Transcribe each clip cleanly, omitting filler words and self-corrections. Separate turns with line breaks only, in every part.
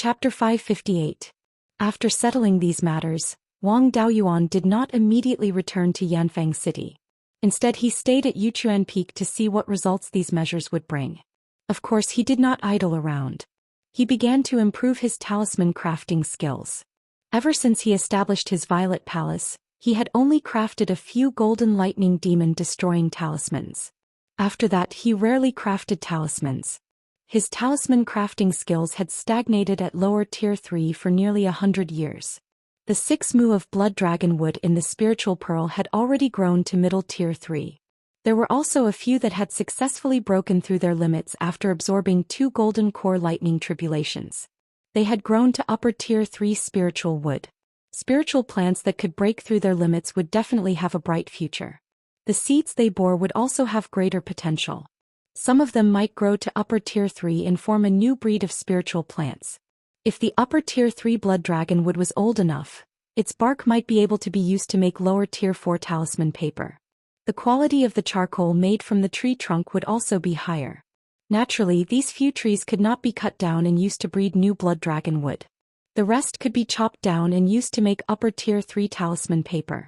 Chapter 558. After settling these matters, Wang Daoyuan did not immediately return to Yanfang City. Instead he stayed at Yuchuan Peak to see what results these measures would bring. Of course he did not idle around. He began to improve his talisman crafting skills. Ever since he established his Violet Palace, he had only crafted a few golden lightning demon-destroying talismans. After that he rarely crafted talismans. His talisman crafting skills had stagnated at lower tier 3 for nearly 100 years. The 6 mu of blood dragon wood in the spiritual pearl had already grown to middle tier 3. There were also a few that had successfully broken through their limits after absorbing 2 golden core lightning tribulations. They had grown to upper tier 3 spiritual wood. Spiritual plants that could break through their limits would definitely have a bright future. The seeds they bore would also have greater potential. Some of them might grow to upper tier 3 and form a new breed of spiritual plants. If the upper tier 3 blood dragon wood was old enough, its bark might be able to be used to make lower tier 4 talisman paper. The quality of the charcoal made from the tree trunk would also be higher. Naturally, these few trees could not be cut down and used to breed new blood dragon wood. The rest could be chopped down and used to make upper tier 3 talisman paper.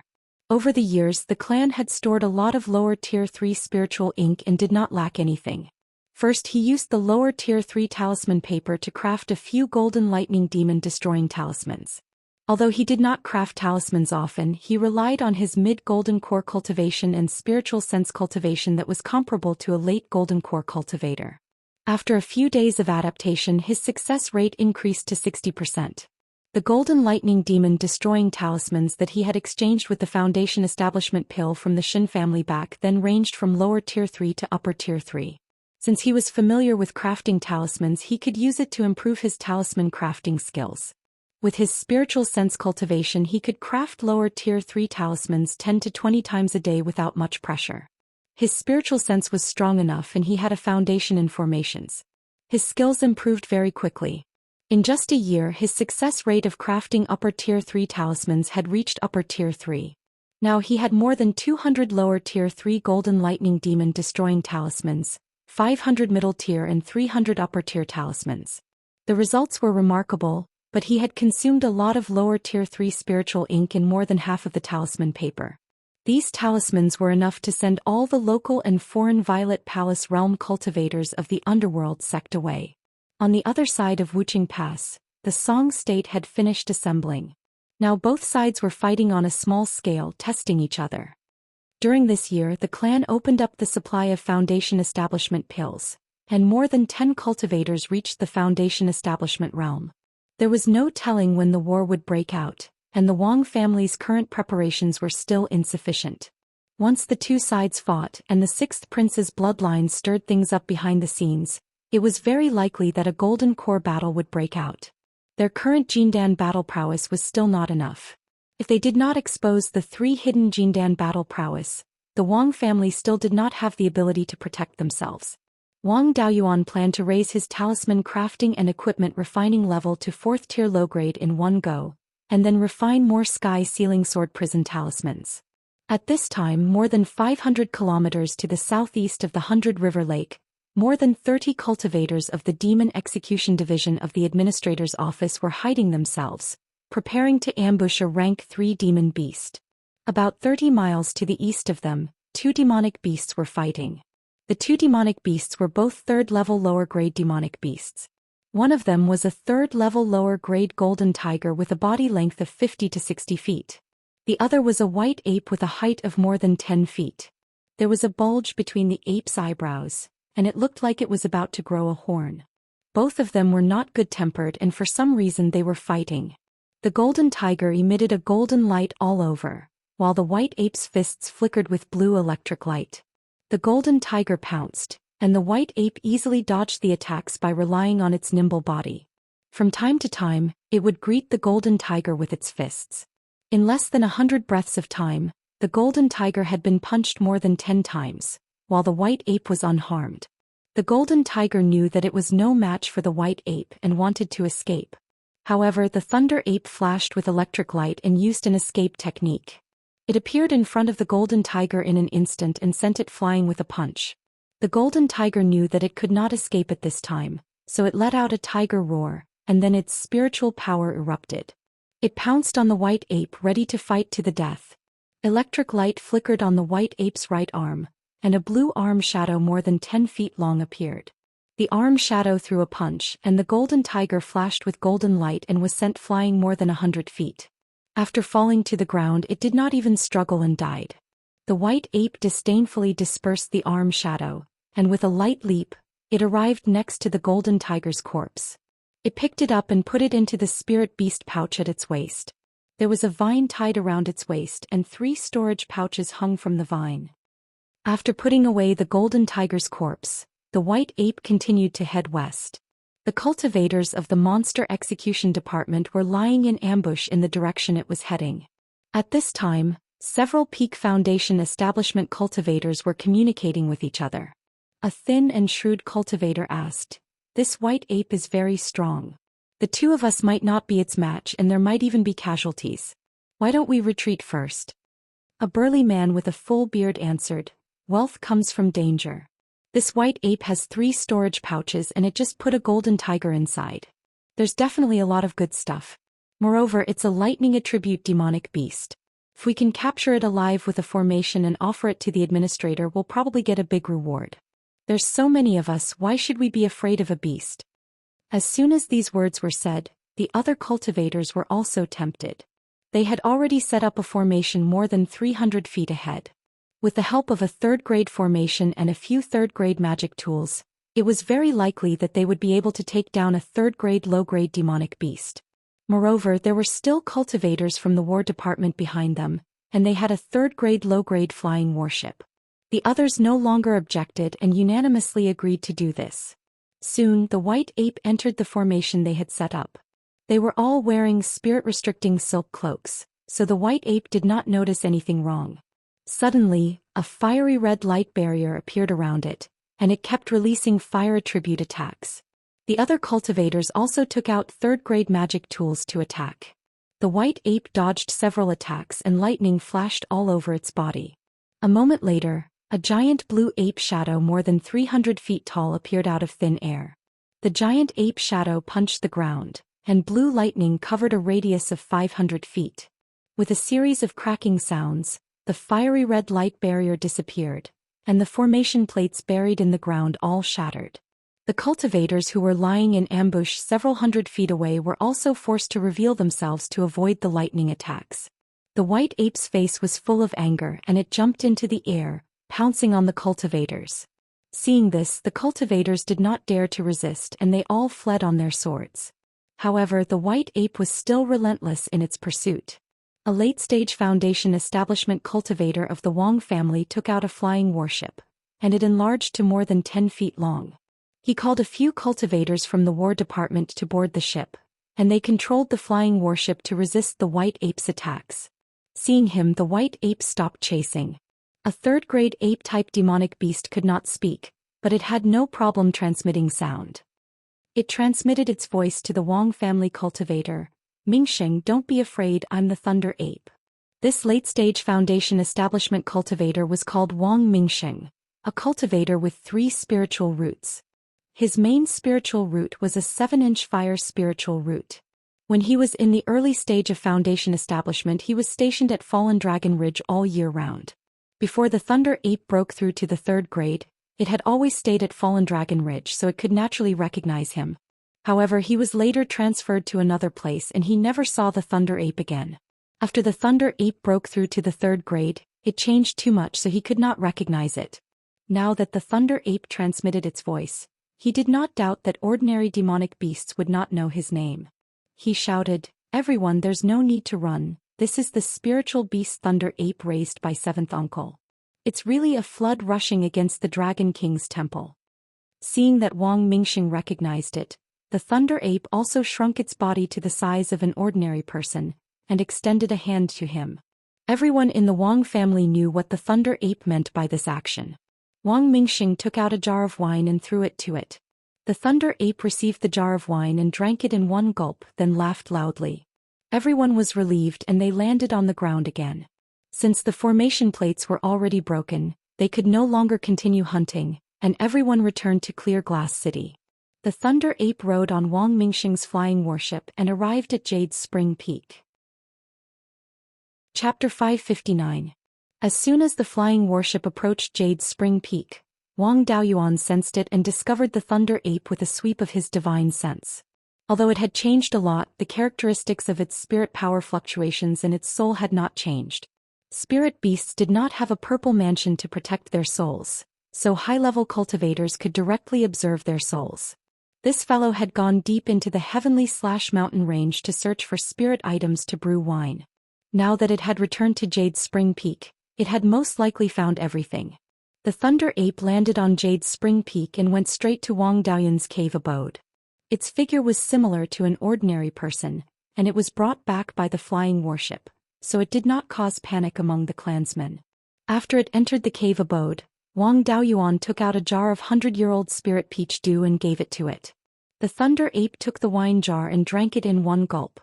Over the years, the clan had stored a lot of lower tier 3 spiritual ink and did not lack anything. First he used the lower tier 3 talisman paper to craft a few golden lightning demon destroying talismans. Although he did not craft talismans often, he relied on his mid-golden core cultivation and spiritual sense cultivation that was comparable to a late golden core cultivator. After a few days of adaptation, his success rate increased to 60%. The golden lightning demon destroying talismans that he had exchanged with the foundation establishment pill from the Shin family back then ranged from lower tier 3 to upper tier 3. Since he was familiar with crafting talismans, he could use it to improve his talisman crafting skills. With his spiritual sense cultivation, he could craft lower tier 3 talismans 10 to 20 times a day without much pressure. His spiritual sense was strong enough and he had a foundation in formations. His skills improved very quickly. In just a year, his success rate of crafting upper tier 3 talismans had reached upper tier 3. Now he had more than 200 lower tier 3 golden lightning demon destroying talismans, 500 middle tier and 300 upper tier talismans. The results were remarkable, but he had consumed a lot of lower tier 3 spiritual ink and more than half of the talisman paper. These talismans were enough to send all the local and foreign Violet Palace realm cultivators of the underworld sect away. On the other side of Wuqing Pass, the Song state had finished assembling. Now both sides were fighting on a small scale, testing each other. During this year, the clan opened up the supply of foundation establishment pills, and more than 10 cultivators reached the foundation establishment realm. There was no telling when the war would break out, and the Wang family's current preparations were still insufficient. Once the two sides fought and the 6th prince's bloodline stirred things up behind the scenes, it was very likely that a golden core battle would break out. Their current Jindan battle prowess was still not enough. If they did not expose the 3 hidden Jindan battle prowess, the Wang family still did not have the ability to protect themselves. Wang Daoyuan planned to raise his talisman crafting and equipment refining level to 4th tier low grade in one go, and then refine more sky sealing sword prison talismans. At this time, more than 500 kilometers to the southeast of the 100 River Lake, more than 30 cultivators of the Demon Execution Division of the Administrator's Office were hiding themselves, preparing to ambush a rank 3 demon beast. About 30 miles to the east of them, 2 demonic beasts were fighting. The 2 demonic beasts were both 3rd level lower grade demonic beasts. One of them was a 3rd level lower grade golden tiger with a body length of 50 to 60 feet. The other was a white ape with a height of more than 10 feet. There was a bulge between the ape's eyebrows, and it looked like it was about to grow a horn. Both of them were not good-tempered and for some reason they were fighting. The golden tiger emitted a golden light all over, while the white ape's fists flickered with blue electric light. The golden tiger pounced, and the white ape easily dodged the attacks by relying on its nimble body. From time to time, it would greet the golden tiger with its fists. In less than 100 breaths of time, the golden tiger had been punched more than 10 times, while the white ape was unharmed. The golden tiger knew that it was no match for the white ape and wanted to escape. However, the thunder ape flashed with electric light and used an escape technique. It appeared in front of the golden tiger in an instant and sent it flying with a punch. The golden tiger knew that it could not escape at this time, so it let out a tiger roar, and then its spiritual power erupted. It pounced on the white ape, ready to fight to the death. Electric light flickered on the white ape's right arm, and a blue arm shadow more than 10 feet long appeared. The arm shadow threw a punch, and the golden tiger flashed with golden light and was sent flying more than 100 feet. After falling to the ground, it did not even struggle and died. The white ape disdainfully dispersed the arm shadow, and with a light leap, it arrived next to the golden tiger's corpse. It picked it up and put it into the spirit beast pouch at its waist. There was a vine tied around its waist, and 3 storage pouches hung from the vine. After putting away the golden tiger's corpse, the white ape continued to head west. The cultivators of the monster execution department were lying in ambush in the direction it was heading. At this time, several Peak Foundation establishment cultivators were communicating with each other. A thin and shrewd cultivator asked, "This white ape is very strong. The 2 of us might not be its match, and there might even be casualties. Why don't we retreat first?" A burly man with a full beard answered, "Wealth comes from danger. This white ape has 3 storage pouches and it just put a golden tiger inside. There's definitely a lot of good stuff. Moreover, it's a lightning attribute demonic beast. If we can capture it alive with a formation and offer it to the administrator, we'll probably get a big reward. There's so many of us, why should we be afraid of a beast?" As soon as these words were said, the other cultivators were also tempted. They had already set up a formation more than 300 feet ahead. With the help of a 3rd-grade formation and a few 3rd-grade magic tools, it was very likely that they would be able to take down a 3rd-grade low-grade demonic beast. Moreover, there were still cultivators from the War Department behind them, and they had a 3rd-grade low-grade flying warship. The others no longer objected and unanimously agreed to do this. Soon, the white ape entered the formation they had set up. They were all wearing spirit-restricting silk cloaks, so the white ape did not notice anything wrong. Suddenly, a fiery red light barrier appeared around it, and it kept releasing fire attribute attacks. The other cultivators also took out 3rd-grade magic tools to attack. The white ape dodged several attacks and lightning flashed all over its body. A moment later, a giant blue ape shadow more than 300 feet tall appeared out of thin air. The giant ape shadow punched the ground, and blue lightning covered a radius of 500 feet. With a series of cracking sounds, the fiery red light barrier disappeared, and the formation plates buried in the ground all shattered. The cultivators who were lying in ambush several hundred feet away were also forced to reveal themselves to avoid the lightning attacks. The white ape's face was full of anger and it jumped into the air, pouncing on the cultivators. Seeing this, the cultivators did not dare to resist and they all fled on their swords. However, the white ape was still relentless in its pursuit. A late-stage Foundation establishment cultivator of the Wang family took out a flying warship, and it enlarged to more than 10 feet long. He called a few cultivators from the War Department to board the ship, and they controlled the flying warship to resist the white ape's attacks. Seeing him, the white ape stopped chasing. A 3rd-grade ape-type demonic beast could not speak, but it had no problem transmitting sound. It transmitted its voice to the Wang family cultivator. "Mingsheng, don't be afraid, I'm the Thunder Ape." This late-stage Foundation establishment cultivator was called Wang Mingsheng, a cultivator with 3 spiritual roots. His main spiritual root was a 7-inch fire spiritual root. When he was in the early stage of Foundation establishment, he was stationed at Fallen Dragon Ridge all year round. Before the Thunder Ape broke through to the 3rd grade, it had always stayed at Fallen Dragon Ridge, so it could naturally recognize him. However, he was later transferred to another place and he never saw the Thunder Ape again. After the Thunder Ape broke through to the 3rd grade, it changed too much so he could not recognize it. Now that the Thunder Ape transmitted its voice, he did not doubt that ordinary demonic beasts would not know his name. He shouted, "Everyone, there's no need to run, this is the spiritual beast Thunder Ape raised by 7th Uncle. It's really a flood rushing against the Dragon King's temple." Seeing that Wang Mingsheng recognized it, the Thunder Ape also shrunk its body to the size of an ordinary person, and extended a hand to him. Everyone in the Wang family knew what the Thunder Ape meant by this action. Wang Mingsheng took out a jar of wine and threw it to it. The Thunder Ape received the jar of wine and drank it in one gulp, then laughed loudly. Everyone was relieved and they landed on the ground again. Since the formation plates were already broken, they could no longer continue hunting, and everyone returned to Clear Glass City. The Thunder Ape rode on Wang Mingxing's flying warship and arrived at Jade's Spring Peak. Chapter 559. As soon as the flying warship approached Jade's Spring Peak, Wang Daoyuan sensed it and discovered the Thunder Ape with a sweep of his divine sense. Although it had changed a lot, the characteristics of its spirit power fluctuations and its soul had not changed. Spirit beasts did not have a purple mansion to protect their souls, so high-level cultivators could directly observe their souls. This fellow had gone deep into the heavenly/mountain range to search for spirit items to brew wine. Now that it had returned to Jade's Spring Peak, it had most likely found everything. The Thunder Ape landed on Jade's Spring Peak and went straight to Wang Daoyuan's cave abode. Its figure was similar to an ordinary person, and it was brought back by the flying warship, so it did not cause panic among the clansmen. After it entered the cave abode, Wang Daoyuan took out a jar of 100-year-old spirit peach dew and gave it to it. The Thunder Ape took the wine jar and drank it in one gulp.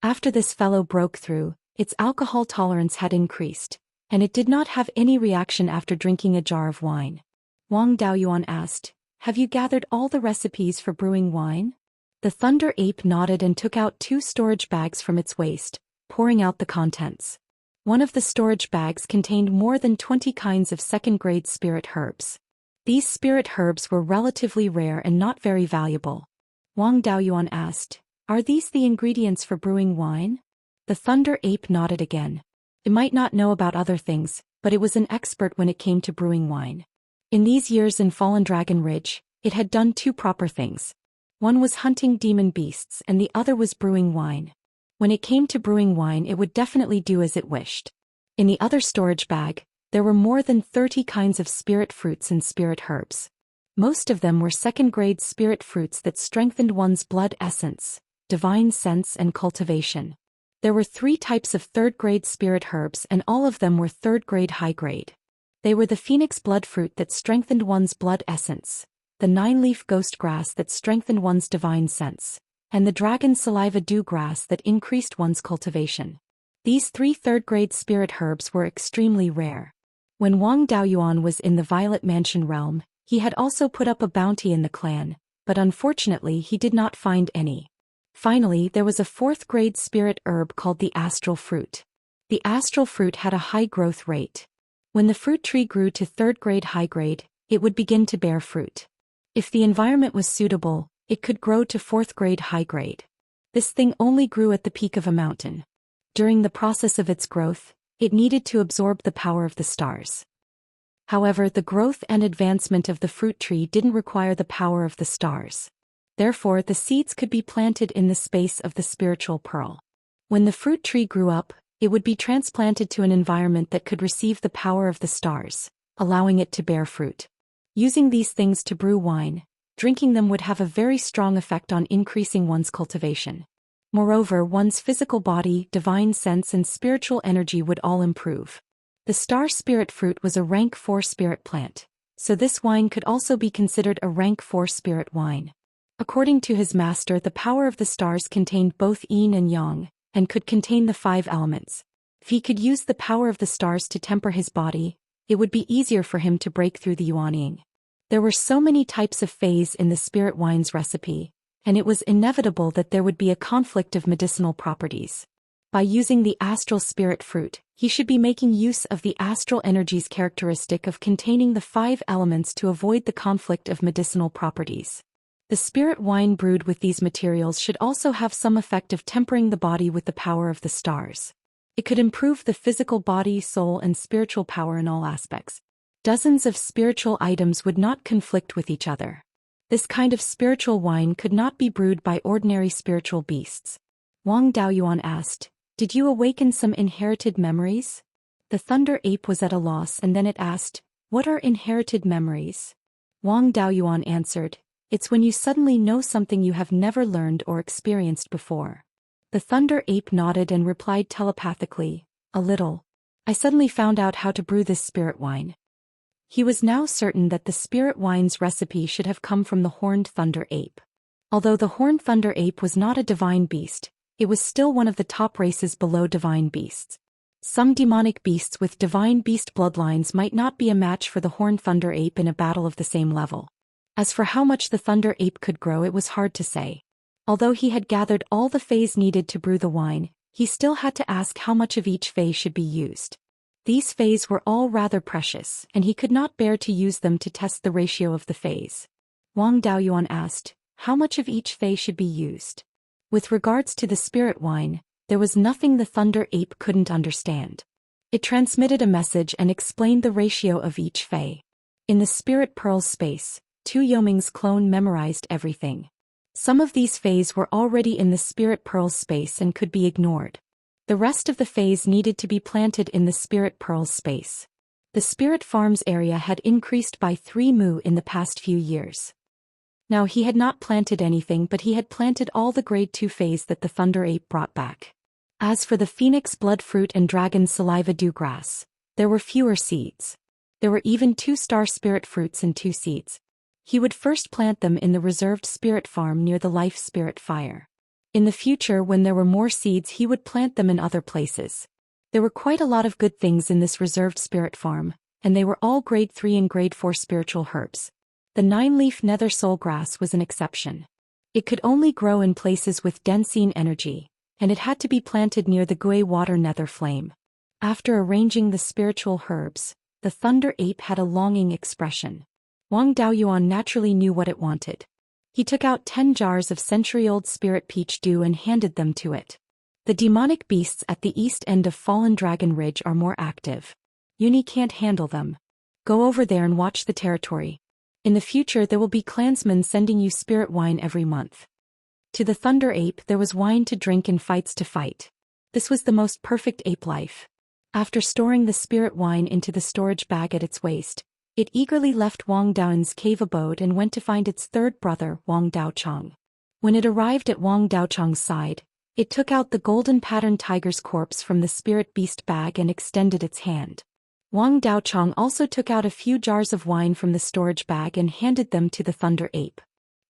After this fellow broke through, its alcohol tolerance had increased, and it did not have any reaction after drinking a jar of wine. Wang Daoyuan asked, "Have you gathered all the recipes for brewing wine?" The Thunder Ape nodded and took out 2 storage bags from its waist, pouring out the contents. One of the storage bags contained more than 20 kinds of second-grade spirit herbs. These spirit herbs were relatively rare and not very valuable. Wang Daoyuan asked, "Are these the ingredients for brewing wine?" The Thunder Ape nodded again. It might not know about other things, but it was an expert when it came to brewing wine. In these years in Fallen Dragon Ridge, it had done 2 proper things. One was hunting demon beasts and the other was brewing wine. When it came to brewing wine, it would definitely do as it wished. In the other storage bag, there were more than 30 kinds of spirit fruits and spirit herbs. Most of them were second-grade spirit fruits that strengthened one's blood essence, divine sense and cultivation. There were 3 types of third-grade spirit herbs and all of them were third-grade high-grade. They were the phoenix blood fruit that strengthened one's blood essence, the 9-leaf ghost grass that strengthened one's divine sense, and the dragon saliva dew grass that increased one's cultivation. These 3 third-grade spirit herbs were extremely rare. When Wang Daoyuan was in the Violet Mansion realm, he had also put up a bounty in the clan, but unfortunately he did not find any. Finally, there was a 4th-grade spirit herb called the astral fruit. The astral fruit had a high growth rate. When the fruit tree grew to 3rd-grade high-grade, it would begin to bear fruit. If the environment was suitable, it could grow to 4th-grade high-grade. This thing only grew at the peak of a mountain. During the process of its growth, it needed to absorb the power of the stars. However, the growth and advancement of the fruit tree didn't require the power of the stars. Therefore, the seeds could be planted in the space of the spiritual pearl. When the fruit tree grew up, it would be transplanted to an environment that could receive the power of the stars, allowing it to bear fruit. Using these things to brew wine, drinking them would have a very strong effect on increasing one's cultivation. Moreover, one's physical body, divine sense and spiritual energy would all improve. The star spirit fruit was a rank 4 spirit plant, so this wine could also be considered a rank 4 spirit wine. According to his master, the power of the stars contained both yin and yang, and could contain the 5 elements. If he could use the power of the stars to temper his body, it would be easier for him to break through the yuanying. There were so many types of phase in the spirit wine's recipe, and it was inevitable that there would be a conflict of medicinal properties. By using the astral spirit fruit, he should be making use of the astral energy's characteristic of containing the 5 elements to avoid the conflict of medicinal properties. The spirit wine brewed with these materials should also have some effect of tempering the body with the power of the stars. It could improve the physical body, soul, and spiritual power in all aspects. Dozens of spiritual items would not conflict with each other. This kind of spiritual wine could not be brewed by ordinary spiritual beasts. Wang Daoyuan asked, "Did you awaken some inherited memories?" The Thunder Ape was at a loss and then it asked, "What are inherited memories?" Wang Daoyuan answered, "It's when you suddenly know something you have never learned or experienced before." The Thunder Ape nodded and replied telepathically, "A little. I suddenly found out how to brew this spirit wine." He was now certain that the spirit wine's recipe should have come from the horned thunder ape. Although the horned thunder ape was not a divine beast, it was still one of the top races below divine beasts. Some demonic beasts with divine beast bloodlines might not be a match for the horned thunder ape in a battle of the same level. As for how much the Thunder Ape could grow, it was hard to say. Although he had gathered all the fays needed to brew the wine, he still had to ask how much of each fay should be used. These fays were all rather precious, and he could not bear to use them to test the ratio of the fays. Wang Daoyuan asked, how much of each fay should be used? With regards to the spirit wine, there was nothing the Thunder Ape couldn't understand. It transmitted a message and explained the ratio of each fay. In the Spirit Pearl space, 2 Yoming's clone memorized everything. Some of these fays were already in the Spirit Pearl space and could be ignored. The rest of the fays needed to be planted in the Spirit Pearl space. The Spirit Farms area had increased by 3 mu in the past few years. Now he had not planted anything, but he had planted all the grade 2 fays that the Thunder Ape brought back. As for the Phoenix Blood Fruit and Dragon Saliva Dewgrass, there were fewer seeds. There were even 2 Star Spirit Fruits and 2 seeds. He would first plant them in the reserved spirit farm near the Life Spirit Fire. In the future, when there were more seeds, he would plant them in other places. There were quite a lot of good things in this reserved spirit farm, and they were all grade 3 and grade 4 spiritual herbs. The 9-leaf nether soul grass was an exception. It could only grow in places with densine energy, and it had to be planted near the Gui water nether flame. After arranging the spiritual herbs, the Thunder Ape had a longing expression. Wang Daoyuan naturally knew what it wanted. He took out 10 jars of century-old spirit peach dew and handed them to it. The demonic beasts at the east end of Fallen Dragon Ridge are more active. Uni can't handle them. Go over there and watch the territory. In the future there will be clansmen sending you spirit wine every month. To the Thunder Ape there was wine to drink and fights to fight. This was the most perfect ape life. After storing the spirit wine into the storage bag at its waist, it eagerly left Wang Dao's cave abode and went to find its third brother, Wang Daochang. When it arrived at Wang Daochang's side, it took out the golden patterned tiger's corpse from the spirit beast bag and extended its hand. Wang Daochang also took out a few jars of wine from the storage bag and handed them to the Thunder Ape.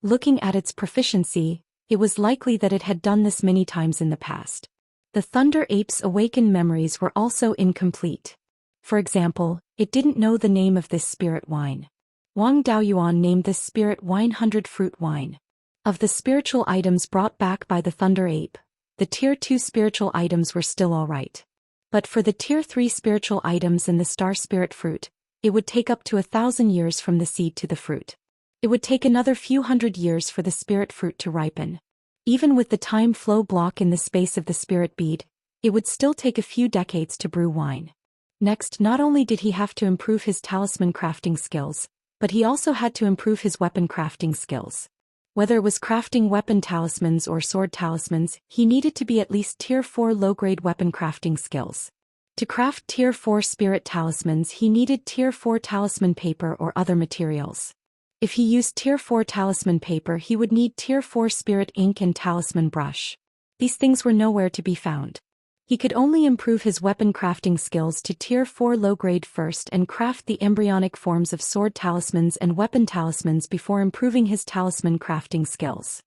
Looking at its proficiency, it was likely that it had done this many times in the past. The Thunder Ape's awakened memories were also incomplete. For example, it didn't know the name of this spirit wine. Wang Daoyuan named this spirit wine 100 fruit wine. Of the spiritual items brought back by the Thunder Ape, the Tier 2 spiritual items were still alright. But for the Tier 3 spiritual items and the Star Spirit Fruit, it would take up to 1,000 years from the seed to the fruit. It would take another few hundred years for the spirit fruit to ripen. Even with the time flow block in the space of the spirit bead, it would still take a few decades to brew wine. Next, not only did he have to improve his talisman crafting skills, but he also had to improve his weapon crafting skills. Whether it was crafting weapon talismans or sword talismans, he needed to be at least Tier 4 low-grade weapon crafting skills. To craft Tier 4 spirit talismans, he needed Tier 4 talisman paper or other materials. If he used Tier 4 talisman paper, he would need Tier 4 spirit ink and talisman brush. These things were nowhere to be found. He could only improve his weapon crafting skills to Tier 4 low-grade first and craft the embryonic forms of sword talismans and weapon talismans before improving his talisman crafting skills.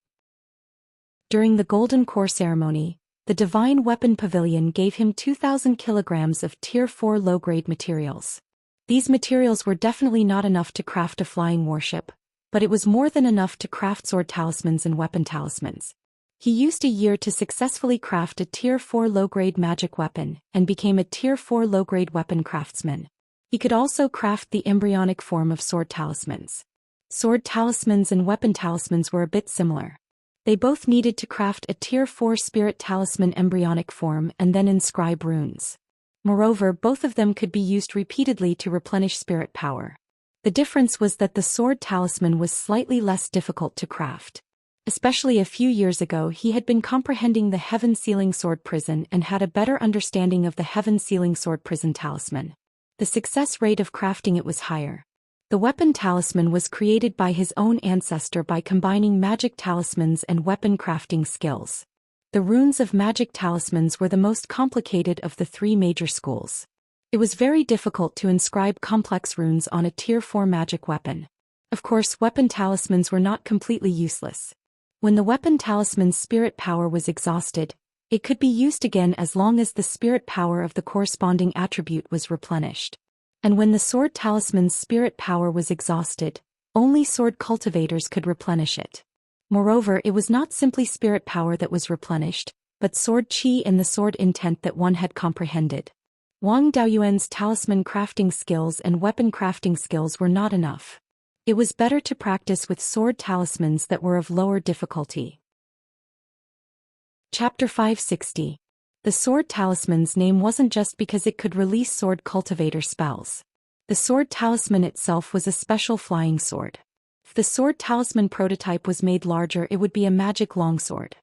During the Golden Core ceremony, the Divine Weapon Pavilion gave him 2,000 kilograms of Tier 4 low-grade materials. These materials were definitely not enough to craft a flying warship, but it was more than enough to craft sword talismans and weapon talismans. He used a year to successfully craft a Tier 4 low-grade magic weapon and became a Tier 4 low-grade weapon craftsman. He could also craft the embryonic form of sword talismans. Sword talismans and weapon talismans were a bit similar. They both needed to craft a Tier 4 spirit talisman embryonic form and then inscribe runes. Moreover, both of them could be used repeatedly to replenish spirit power. The difference was that the sword talisman was slightly less difficult to craft. Especially a few years ago, he had been comprehending the Heaven Sealing Sword Prison and had a better understanding of the Heaven Sealing Sword Prison talisman. The success rate of crafting it was higher. The weapon talisman was created by his own ancestor by combining magic talismans and weapon crafting skills. The runes of magic talismans were the most complicated of the 3 major schools. It was very difficult to inscribe complex runes on a Tier 4 magic weapon. Of course, weapon talismans were not completely useless. When the weapon talisman's spirit power was exhausted, it could be used again as long as the spirit power of the corresponding attribute was replenished. And when the sword talisman's spirit power was exhausted, Only sword cultivators could replenish it. Moreover, it was not simply spirit power that was replenished, but sword qi and the sword intent that one had comprehended. Wang Daoyuan's talisman crafting skills and weapon crafting skills were not enough. It was better to practice with sword talismans that were of lower difficulty. Chapter 560. The sword talisman's name wasn't just because it could release sword cultivator spells. The sword talisman itself was a special flying sword. If the sword talisman prototype was made larger, it would be a magic longsword.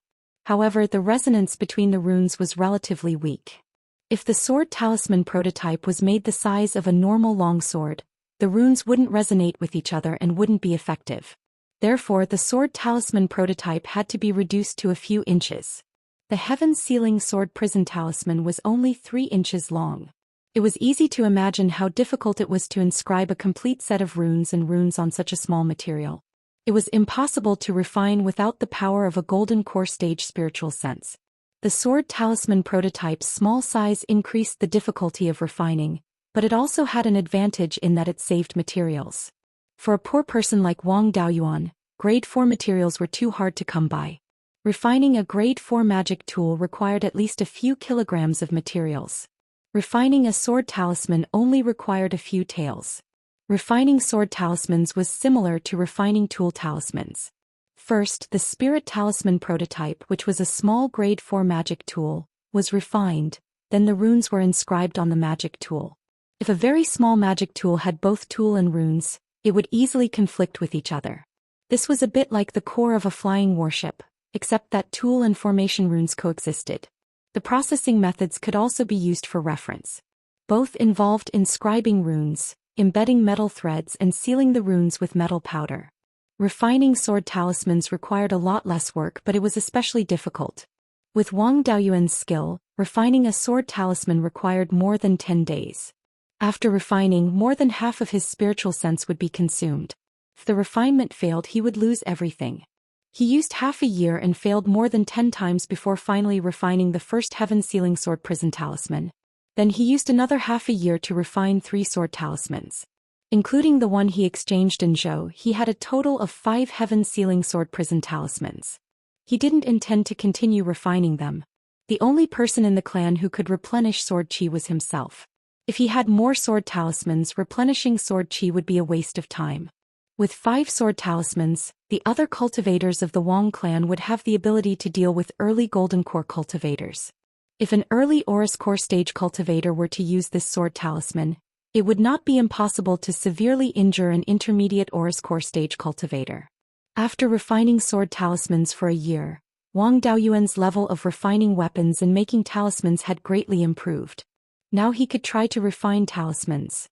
However, the resonance between the runes was relatively weak. If the sword talisman prototype was made the size of a normal longsword, the runes wouldn't resonate with each other and wouldn't be effective. Therefore, the sword talisman prototype had to be reduced to a few inches. The heaven-sealing sword prison talisman was only 3 inches long. It was easy to imagine how difficult it was to inscribe a complete set of runes on such a small material. It was impossible to refine without the power of a golden core stage spiritual sense. The sword talisman prototype's small size increased the difficulty of refining, but it also had an advantage in that it saved materials. For a poor person like Wang Daoyuan, grade 4 materials were too hard to come by. Refining a grade 4 magic tool required at least a few kilograms of materials. Refining a sword talisman only required a few taels. Refining sword talismans was similar to refining tool talismans. First, the spirit talisman prototype, which was a small grade 4 magic tool, was refined, then the runes were inscribed on the magic tool. If a very small magic tool had both tool and runes, it would easily conflict with each other. This was a bit like the core of a flying warship, except that tool and formation runes coexisted. The processing methods could also be used for reference. Both involved inscribing runes, embedding metal threads and sealing the runes with metal powder. Refining sword talismans required a lot less work, but it was especially difficult. With Wang Daoyuan's skill, refining a sword talisman required more than 10 days. After refining, more than half of his spiritual sense would be consumed. If the refinement failed, he would lose everything. He used half a year and failed more than 10 times before finally refining the first heaven-sealing sword prison talisman. Then he used another half a year to refine 3 sword talismans. Including the one he exchanged in Zhou, he had a total of 5 heaven-sealing sword prison talismans. He didn't intend to continue refining them. The only person in the clan who could replenish sword qi was himself. If he had more sword talismans, replenishing sword qi would be a waste of time. With 5 sword talismans, the other cultivators of the Wang clan would have the ability to deal with early golden core cultivators. If an early Aurus core stage cultivator were to use this sword talisman, it would not be impossible to severely injure an intermediate Aurus core stage cultivator. After refining sword talismans for a year, Wang Daoyuan's level of refining weapons and making talismans had greatly improved. Now he could try to refine talismans.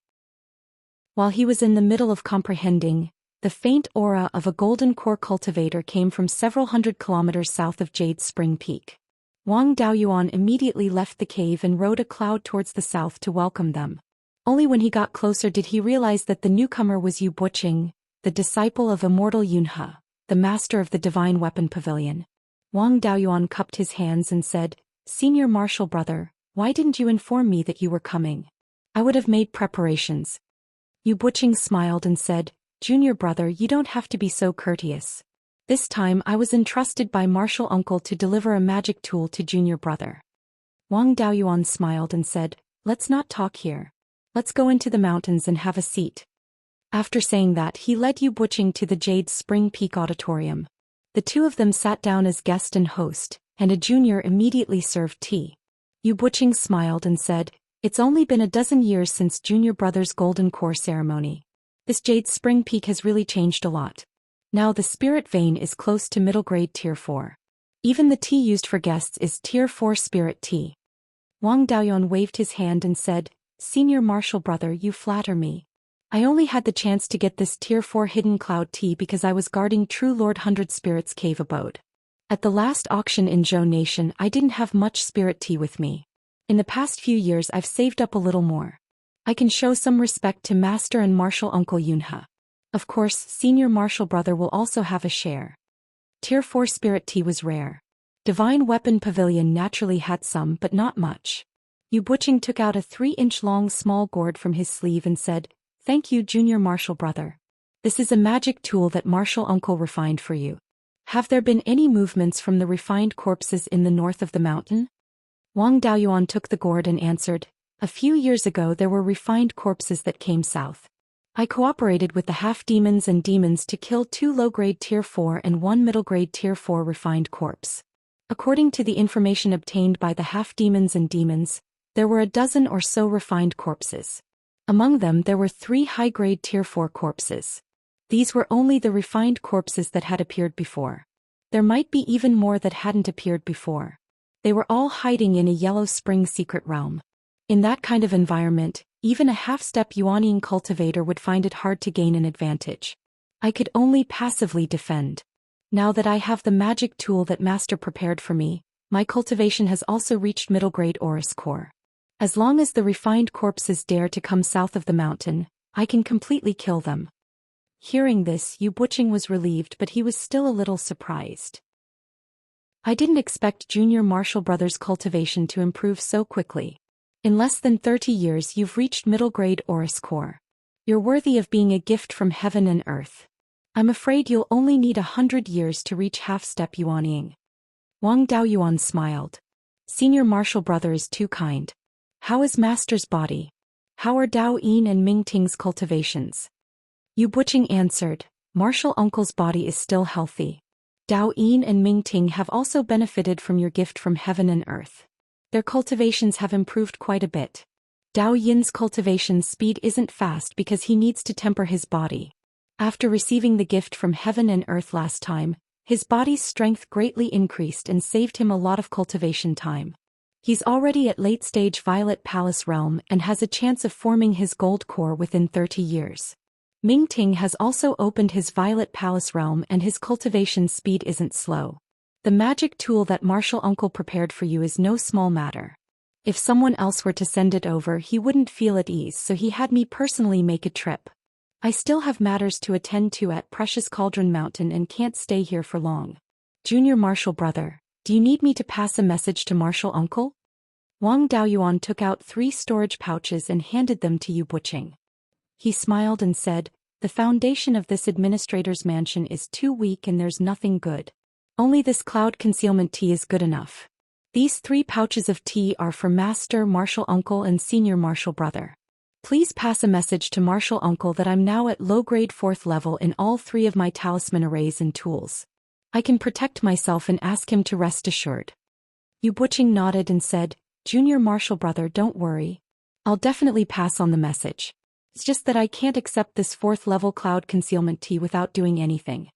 While he was in the middle of comprehending, the faint aura of a golden core cultivator came from several hundred kilometers south of Jade Spring Peak. Wang Daoyuan immediately left the cave and rode a cloud towards the south to welcome them. Only when he got closer did he realize that the newcomer was Yu Buqing, the disciple of Immortal Yunhe, the master of the Divine Weapon Pavilion. Wang Daoyuan cupped his hands and said, "Senior martial brother, why didn't you inform me that you were coming? I would have made preparations." Yu Buqing smiled and said, "Junior brother, you don't have to be so courteous. This time I was entrusted by martial uncle to deliver a magic tool to junior brother." Wang Daoyuan smiled and said, "Let's not talk here. Let's go into the mountains and have a seat." After saying that, he led Yu Buqing to the Jade Spring Peak Auditorium. The two of them sat down as guest and host, and a junior immediately served tea. Yu Buqing smiled and said, "It's only been a dozen years since junior brother's golden core ceremony. This Jade Spring Peak has really changed a lot. Now the spirit vein is close to middle grade tier 4. Even the tea used for guests is tier 4 spirit tea." Wang Daoyuan waved his hand and said, "Senior martial brother, you flatter me. I only had the chance to get this tier 4 hidden cloud tea because I was guarding True Lord 100 Spirits cave abode. At the last auction in Zhou Nation I didn't have much spirit tea with me. In the past few years I've saved up a little more. I can show some respect to Master and Martial Uncle Yunhe. Of course, Senior Martial Brother will also have a share." Tier 4 spirit tea was rare. Divine Weapon Pavilion naturally had some, but not much. Yu Buqing took out a 3-inch long small gourd from his sleeve and said, "Thank you, Junior Martial Brother. This is a magic tool that Martial Uncle refined for you. Have there been any movements from the refined corpses in the north of the mountain? Wang Daoyuan took the gourd and answered, a few years ago there were refined corpses that came south. I cooperated with the half-demons and demons to kill 2 low-grade Tier 4 and 1 middle-grade Tier 4 refined corpse. According to the information obtained by the half-demons and demons, there were a dozen or so refined corpses. Among them there were 3 high-grade Tier 4 corpses. These were only the refined corpses that had appeared before. There might be even more that hadn't appeared before. They were all hiding in a Yellow Spring secret realm. In that kind of environment, even a half-step Yuanian cultivator would find it hard to gain an advantage. I could only passively defend. Now that I have the magic tool that Master prepared for me, my cultivation has also reached middle grade Oris core. As long as the refined corpses dare to come south of the mountain, I can completely kill them. Hearing this, Yu Buqing was relieved, but he was still a little surprised. I didn't expect Junior Martial Brothers' cultivation to improve so quickly. In less than 30 years you've reached middle grade Oris core. You're worthy of being a gift from heaven and earth. I'm afraid you'll only need 100 years to reach half-step Yuanying. Wang Daoyuan smiled. Senior Martial Brother is too kind. How is Master's body? How are Dao Yin and Ming Ting's cultivations? Yu Buqing answered, Martial Uncle's body is still healthy. Dao Yin and Ming Ting have also benefited from your gift from heaven and earth. Their cultivations have improved quite a bit. Dao Yin's cultivation speed isn't fast because he needs to temper his body. After receiving the gift from heaven and earth last time, his body's strength greatly increased and saved him a lot of cultivation time. He's already at late-stage Violet Palace realm and has a chance of forming his gold core within 30 years. Ming Ting has also opened his Violet Palace realm and his cultivation speed isn't slow. The magic tool that Martial Uncle prepared for you is no small matter. If someone else were to send it over, he wouldn't feel at ease, so he had me personally make a trip. I still have matters to attend to at Precious Cauldron Mountain and can't stay here for long. Junior Martial Brother, do you need me to pass a message to Martial Uncle? Wang Daoyuan took out 3 storage pouches and handed them to Yu Buqing. He smiled and said, the foundation of this administrator's mansion is too weak and there's nothing good. Only this cloud concealment tea is good enough. These 3 pouches of tea are for Master, Martial Uncle and Senior Martial Brother. Please pass a message to Martial Uncle that I'm now at low-grade 4th level in all 3 of my talisman arrays and tools. I can protect myself and ask him to rest assured. Yu Buqing nodded and said, Junior Martial Brother, don't worry. I'll definitely pass on the message. It's just that I can't accept this 4th level cloud concealment tea without doing anything.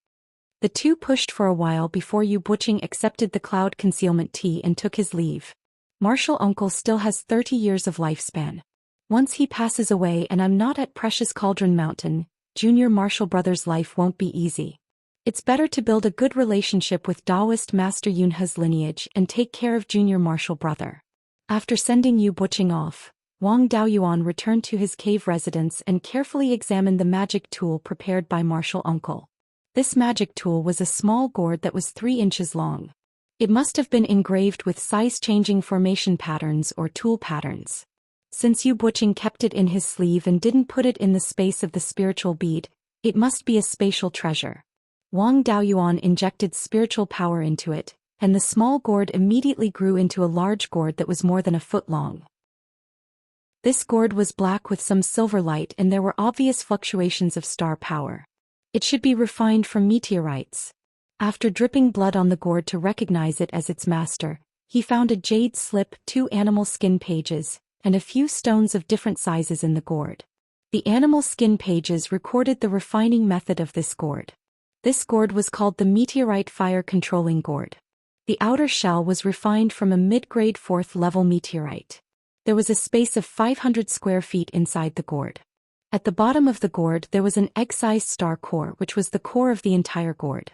The 2 pushed for a while before Yu Buqing accepted the cloud concealment tea and took his leave. Martial Uncle still has 30 years of lifespan. Once he passes away and I'm not at Precious Cauldron Mountain, Junior Martial Brother's life won't be easy. It's better to build a good relationship with Taoist Master Yunhe's lineage and take care of Junior Martial Brother. After sending Yu Buqing off, Wang Daoyuan returned to his cave residence and carefully examined the magic tool prepared by Martial Uncle. This magic tool was a small gourd that was 3 inches long. It must have been engraved with size-changing formation patterns or tool patterns. Since Yu Buqing kept it in his sleeve and didn't put it in the space of the spiritual bead, it must be a spatial treasure. Wang Daoyuan injected spiritual power into it, and the small gourd immediately grew into a large gourd that was more than a foot long. This gourd was black with some silver light and there were obvious fluctuations of star power. It should be refined from meteorites. After dripping blood on the gourd to recognize it as its master, he found a jade slip, 2 animal skin pages, and a few stones of different sizes in the gourd. The animal skin pages recorded the refining method of this gourd. This gourd was called the meteorite fire controlling gourd. The outer shell was refined from a mid-grade 4th level meteorite. There was a space of 500 square feet inside the gourd. At the bottom of the gourd there was an egg-sized star core which was the core of the entire gourd.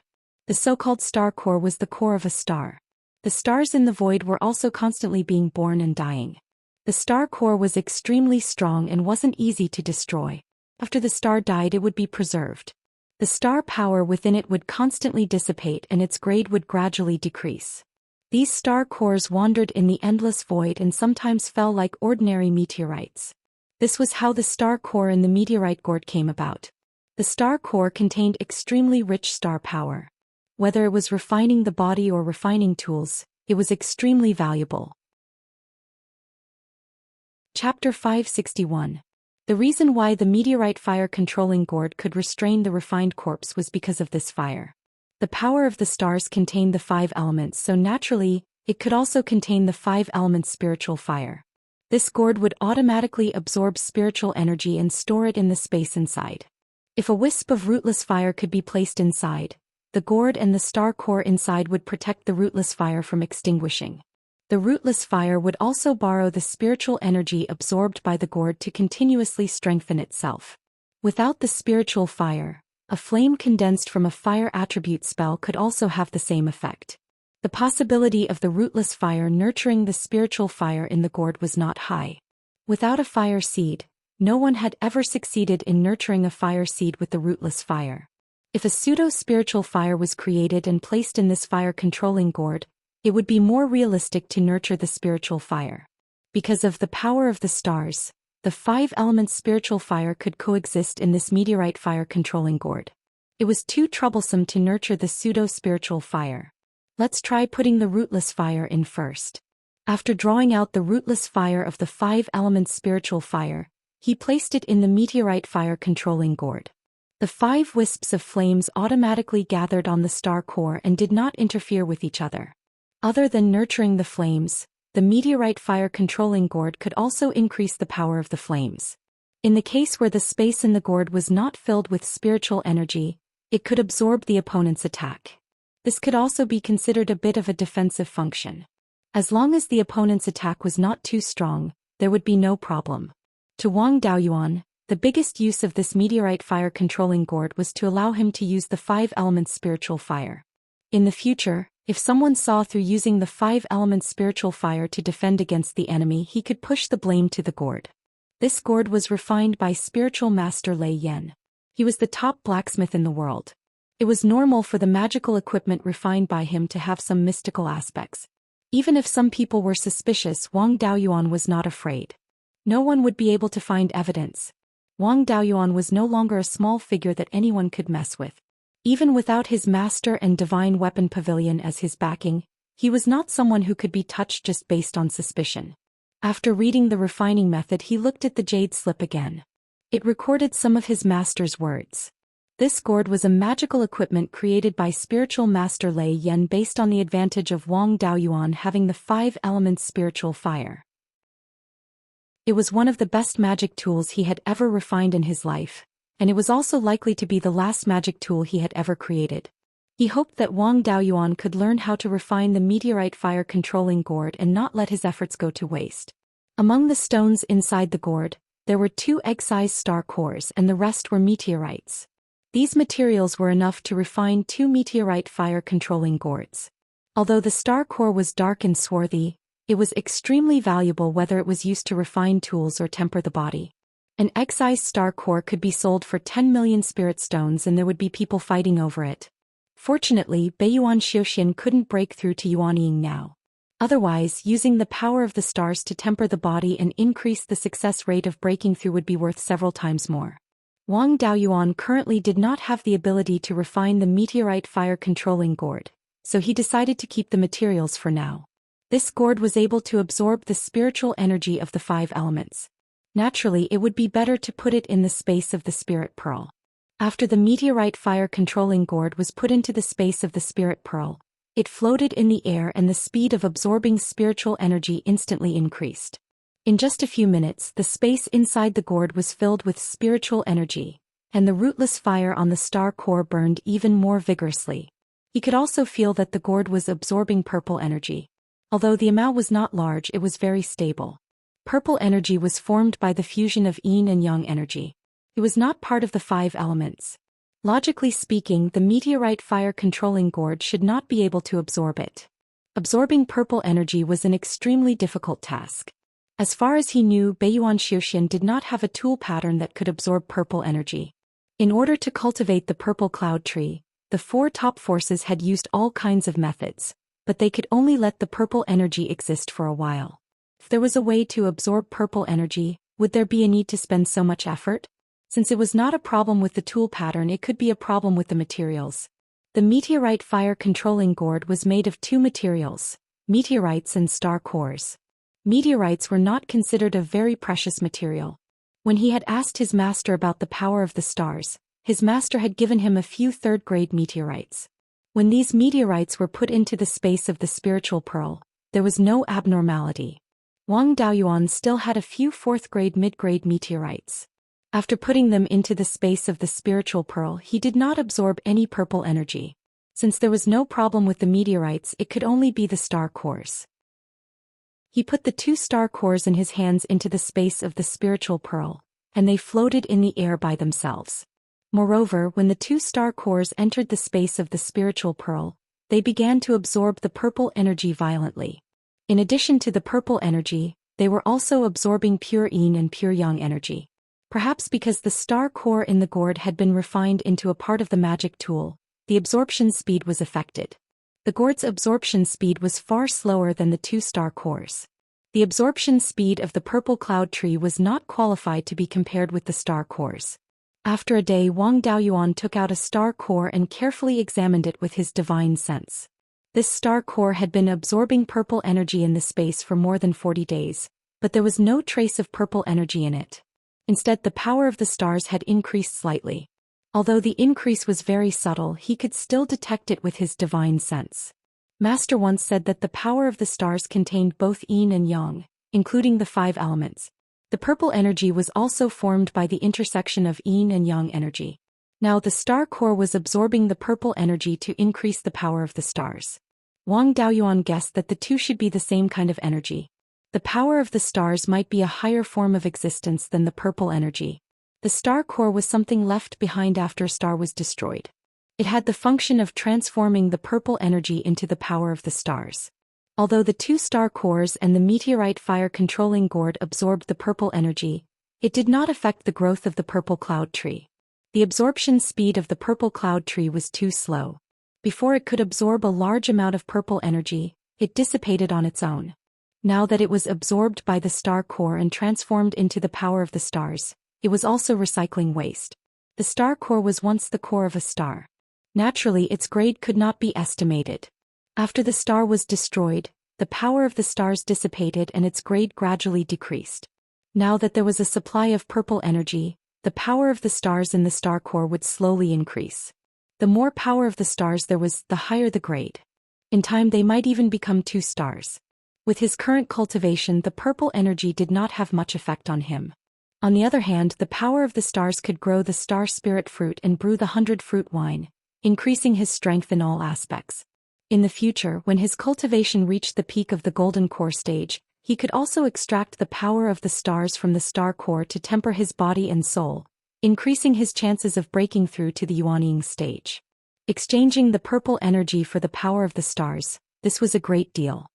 The so-called star core was the core of a star. The stars in the void were also constantly being born and dying. The star core was extremely strong and wasn't easy to destroy. After the star died it would be preserved. The star power within it would constantly dissipate and its grade would gradually decrease. These star cores wandered in the endless void and sometimes fell like ordinary meteorites. This was how the star core in the meteorite gourd came about. The star core contained extremely rich star power. Whether it was refining the body or refining tools, it was extremely valuable. Chapter 561. The reason why the meteorite fire controlling gourd could restrain the refined corpse was because of this fire. The power of the stars contained the 5 elements, so naturally, it could also contain the 5 elements spiritual fire. This gourd would automatically absorb spiritual energy and store it in the space inside. If a wisp of rootless fire could be placed inside, the gourd and the star core inside would protect the rootless fire from extinguishing. The rootless fire would also borrow the spiritual energy absorbed by the gourd to continuously strengthen itself. Without the spiritual fire, a flame condensed from a fire attribute spell could also have the same effect. The possibility of the rootless fire nurturing the spiritual fire in the gourd was not high. Without a fire seed, no one had ever succeeded in nurturing a fire seed with the rootless fire. If a pseudo-spiritual fire was created and placed in this fire-controlling gourd, it would be more realistic to nurture the spiritual fire. Because of the power of the stars, the 5 elements spiritual fire could coexist in this meteorite fire-controlling gourd. It was too troublesome to nurture the pseudo-spiritual fire. Let's try putting the rootless fire in first. After drawing out the rootless fire of the 5 elements spiritual fire, he placed it in the meteorite fire-controlling gourd. The 5 wisps of flames automatically gathered on the star core and did not interfere with each other. Other than nurturing the flames, the meteorite fire-controlling gourd could also increase the power of the flames. In the case where the space in the gourd was not filled with spiritual energy, it could absorb the opponent's attack. This could also be considered a bit of a defensive function. As long as the opponent's attack was not too strong, there would be no problem. To Wang Daoyuan, the biggest use of this meteorite fire-controlling gourd was to allow him to use the 5 elements spiritual fire. In the future, if someone saw through using the 5 elements spiritual fire to defend against the enemy, he could push the blame to the gourd. This gourd was refined by spiritual master Lei Yan. He was the top blacksmith in the world. It was normal for the magical equipment refined by him to have some mystical aspects. Even if some people were suspicious, Wang Daoyuan was not afraid. No one would be able to find evidence. Wang Daoyuan was no longer a small figure that anyone could mess with. Even without his master and divine weapon pavilion as his backing, he was not someone who could be touched just based on suspicion. After reading the refining method, he looked at the jade slip again. It recorded some of his master's words. This gourd was a magical equipment created by spiritual master Lei Yan based on the advantage of Wang Daoyuan having the 5 elements spiritual fire. It was one of the best magic tools he had ever refined in his life, and it was also likely to be the last magic tool he had ever created. He hoped that Wang Daoyuan could learn how to refine the meteorite fire-controlling gourd and not let his efforts go to waste. Among the stones inside the gourd, there were 2 egg-sized star cores and the rest were meteorites. These materials were enough to refine 2 meteorite fire-controlling gourds. Although the star core was dark and swarthy, it was extremely valuable whether it was used to refine tools or temper the body. An egg-sized star core could be sold for 10 million spirit stones and there would be people fighting over it. Fortunately, Beiyuan Zhou Xian couldn't break through to Yuanying now. Otherwise, using the power of the stars to temper the body and increase the success rate of breaking through would be worth several times more. Wang Daoyuan currently did not have the ability to refine the meteorite fire-controlling gourd, so he decided to keep the materials for now. This gourd was able to absorb the spiritual energy of the 5 elements. Naturally, it would be better to put it in the space of the spirit pearl. After the meteorite fire-controlling gourd was put into the space of the spirit pearl, it floated in the air and the speed of absorbing spiritual energy instantly increased. In just a few minutes, the space inside the gourd was filled with spiritual energy, and the rootless fire on the star core burned even more vigorously. He could also feel that the gourd was absorbing purple energy. Although the amount was not large, it was very stable. Purple energy was formed by the fusion of yin and yang energy. It was not part of the 5 elements. Logically speaking, the meteorite fire-controlling gourd should not be able to absorb it. Absorbing purple energy was an extremely difficult task. As far as he knew, Beiyuan Zhou Xian did not have a tool pattern that could absorb purple energy. In order to cultivate the purple cloud tree, the 4 top forces had used all kinds of methods, but they could only let the purple energy exist for a while. If there was a way to absorb purple energy, would there be a need to spend so much effort? Since it was not a problem with the tool pattern, it could be a problem with the materials. The meteorite fire controlling gourd was made of two materials: meteorites and star cores. Meteorites were not considered a very precious material. When he had asked his master about the power of the stars, his master had given him a few third-grade meteorites. When these meteorites were put into the space of the spiritual pearl, there was no abnormality. Wang Daoyuan still had a few fourth-grade mid-grade meteorites. After putting them into the space of the spiritual pearl, he did not absorb any purple energy. Since there was no problem with the meteorites, it could only be the star cores. He put the two star cores in his hands into the space of the spiritual pearl, and they floated in the air by themselves. Moreover, when the two star cores entered the space of the spiritual pearl, they began to absorb the purple energy violently. In addition to the purple energy, they were also absorbing pure yin and pure yang energy. Perhaps because the star core in the gourd had been refined into a part of the magic tool, the absorption speed was affected. The gourd's absorption speed was far slower than the two star cores. The absorption speed of the purple cloud tree was not qualified to be compared with the star cores. After a day, Wang Daoyuan took out a star core and carefully examined it with his divine sense. This star core had been absorbing purple energy in the space for more than 40 days, but there was no trace of purple energy in it. Instead, the power of the stars had increased slightly. Although the increase was very subtle, he could still detect it with his divine sense. Master once said that the power of the stars contained both yin and yang, including the 5 elements. The purple energy was also formed by the intersection of yin and yang energy. Now the star core was absorbing the purple energy to increase the power of the stars. Wang Daoyuan guessed that the two should be the same kind of energy. The power of the stars might be a higher form of existence than the purple energy. The star core was something left behind after a star was destroyed. It had the function of transforming the purple energy into the power of the stars. Although the two star cores and the meteorite fire controlling gourd absorbed the purple energy, it did not affect the growth of the purple cloud tree. The absorption speed of the purple cloud tree was too slow. Before it could absorb a large amount of purple energy, it dissipated on its own. Now that it was absorbed by the star core and transformed into the power of the stars, it was also recycling waste. The star core was once the core of a star. Naturally, its grade could not be estimated. After the star was destroyed, the power of the stars dissipated and its grade gradually decreased. Now that there was a supply of purple energy, the power of the stars in the star core would slowly increase. The more power of the stars there was, the higher the grade. In time they might even become 2 stars. With his current cultivation, the purple energy did not have much effect on him. On the other hand, the power of the stars could grow the star spirit fruit and brew the 100-fruit wine, increasing his strength in all aspects. In the future, when his cultivation reached the peak of the golden core stage, he could also extract the power of the stars from the star core to temper his body and soul, increasing his chances of breaking through to the Yuanying stage. Exchanging the purple energy for the power of the stars, this was a great deal.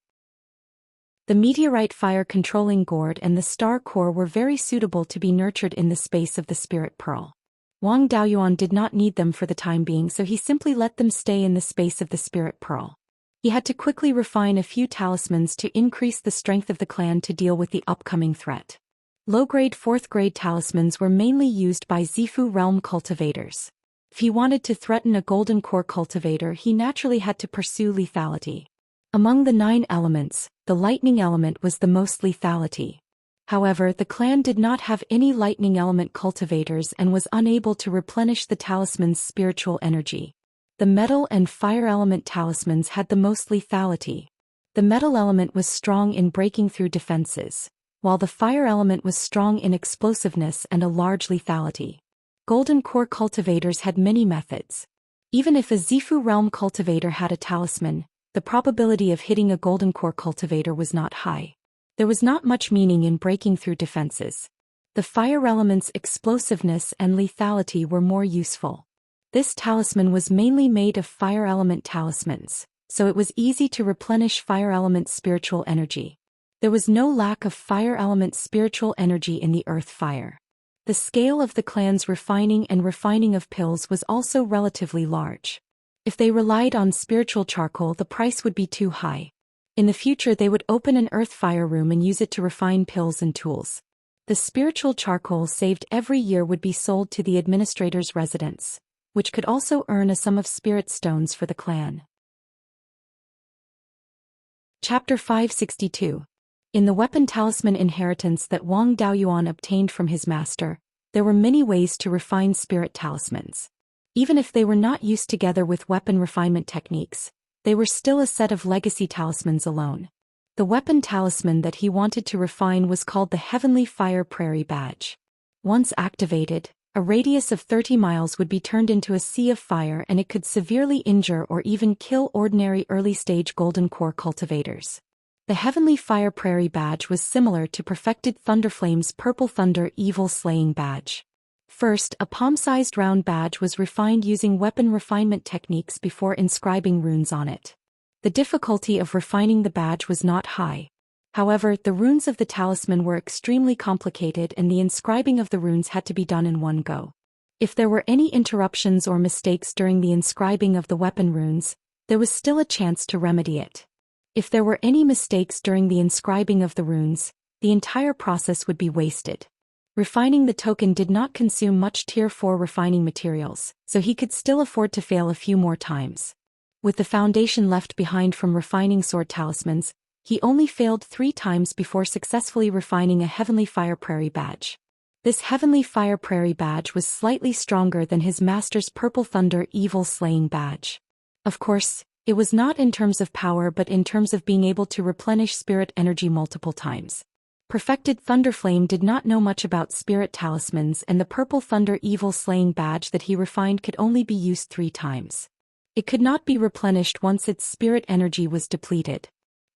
The meteorite fire controlling gourd and the star core were very suitable to be nurtured in the space of the spirit pearl. Wang Daoyuan did not need them for the time being, so he simply let them stay in the space of the spirit pearl. He had to quickly refine a few talismans to increase the strength of the clan to deal with the upcoming threat. Low-grade 4th-grade talismans were mainly used by Zifu realm cultivators. If he wanted to threaten a golden core cultivator, he naturally had to pursue lethality. Among the 9 elements, the lightning element was the most lethality. However, the clan did not have any lightning element cultivators and was unable to replenish the talisman's spiritual energy. The metal and fire element talismans had the most lethality. The metal element was strong in breaking through defenses, while the fire element was strong in explosiveness and a large lethality. Golden core cultivators had many methods. Even if a Zifu realm cultivator had a talisman, the probability of hitting a golden core cultivator was not high. There was not much meaning in breaking through defenses. The fire element's explosiveness and lethality were more useful. This talisman was mainly made of fire element talismans, so it was easy to replenish fire element spiritual energy. There was no lack of fire element spiritual energy in the earth fire. The scale of the clan's refining of pills was also relatively large. If they relied on spiritual charcoal, the price would be too high. In the future they would open an earth fire room and use it to refine pills and tools. The spiritual charcoal saved every year would be sold to the administrator's residence, which could also earn a sum of spirit stones for the clan. Chapter 562. In the weapon talisman inheritance that Wang Daoyuan obtained from his master, there were many ways to refine spirit talismans. Even if they were not used together with weapon refinement techniques, they were still a set of legacy talismans alone. The weapon talisman that he wanted to refine was called the Heavenly Fire Prairie Badge. Once activated, a radius of 30 miles would be turned into a sea of fire, and it could severely injure or even kill ordinary early-stage golden core cultivators. The Heavenly Fire Prairie Badge was similar to Perfected Thunderflame's Purple Thunder Evil Slaying Badge. First, a palm-sized round badge was refined using weapon refinement techniques before inscribing runes on it. The difficulty of refining the badge was not high. However, the runes of the talisman were extremely complicated, and the inscribing of the runes had to be done in one go. If there were any interruptions or mistakes during the inscribing of the weapon runes, there was still a chance to remedy it. If there were any mistakes during the inscribing of the runes, the entire process would be wasted. Refining the token did not consume much Tier 4 refining materials, so he could still afford to fail a few more times. With the foundation left behind from refining sword talismans, he only failed 3 times before successfully refining a Heavenly Fire Prairie Badge. This Heavenly Fire Prairie Badge was slightly stronger than his master's Purple Thunder Evil Slaying Badge. Of course, it was not in terms of power but in terms of being able to replenish spirit energy multiple times. Perfected Thunderflame did not know much about spirit talismans, and the Purple Thunder Evil Slaying Badge that he refined could only be used 3 times. It could not be replenished once its spirit energy was depleted.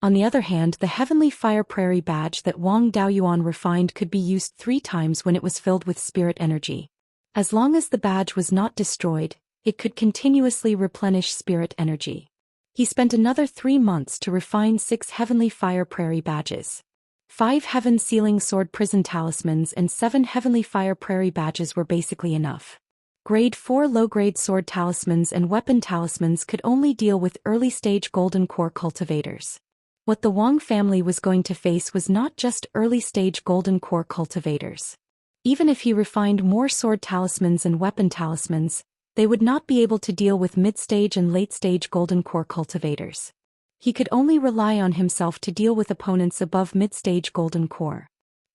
On the other hand, the Heavenly Fire Prairie Badge that Wang Daoyuan refined could be used 3 times when it was filled with spirit energy. As long as the badge was not destroyed, it could continuously replenish spirit energy. He spent another 3 months to refine 6 Heavenly Fire Prairie Badges. 5 Heaven Sealing Sword Prison Talismans and 7 Heavenly Fire Prairie Badges were basically enough. Grade 4 low-grade sword talismans and weapon talismans could only deal with early-stage golden core cultivators. What the Wang family was going to face was not just early-stage golden core cultivators. Even if he refined more sword talismans and weapon talismans, they would not be able to deal with mid-stage and late-stage golden core cultivators. He could only rely on himself to deal with opponents above mid-stage golden core.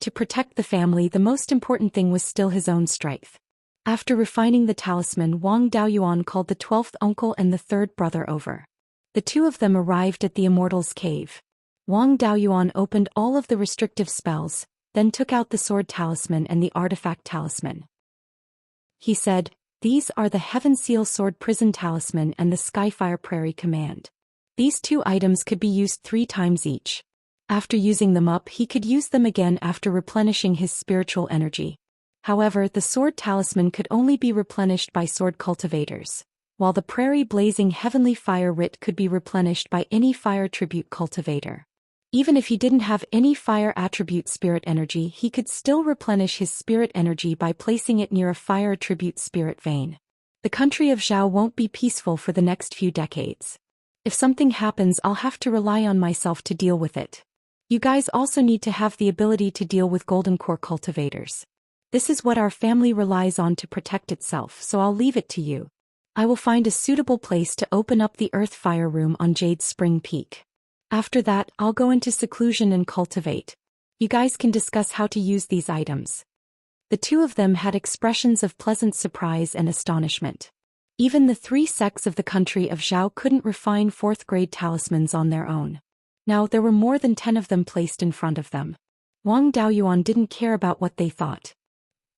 To protect the family, the most important thing was still his own strength. After refining the talisman, Wang Daoyuan called the 12th uncle and the 3rd brother over. The 2 of them arrived at the Immortal's cave. Wang Daoyuan opened all of the restrictive spells, then took out the sword talisman and the artifact talisman. He said, "These are the Heaven Seal Sword Prison Talisman and the Skyfire Prairie Command. These 2 items could be used 3 times each. After using them up, he could use them again after replenishing his spiritual energy. However, the sword talisman could only be replenished by sword cultivators, while the Prairie Blazing Heavenly Fire Writ could be replenished by any fire tribute cultivator. Even if he didn't have any fire attribute spirit energy, he could still replenish his spirit energy by placing it near a fire attribute spirit vein. The country of Zhou won't be peaceful for the next few decades. If something happens, I'll have to rely on myself to deal with it. You guys also need to have the ability to deal with golden core cultivators. This is what our family relies on to protect itself, so I'll leave it to you. I will find a suitable place to open up the Earth Fire Room on Jade Spring Peak. After that, I'll go into seclusion and cultivate. You guys can discuss how to use these items." The 2 of them had expressions of pleasant surprise and astonishment. Even the 3 sects of the country of Zhou couldn't refine 4th-grade talismans on their own. Now there were more than 10 of them placed in front of them. Wang Daoyuan didn't care about what they thought.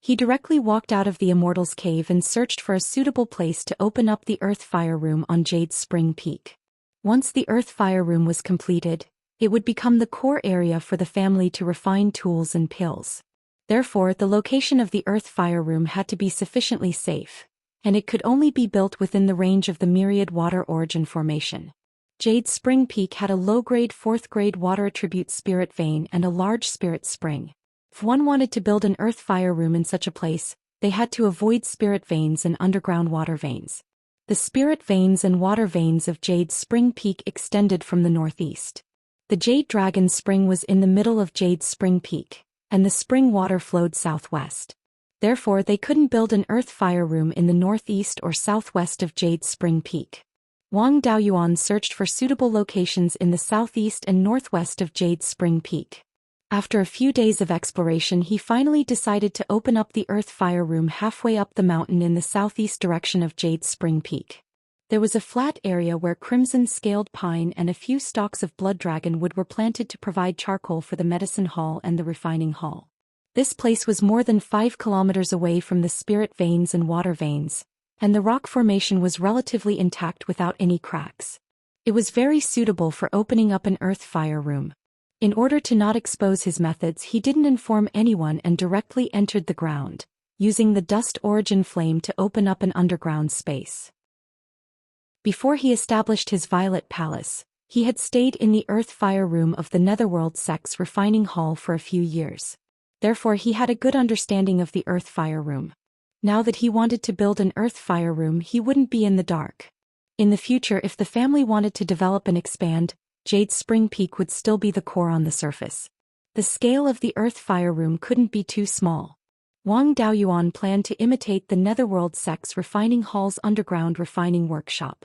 He directly walked out of the Immortal's cave and searched for a suitable place to open up the Earth Fire Room on Jade Spring Peak. Once the Earth Fire Room was completed, it would become the core area for the family to refine tools and pills. Therefore, the location of the Earth Fire Room had to be sufficiently safe, and it could only be built within the range of the Myriad Water Origin Formation. Jade Spring Peak had a low-grade 4th-grade water attribute spirit vein and a large spirit spring. If one wanted to build an Earth Fire Room in such a place, they had to avoid spirit veins and underground water veins. The spirit veins and water veins of Jade Spring Peak extended from the northeast. The Jade Dragon Spring was in the middle of Jade Spring Peak, and the spring water flowed southwest. Therefore they couldn't build an earth fire room in the northeast or southwest of Jade Spring Peak. Wang Daoyuan searched for suitable locations in the southeast and northwest of Jade Spring Peak. After a few days of exploration, he finally decided to open up the earth fire room halfway up the mountain in the southeast direction of Jade Spring Peak. There was a flat area where crimson-scaled pine and a few stalks of blood dragon wood were planted to provide charcoal for the medicine hall and the refining hall. This place was more than 5 kilometers away from the spirit veins and water veins, and the rock formation was relatively intact without any cracks. It was very suitable for opening up an earth fire room. In order to not expose his methods, he didn't inform anyone and directly entered the ground, using the dust origin flame to open up an underground space. Before he established his Violet Palace, he had stayed in the earth fire room of the Netherworld Sect's refining hall for a few years. Therefore he had a good understanding of the earth fire room. Now that he wanted to build an earth fire room, he wouldn't be in the dark. In the future, if the family wanted to develop and expand, Jade Spring Peak would still be the core on the surface. The scale of the earth fire room couldn't be too small. Wang Daoyuan planned to imitate the Netherworld Sect's refining hall's underground refining workshop.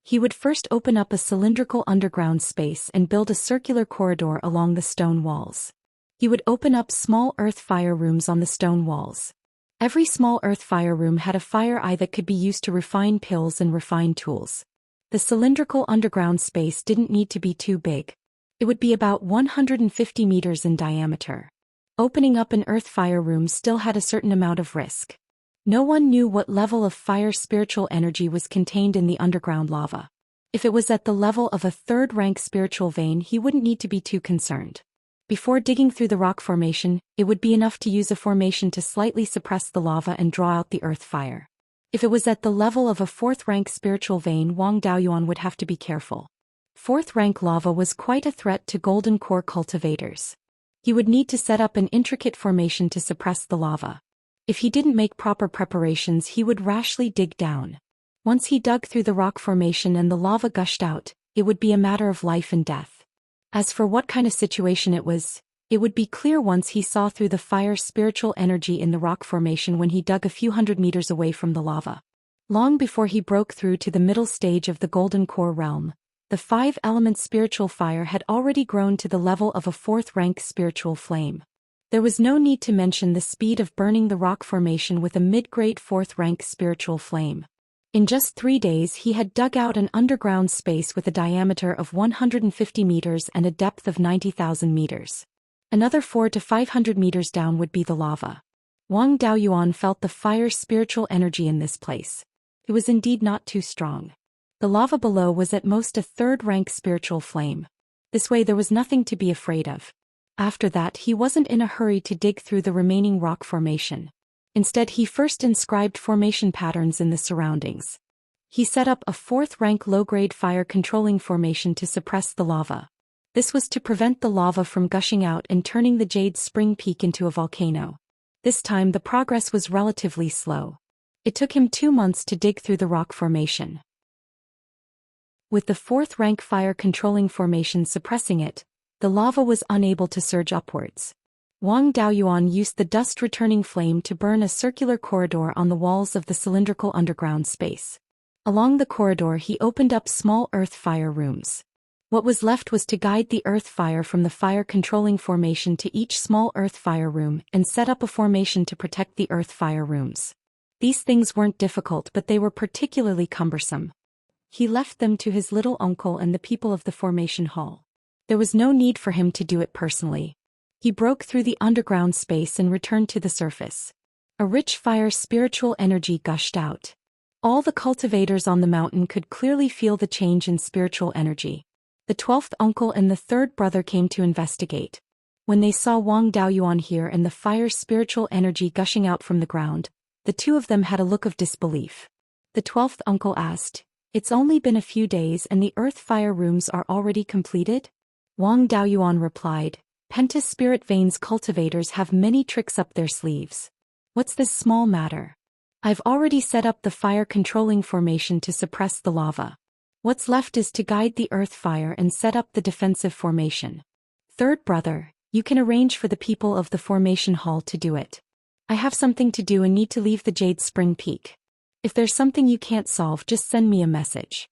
He would first open up a cylindrical underground space and build a circular corridor along the stone walls. He would open up small earth fire rooms on the stone walls. Every small earth fire room had a fire eye that could be used to refine pills and refine tools. The cylindrical underground space didn't need to be too big. It would be about 150 meters in diameter. Opening up an earth fire room still had a certain amount of risk. No one knew what level of fire spiritual energy was contained in the underground lava. If it was at the level of a third-rank spiritual vein, he wouldn't need to be too concerned. Before digging through the rock formation, it would be enough to use a formation to slightly suppress the lava and draw out the earth fire. If it was at the level of a fourth-rank spiritual vein, Wang Daoyuan would have to be careful. Fourth-rank lava was quite a threat to golden core cultivators. He would need to set up an intricate formation to suppress the lava. If he didn't make proper preparations, he would rashly dig down. Once he dug through the rock formation and the lava gushed out, it would be a matter of life and death. As for what kind of situation it would be clear once he saw through the fire spiritual energy in the rock formation when he dug a few hundred meters away from the lava. Long before he broke through to the middle stage of the golden core realm, the 5-element spiritual fire had already grown to the level of a 4th-rank spiritual flame. There was no need to mention the speed of burning the rock formation with a mid-grade 4th-rank spiritual flame. In just 3 days he had dug out an underground space with a diameter of 150 meters and a depth of 90,000 meters. Another 400 to 500 meters down would be the lava. Wang Daoyuan felt the fire spiritual energy in this place. It was indeed not too strong. The lava below was at most a 3rd-rank spiritual flame. This way there was nothing to be afraid of. After that, he wasn't in a hurry to dig through the remaining rock formation. Instead, he first inscribed formation patterns in the surroundings. He set up a 4th-rank low-grade fire-controlling formation to suppress the lava. This was to prevent the lava from gushing out and turning the Jade Spring Peak into a volcano. This time the progress was relatively slow. It took him 2 months to dig through the rock formation. With the 4th-rank fire-controlling formation suppressing it, the lava was unable to surge upwards. Wang Daoyuan used the dust-returning flame to burn a circular corridor on the walls of the cylindrical underground space. Along the corridor he opened up small earth fire rooms. What was left was to guide the earth fire from the fire-controlling formation to each small earth fire room and set up a formation to protect the earth fire rooms. These things weren't difficult, but they were particularly cumbersome. He left them to his little uncle and the people of the formation hall. There was no need for him to do it personally. He broke through the underground space and returned to the surface. A rich fire spiritual energy gushed out. All the cultivators on the mountain could clearly feel the change in spiritual energy. The 12th uncle and the 3rd brother came to investigate. When they saw Wang Daoyuan here and the fire spiritual energy gushing out from the ground, the 2 of them had a look of disbelief. The 12th uncle asked, "It's only been a few days and the earth fire rooms are already completed?" Wang Daoyuan replied, "Penta Spirit Veins cultivators have many tricks up their sleeves. What's this small matter? I've already set up the fire-controlling formation to suppress the lava. What's left is to guide the earth fire and set up the defensive formation." 3rd brother, You can arrange for the people of the formation hall to do it. I have something to do and need to leave the Jade Spring Peak. If there's something you can't solve, just send me a message.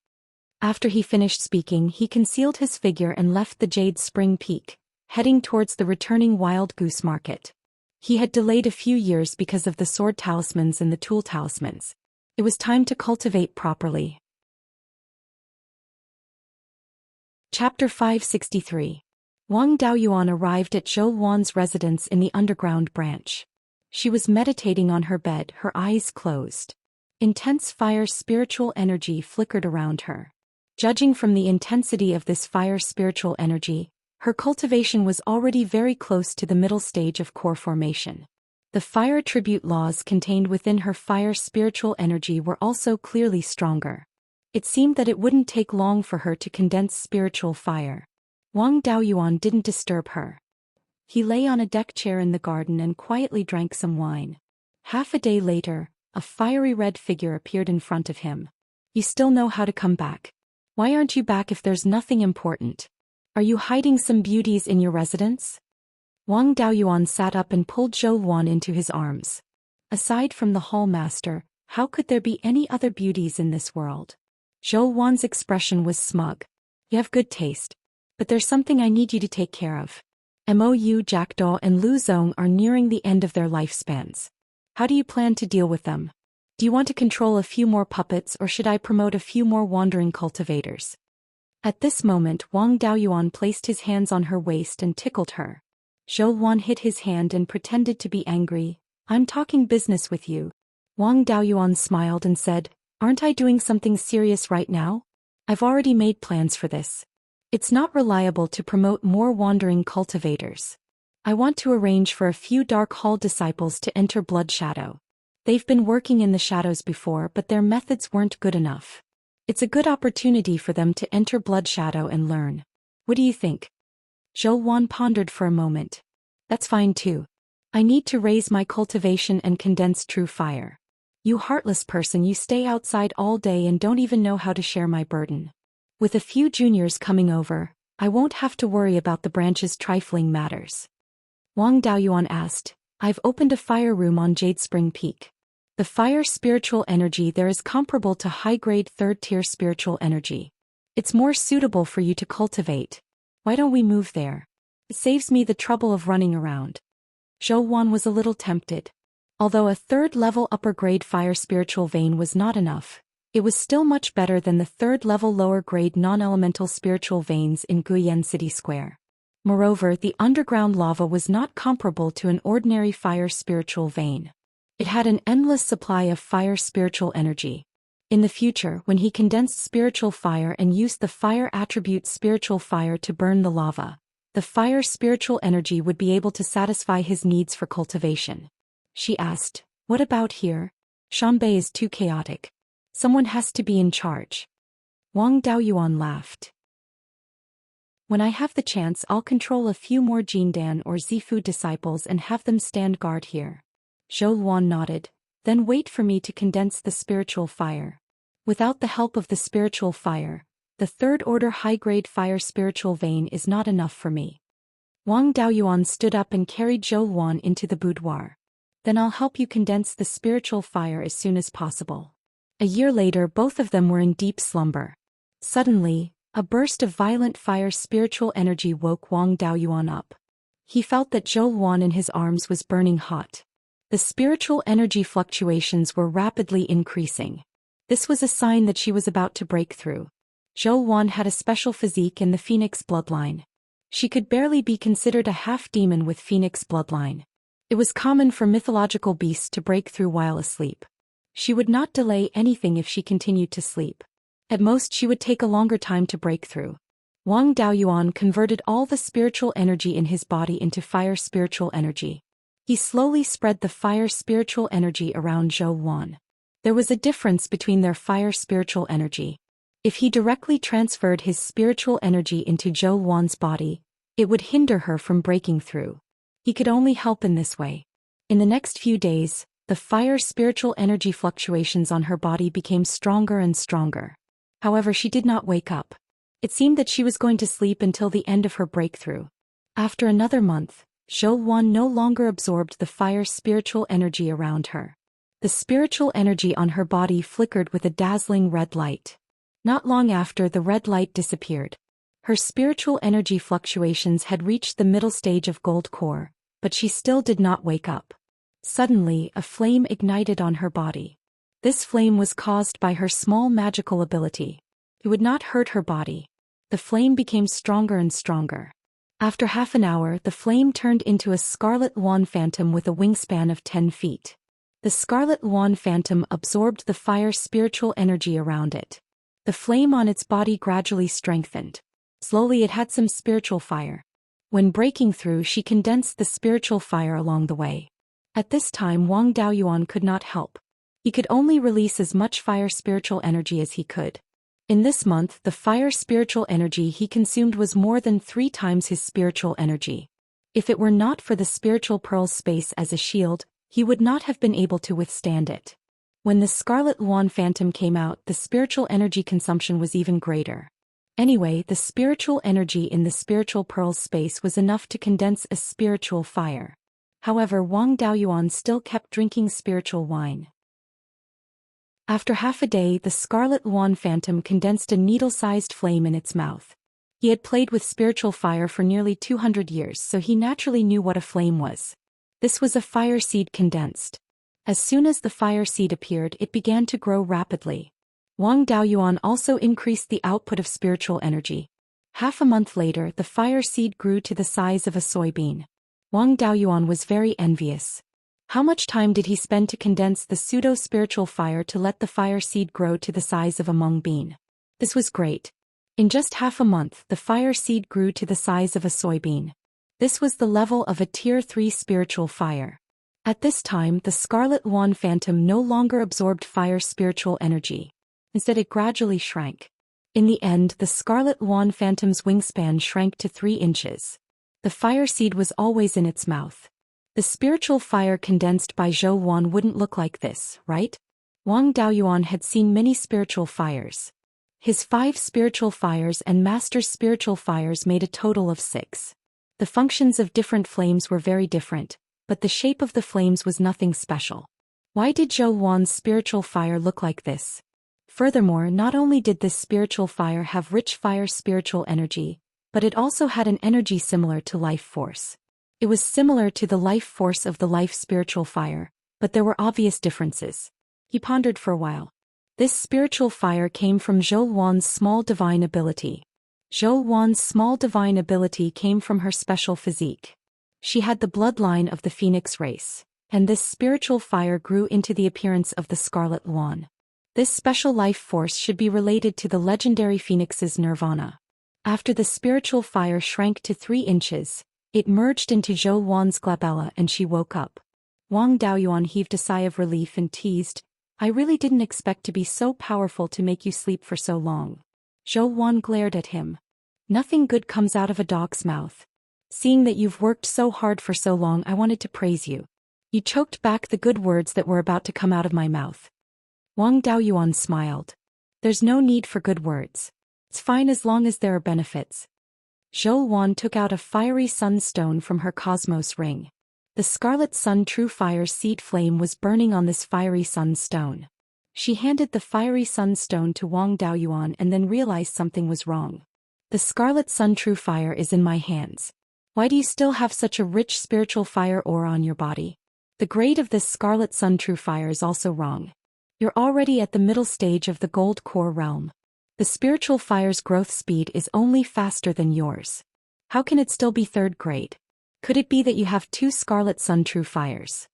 After he finished speaking, he concealed his figure and left the Jade Spring Peak, heading towards the returning Wild Goose Market. He had delayed a few years because of the sword talismans and the tool talismans. It was time to cultivate properly. Chapter 563. Wang Daoyuan arrived at Zhou Wan's residence in the underground branch. She was meditating on her bed, her eyes closed. Intense fire spiritual energy flickered around her. Judging from the intensity of this fire spiritual energy, her cultivation was already very close to the middle stage of core formation. The fire attribute laws contained within her fire spiritual energy were also clearly stronger. It seemed that it wouldn't take long for her to condense spiritual fire. Wang Daoyuan didn't disturb her. He lay on a deck chair in the garden and quietly drank some wine. Half a day later, a fiery red figure appeared in front of him. You still know how to come back. Why aren't you back if there's nothing important? Are you hiding some beauties in your residence? Wang Daoyuan sat up and pulled Zhou Wan into his arms. Aside from the hall master, how could there be any other beauties in this world? Zhou Wan's expression was smug. You have good taste. But there's something I need you to take care of. Mou Jackdaw and Lu Zong are nearing the end of their lifespans. How do you plan to deal with them? Do you want to control a few more puppets, or should I promote a few more wandering cultivators? At this moment, Wang Daoyuan placed his hands on her waist and tickled her. Zhou Wan hit his hand and pretended to be angry. I'm talking business with you. Wang Daoyuan smiled and said, aren't I doing something serious right now? I've already made plans for this. It's not reliable to promote more wandering cultivators. I want to arrange for a few Dark Hall disciples to enter Blood Shadow. They've been working in the shadows before, but their methods weren't good enough. It's a good opportunity for them to enter Blood Shadow and learn. What do you think? Zhou Wan pondered for a moment. That's fine too. I need to raise my cultivation and condense true fire. You heartless person, you stay outside all day and don't even know how to share my burden. With a few juniors coming over, I won't have to worry about the branch's trifling matters. Wang Daoyuan asked, I've opened a fire room on Jade Spring Peak. The fire spiritual energy there is comparable to high-grade third-tier spiritual energy. It's more suitable for you to cultivate. Why don't we move there? It saves me the trouble of running around. Zhou Wan was a little tempted. Although a third-level upper-grade fire spiritual vein was not enough, it was still much better than the third-level lower-grade non-elemental spiritual veins in Guiyuan City Square. Moreover, the underground lava was not comparable to an ordinary fire spiritual vein. It had an endless supply of fire spiritual energy. In the future, when he condensed spiritual fire and used the fire attribute spiritual fire to burn the lava, the fire spiritual energy would be able to satisfy his needs for cultivation. She asked, what about here? Shanbei is too chaotic. Someone has to be in charge. Wang Daoyuan laughed. When I have the chance, I'll control a few more Jindan or Zifu disciples and have them stand guard here. Zhou Wan nodded. Then wait for me to condense the spiritual fire. Without the help of the spiritual fire, the third-order high-grade fire spiritual vein is not enough for me. Wang Daoyuan stood up and carried Zhou Wan into the boudoir. Then I'll help you condense the spiritual fire as soon as possible. A year later, both of them were in deep slumber. Suddenly, a burst of violent fire spiritual energy woke Wang Daoyuan up. He felt that Zhou Wan in his arms was burning hot. The spiritual energy fluctuations were rapidly increasing. This was a sign that she was about to break through. Zhou Wan had a special physique in the Phoenix bloodline. She could barely be considered a half-demon with Phoenix bloodline. It was common for mythological beasts to break through while asleep. She would not delay anything if she continued to sleep. At most, she would take a longer time to break through. Wang Daoyuan converted all the spiritual energy in his body into fire spiritual energy. He slowly spread the fire spiritual energy around Zhou Wan. There was a difference between their fire spiritual energy. If he directly transferred his spiritual energy into Zhou Wan's body, it would hinder her from breaking through. He could only help in this way. In the next few days, the fire spiritual energy fluctuations on her body became stronger and stronger. However, she did not wake up. It seemed that she was going to sleep until the end of her breakthrough. After another month, Zhou Xian no longer absorbed the fire spiritual energy around her. The spiritual energy on her body flickered with a dazzling red light. Not long after, the red light disappeared. Her spiritual energy fluctuations had reached the middle stage of gold core, but she still did not wake up. Suddenly, a flame ignited on her body. This flame was caused by her small magical ability. It would not hurt her body. The flame became stronger and stronger. After half an hour, the flame turned into a scarlet wand phantom with a wingspan of 10 feet. The scarlet wand phantom absorbed the fire spiritual energy around it. The flame on its body gradually strengthened. Slowly it had some spiritual fire. When breaking through, she condensed the spiritual fire along the way. At this time, Wang Daoyuan could not help. He could only release as much fire spiritual energy as he could. In this month, the fire spiritual energy he consumed was more than 3 times his spiritual energy. If it were not for the spiritual pearl's space as a shield, he would not have been able to withstand it. When the scarlet wand phantom came out, the spiritual energy consumption was even greater. Anyway, the spiritual energy in the spiritual pearl's space was enough to condense a spiritual fire. However, Wang Daoyuan still kept drinking spiritual wine. After half a day, the scarlet wand phantom condensed a needle-sized flame in its mouth. He had played with spiritual fire for nearly 200 years, so he naturally knew what a flame was. This was a fire seed condensed. As soon as the fire seed appeared, it began to grow rapidly. Wang Daoyuan also increased the output of spiritual energy. Half a month later, the fire seed grew to the size of a soybean. Wang Daoyuan was very envious. How much time did he spend to condense the pseudo-spiritual fire to let the fire seed grow to the size of a mung bean? This was great. In just half a month, the fire seed grew to the size of a soybean. This was the level of a Tier 3 spiritual fire. At this time, the scarlet wand phantom no longer absorbed fire spiritual energy. Instead, it gradually shrank. In the end, the scarlet wand phantom's wingspan shrank to 3 inches. The fire seed was always in its mouth. The spiritual fire condensed by Zhou Xian wouldn't look like this, right? Wang Daoyuan had seen many spiritual fires. His 5 spiritual fires and master's spiritual fires made a total of 6. The functions of different flames were very different, but the shape of the flames was nothing special. Why did Zhou Xian's spiritual fire look like this? Furthermore, not only did this spiritual fire have rich fire spiritual energy, but it also had an energy similar to life force. It was similar to the life force of the life spiritual fire, but there were obvious differences. He pondered for a while. This spiritual fire came from Zhou Xian's small divine ability. Zhou Xian's small divine ability came from her special physique. She had the bloodline of the phoenix race, and this spiritual fire grew into the appearance of the scarlet wand. This special life force should be related to the legendary phoenix's nirvana. After the spiritual fire shrank to 3 inches, it merged into Zhou Xian's glabella and she woke up. Wang Daoyuan heaved a sigh of relief and teased, "I really didn't expect to be so powerful to make you sleep for so long." Zhou Xian glared at him. "Nothing good comes out of a dog's mouth. Seeing that you've worked so hard for so long, I wanted to praise you." You choked back the good words that were about to come out of my mouth. Wang Daoyuan smiled. "There's no need for good words. It's fine as long as there are benefits." Zhou Xian took out a fiery sunstone from her cosmos ring. The scarlet sun true fire seed flame was burning on this fiery sunstone. She handed the fiery sunstone to Wang Daoyuan and then realized something was wrong. "The scarlet sun true fire is in my hands. Why do you still have such a rich spiritual fire aura on your body? The grade of this scarlet sun true fire is also wrong. You're already at the middle stage of the gold core realm. The spiritual fire's growth speed is only faster than yours. How can it still be 3rd grade? Could it be that you have 2 scarlet sun true fires?"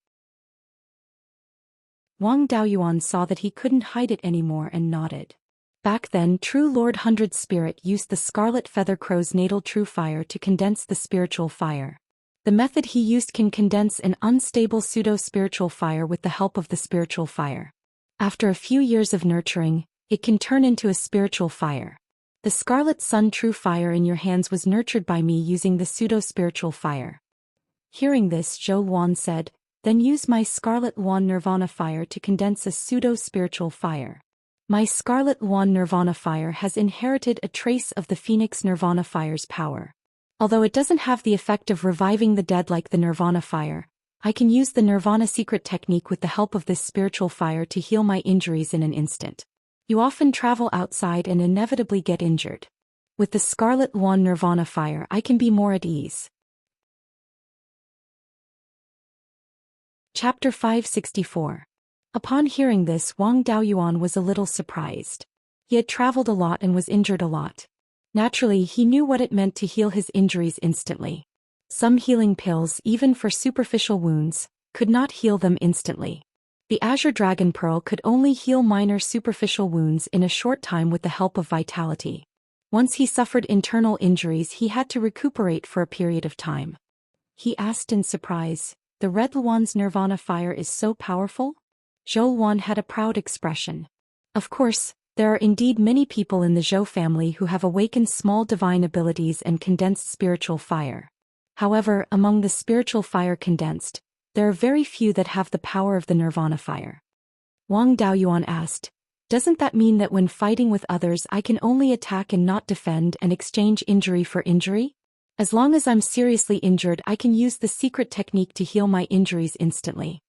Wang Daoyuan saw that he couldn't hide it anymore and nodded. Back then, True Lord Hundred Spirit used the scarlet feather crow's natal true fire to condense the spiritual fire. The method he used can condense an unstable pseudo-spiritual fire with the help of the spiritual fire. After a few years of nurturing, it can turn into a spiritual fire. The scarlet sun true fire in your hands was nurtured by me using the pseudo-spiritual fire. Hearing this, Zhou Xian said, "Then use my scarlet wand nirvana fire to condense a pseudo-spiritual fire. My scarlet wand nirvana fire has inherited a trace of the phoenix nirvana fire's power. Although it doesn't have the effect of reviving the dead like the Nirvana fire, I can use the Nirvana secret technique with the help of this spiritual fire to heal my injuries in an instant. You often travel outside and inevitably get injured. With the Scarlet Wand Nirvana fire, I can be more at ease. Chapter 564. Upon hearing this, Wang Daoyuan was a little surprised. He had traveled a lot and was injured a lot. Naturally, he knew what it meant to heal his injuries instantly. Some healing pills, even for superficial wounds, could not heal them instantly. The Azure Dragon Pearl could only heal minor superficial wounds in a short time with the help of vitality. Once he suffered internal injuries, he had to recuperate for a period of time. He asked in surprise, "The Red Luan's Nirvana fire is so powerful?" Zhou Wan had a proud expression. Of course, there are indeed many people in the Zhou family who have awakened small divine abilities and condensed spiritual fire. However, among the spiritual fire condensed, there are very few that have the power of the Nirvana fire. Wang Daoyuan asked, "Doesn't that mean that when fighting with others I can only attack and not defend and exchange injury for injury? As long as I'm seriously injured, I can use the secret technique to heal my injuries instantly."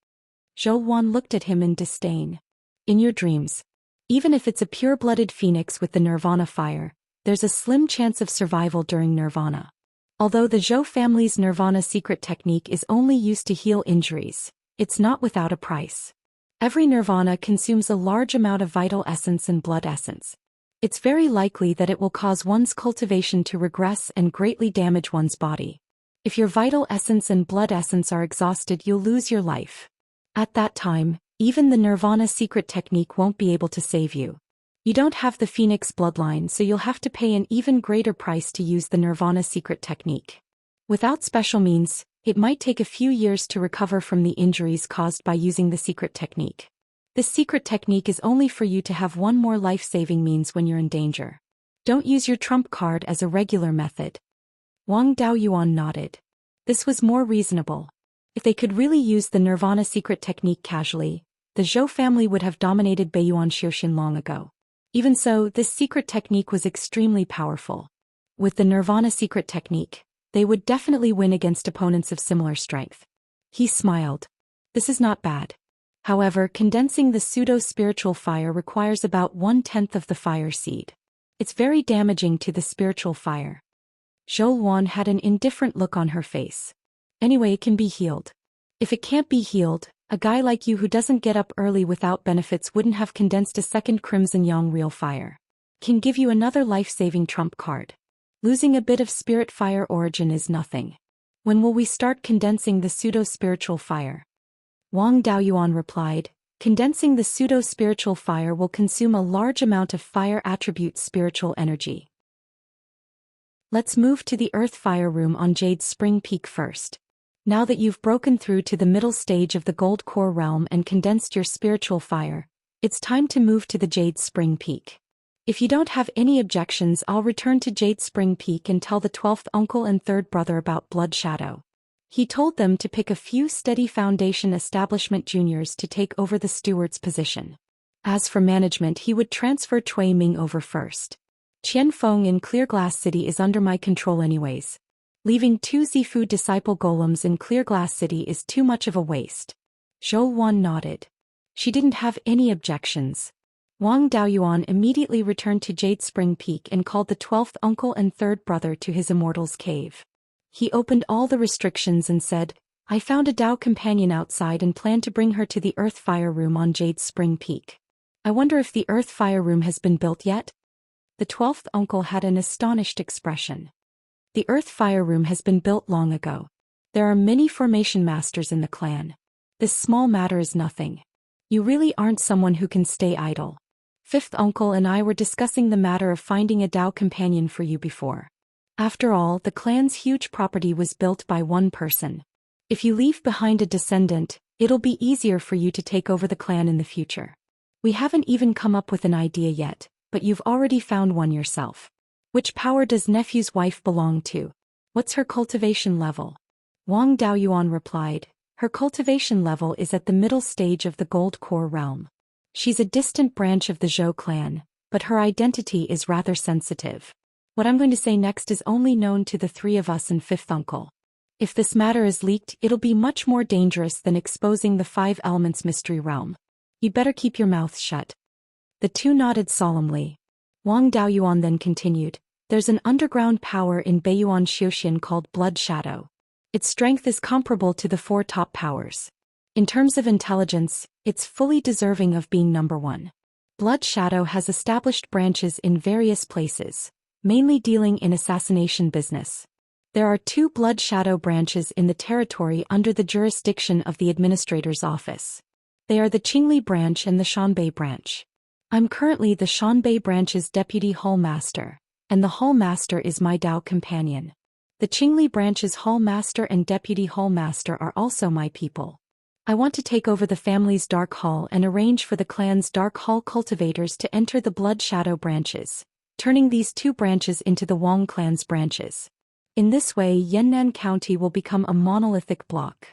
Zhou Wan looked at him in disdain. "In your dreams, even if it's a pure-blooded phoenix with the Nirvana fire, there's a slim chance of survival during Nirvana. Although the Zhou family's Nirvana secret technique is only used to heal injuries, it's not without a price. Every Nirvana consumes a large amount of vital essence and blood essence. It's very likely that it will cause one's cultivation to regress and greatly damage one's body. If your vital essence and blood essence are exhausted, you'll lose your life. At that time, even the Nirvana secret technique won't be able to save you. You don't have the Phoenix bloodline, so you'll have to pay an even greater price to use the Nirvana secret technique. Without special means, it might take a few years to recover from the injuries caused by using the secret technique. This secret technique is only for you to have one more life-saving means when you're in danger. Don't use your trump card as a regular method." Wang Daoyuan nodded. This was more reasonable. If they could really use the Nirvana secret technique casually, the Zhou family would have dominated Beiyuan Zhou Xian long ago. Even so, this secret technique was extremely powerful. With the Nirvana secret technique, they would definitely win against opponents of similar strength. He smiled. This is not bad. However, condensing the pseudo-spiritual fire requires about 1/10 of the fire seed. It's very damaging to the spiritual fire. Zhou Wan had an indifferent look on her face. Anyway, it can be healed. If it can't be healed, a guy like you who doesn't get up early without benefits wouldn't have condensed a second Crimson Yang real fire. Can give you another life-saving trump card. Losing a bit of spirit fire origin is nothing. When will we start condensing the pseudo-spiritual fire? Wang Daoyuan replied, "Condensing the pseudo-spiritual fire will consume a large amount of fire attribute spiritual energy. Let's move to the Earth Fire Room on Jade Spring Peak first. Now that you've broken through to the middle stage of the Gold Core realm and condensed your spiritual fire, it's time to move to the Jade Spring Peak. If you don't have any objections, I'll return to Jade Spring Peak and tell the 12th uncle and 3rd brother about Blood Shadow." He told them to pick a few steady Foundation establishment juniors to take over the steward's position. As for management, he would transfer Cui Ming over first. Qianfeng in Clear Glass City is under my control anyways. Leaving 2 Zifu disciple golems in Clear Glass City is too much of a waste. Zhou Wan nodded. She didn't have any objections. Wang Daoyuan immediately returned to Jade Spring Peak and called the 12th uncle and 3rd brother to his Immortal's cave. He opened all the restrictions and said, "I found a Dao companion outside and plan to bring her to the Earth Fire Room on Jade Spring Peak. I wonder if the Earth Fire Room has been built yet?" The 12th uncle had an astonished expression. "The Earth Fire Room has been built long ago. There are many formation masters in the clan. This small matter is nothing. You really aren't someone who can stay idle. 5th uncle and I were discussing the matter of finding a Dao companion for you before. After all, the clan's huge property was built by one person. If you leave behind a descendant, it'll be easier for you to take over the clan in the future. We haven't even come up with an idea yet, but you've already found one yourself. Which power does nephew's wife belong to? What's her cultivation level?" Wang Daoyuan replied, "Her cultivation level is at the middle stage of the Gold Core realm. She's a distant branch of the Zhou clan, but her identity is rather sensitive. What I'm going to say next is only known to the three of us and fifth uncle. If this matter is leaked, it'll be much more dangerous than exposing the 5 elements mystery realm. You better keep your mouth shut. The two nodded solemnly. Wang Daoyuan then continued, there's an underground power in Beiyuan Zhou Xian called Blood Shadow. Its strength is comparable to the 4 top powers. In terms of intelligence, it's fully deserving of being number 1. Blood Shadow has established branches in various places, mainly dealing in assassination business. There are 2 Blood Shadow branches in the territory under the jurisdiction of the administrator's office. They are the Qingli branch and the Shanbei branch. I'm currently the Shanbei branch's deputy hall master, and the hall master is my Dao companion. The Qingli branch's hall master and deputy hall master are also my people. I want to take over the family's Dark Hall and arrange for the clan's Dark Hall cultivators to enter the Blood Shadow branches, turning these 2 branches into the Wang clan's branches. In this way, Yannan County will become a monolithic block.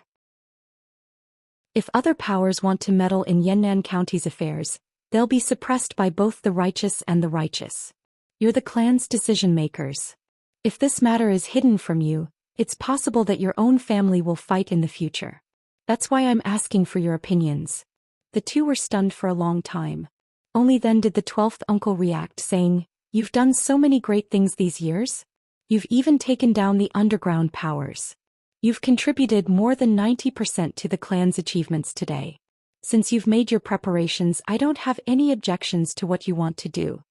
If other powers want to meddle in Yannan County's affairs, they'll be suppressed by both the righteous and the righteous. You're the clan's decision makers. If this matter is hidden from you, it's possible that your own family will fight in the future. That's why I'm asking for your opinions. The 2 were stunned for a long time. Only then did the 12th uncle react, saying, You've done so many great things these years. You've even taken down the underground powers. You've contributed more than 90% to the clan's achievements today. Since you've made your preparations, I don't have any objections to what you want to do.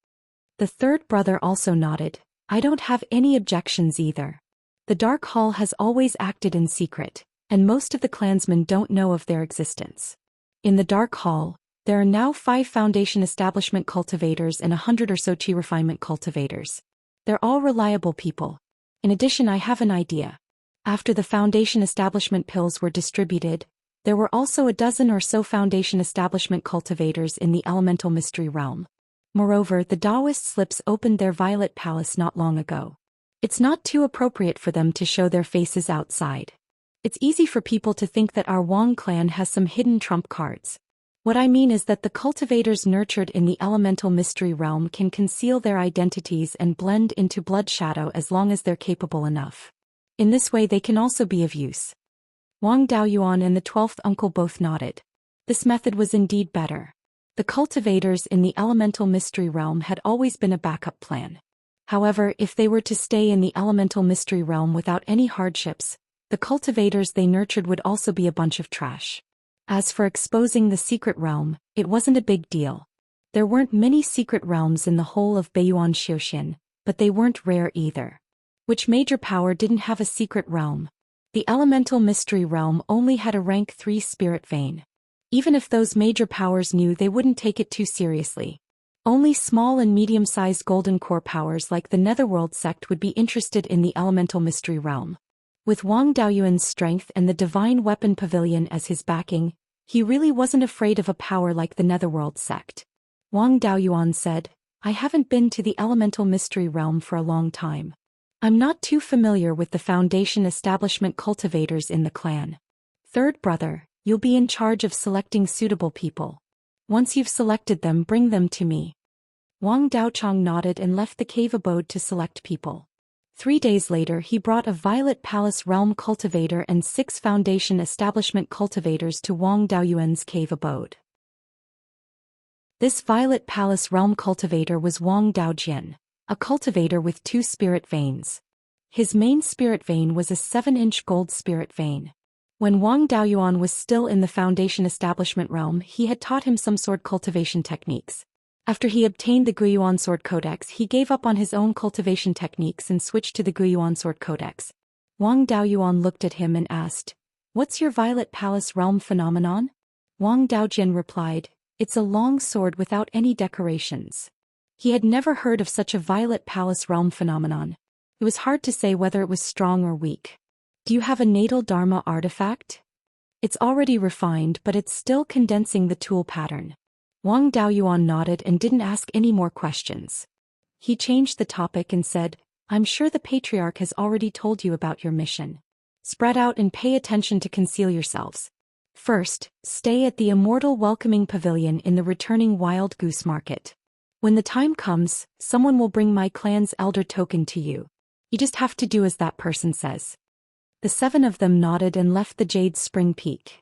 The 3rd brother also nodded. I don't have any objections either. The Dark Hall has always acted in secret, and most of the clansmen don't know of their existence. In the Dark Hall, there are now 5 foundation establishment cultivators and 100 or so chi refinement cultivators. They're all reliable people. In addition, I have an idea. After the foundation establishment pills were distributed, there were also a dozen or so foundation establishment cultivators in the elemental mystery realm. Moreover, the Taoist slips opened their Violet Palace not long ago. It's not too appropriate for them to show their faces outside. It's easy for people to think that our Wang clan has some hidden trump cards. What I mean is that the cultivators nurtured in the elemental mystery realm can conceal their identities and blend into Blood Shadow as long as they're capable enough. In this way they can also be of use. Wang Daoyuan and the 12th uncle both nodded. This method was indeed better. The cultivators in the elemental mystery realm had always been a backup plan. However, if they were to stay in the elemental mystery realm without any hardships, the cultivators they nurtured would also be a bunch of trash. As for exposing the secret realm, it wasn't a big deal. There weren't many secret realms in the whole of Beiyuan Zhou Xian, but they weren't rare either. Which major power didn't have a secret realm? The elemental mystery realm only had a rank 3 spirit vein. Even if those major powers knew, they wouldn't take it too seriously. Only small and medium-sized golden core powers like the Netherworld sect would be interested in the elemental mystery realm. With Wang Daoyuan's strength and the Divine Weapon Pavilion as his backing, he really wasn't afraid of a power like the Netherworld sect. Wang Daoyuan said, I haven't been to the elemental mystery realm for a long time. I'm not too familiar with the foundation establishment cultivators in the clan. 3rd brother, you'll be in charge of selecting suitable people. Once you've selected them, bring them to me. Wang Daochang nodded and left the cave abode to select people. 3 days later he brought a Violet Palace realm cultivator and 6 foundation establishment cultivators to Wang Daoyuan's cave abode. This Violet Palace realm cultivator was Wang Daojian, a cultivator with 2 spirit veins. His main spirit vein was a 7-inch gold spirit vein. When Wang Daoyuan was still in the foundation establishment realm, he had taught him some sword cultivation techniques. After he obtained the Guiyuan Sword Codex, he gave up on his own cultivation techniques and switched to the Guiyuan Sword Codex. Wang Daoyuan looked at him and asked, What's your Violet Palace realm phenomenon? Wang Daojian replied, It's a long sword without any decorations. He had never heard of such a Violet Palace realm phenomenon. It was hard to say whether it was strong or weak. Do you have a natal Dharma artifact? It's already refined, but it's still condensing the tool pattern. Wang Daoyuan nodded and didn't ask any more questions. He changed the topic and said, I'm sure the Patriarch has already told you about your mission. Spread out and pay attention to conceal yourselves. First, stay at the Immortal Welcoming Pavilion in the returning Wild Goose Market. When the time comes, someone will bring my clan's elder token to you. You just have to do as that person says. The 7 of them nodded and left the Jade Spring Peak.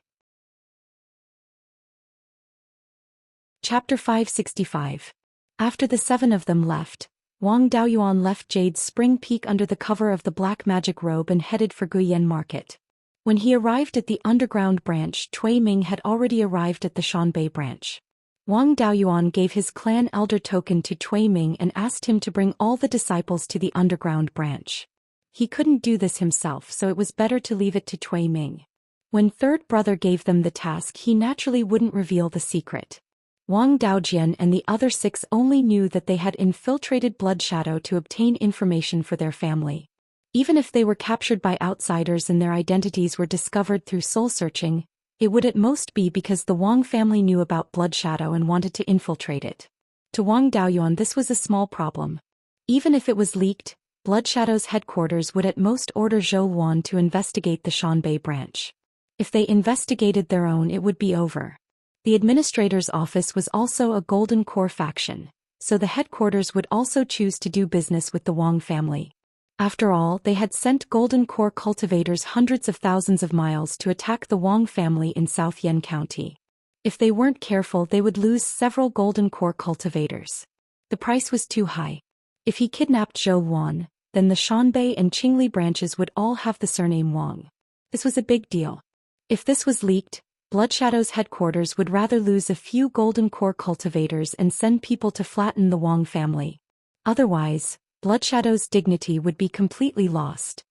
Chapter 565. After the 7 of them left, Wang Daoyuan left Jade Spring Peak under the cover of the black magic robe and headed for Guiyan Market. When he arrived at the underground branch, Cui Ming had already arrived at the Shanbei branch. Wang Daoyuan gave his clan elder token to Cui Ming and asked him to bring all the disciples to the underground branch. He couldn't do this himself, so it was better to leave it to Cui Ming. When third brother gave them the task, he naturally wouldn't reveal the secret. Wang Daojian and the other 6 only knew that they had infiltrated Blood Shadow to obtain information for their family. Even if they were captured by outsiders and their identities were discovered through soul-searching, it would at most be because the Wang family knew about Blood Shadow and wanted to infiltrate it. To Wang Daoyuan this was a small problem. Even if it was leaked, Blood Shadow's headquarters would at most order Zhou Xian to investigate the Shanbei branch. If they investigated their own, it would be over. The administrator's office was also a Golden Core faction, so the headquarters would also choose to do business with the Wang family. After all, they had sent Golden Core cultivators hundreds of thousands of miles to attack the Wang family in South Yan County. If they weren't careful, they would lose several Golden Core cultivators. The price was too high. If he kidnapped Zhou Xian, then the Shanbei and Qingli branches would all have the surname Wang. This was a big deal. If this was leaked, Blood Shadow's headquarters would rather lose a few Golden Core cultivators and send people to flatten the Wang family. Otherwise, Blood Shadow's dignity would be completely lost.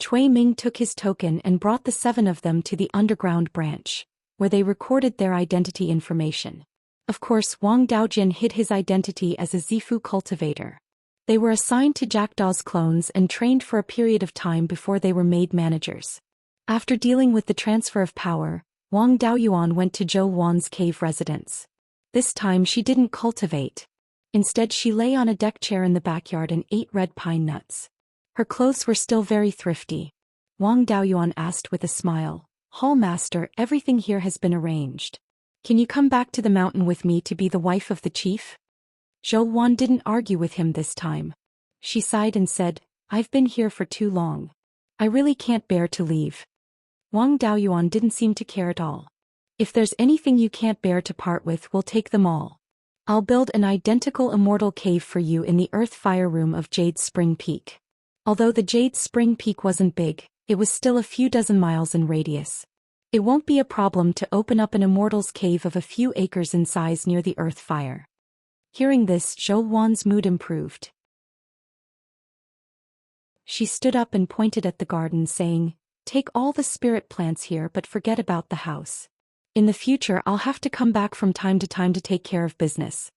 Cui Ming took his token and brought the 7 of them to the underground branch, where they recorded their identity information. Of course, Wang Daojian hid his identity as a Zifu cultivator. They were assigned to Jackdaw's clones and trained for a period of time before they were made managers. After dealing with the transfer of power, Wang Daoyuan went to Zhou Wan's cave residence. This time she didn't cultivate. Instead, she lay on a deck chair in the backyard and ate red pine nuts. Her clothes were still very thrifty. Wang Daoyuan asked with a smile, "Hall Master, everything here has been arranged. Can you come back to the mountain with me to be the wife of the chief?" Zhou Wan didn't argue with him this time. She sighed and said, "I've been here for too long. I really can't bear to leave." Wang Daoyuan didn't seem to care at all. "If there's anything you can't bear to part with, we'll take them all. I'll build an identical immortal cave for you in the earth fire room of Jade Spring Peak." Although the Jade Spring Peak wasn't big, it was still a few dozen miles in radius. It won't be a problem to open up an immortal's cave of a few acres in size near the earth fire. Hearing this, Zhou Wan's mood improved. She stood up and pointed at the garden, saying, "Take all the spirit plants here but forget about the house. In the future I'll have to come back from time to time to take care of business."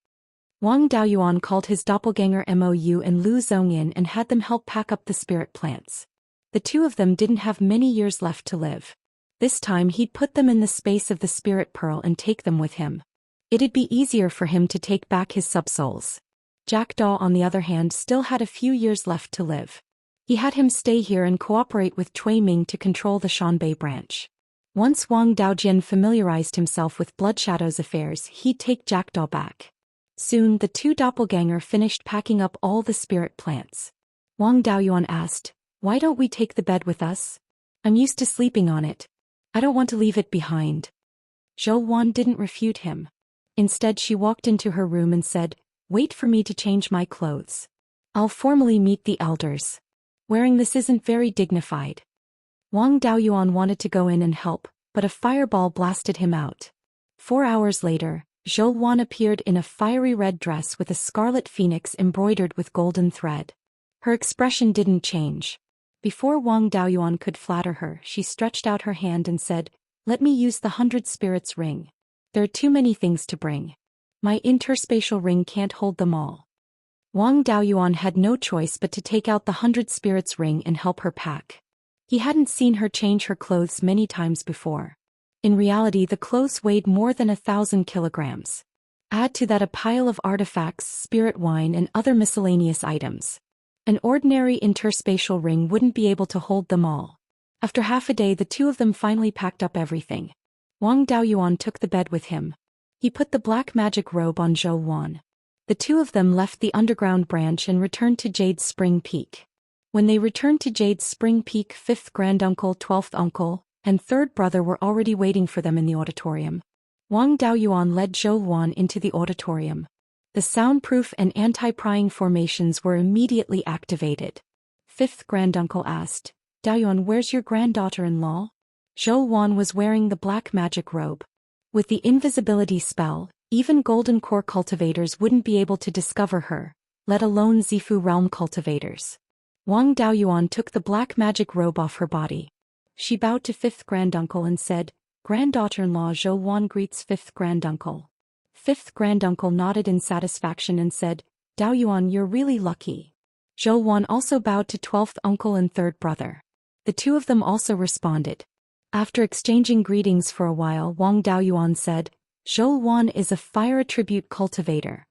Wang Daoyuan called his doppelganger Mou and Lu Zhongyin and had them help pack up the spirit plants. The 2 of them didn't have many years left to live. This time he'd put them in the space of the spirit pearl and take them with him. It'd be easier for him to take back his subsouls. Jackdaw, on the other hand, still had a few years left to live. He had him stay here and cooperate with Cui Ming to control the Shanbei branch. Once Wang Daojian familiarized himself with Blood Shadow's affairs, he'd take Jackdaw back. Soon the 2 doppelganger finished packing up all the spirit plants. Wang Daoyuan asked, "Why don't we take the bed with us? I'm used to sleeping on it. I don't want to leave it behind." Zhou Wan didn't refute him. Instead, she walked into her room and said, "Wait for me to change my clothes. I'll formally meet the elders. Wearing this isn't very dignified." Wang Daoyuan wanted to go in and help, but a fireball blasted him out. 4 hours later, Zhou Wan appeared in a fiery red dress with a scarlet phoenix embroidered with golden thread. Her expression didn't change. Before Wang Daoyuan could flatter her, she stretched out her hand and said, "Let me use the 100 spirits ring. There are too many things to bring. My interspatial ring can't hold them all." Wang Daoyuan had no choice but to take out the 100 spirits ring and help her pack. He hadn't seen her change her clothes many times before. In reality, the clothes weighed more than 1,000 kilograms. Add to that a pile of artifacts, spirit wine, and other miscellaneous items. An ordinary interspatial ring wouldn't be able to hold them all. After half a day, the 2 of them finally packed up everything. Wang Daoyuan took the bed with him. He put the black magic robe on Zhou Wan. The two of them left the underground branch and returned to Jade's Spring Peak. When they returned to Jade's Spring Peak, 5th granduncle, 12th uncle, and 3rd brother were already waiting for them in the auditorium. Wang Daoyuan led Zhou Xian into the auditorium. The soundproof and anti-prying formations were immediately activated. 5th granduncle asked, "Daoyuan, where's your granddaughter-in-law?" Zhou Xian was wearing the black magic robe. With the invisibility spell, even golden core cultivators wouldn't be able to discover her, let alone Zifu realm cultivators. Wang Daoyuan took the black magic robe off her body. She bowed to 5th granduncle and said, "Granddaughter-in-law." Zhou Xian greets 5th granduncle. 5th granduncle nodded in satisfaction and said, "Daoyuan, you're really lucky." Zhou Xian also bowed to 12th uncle and 3rd brother. The two of them also responded. After exchanging greetings for a while, Wang Daoyuan said, "Zhou Xian is a fire attribute cultivator.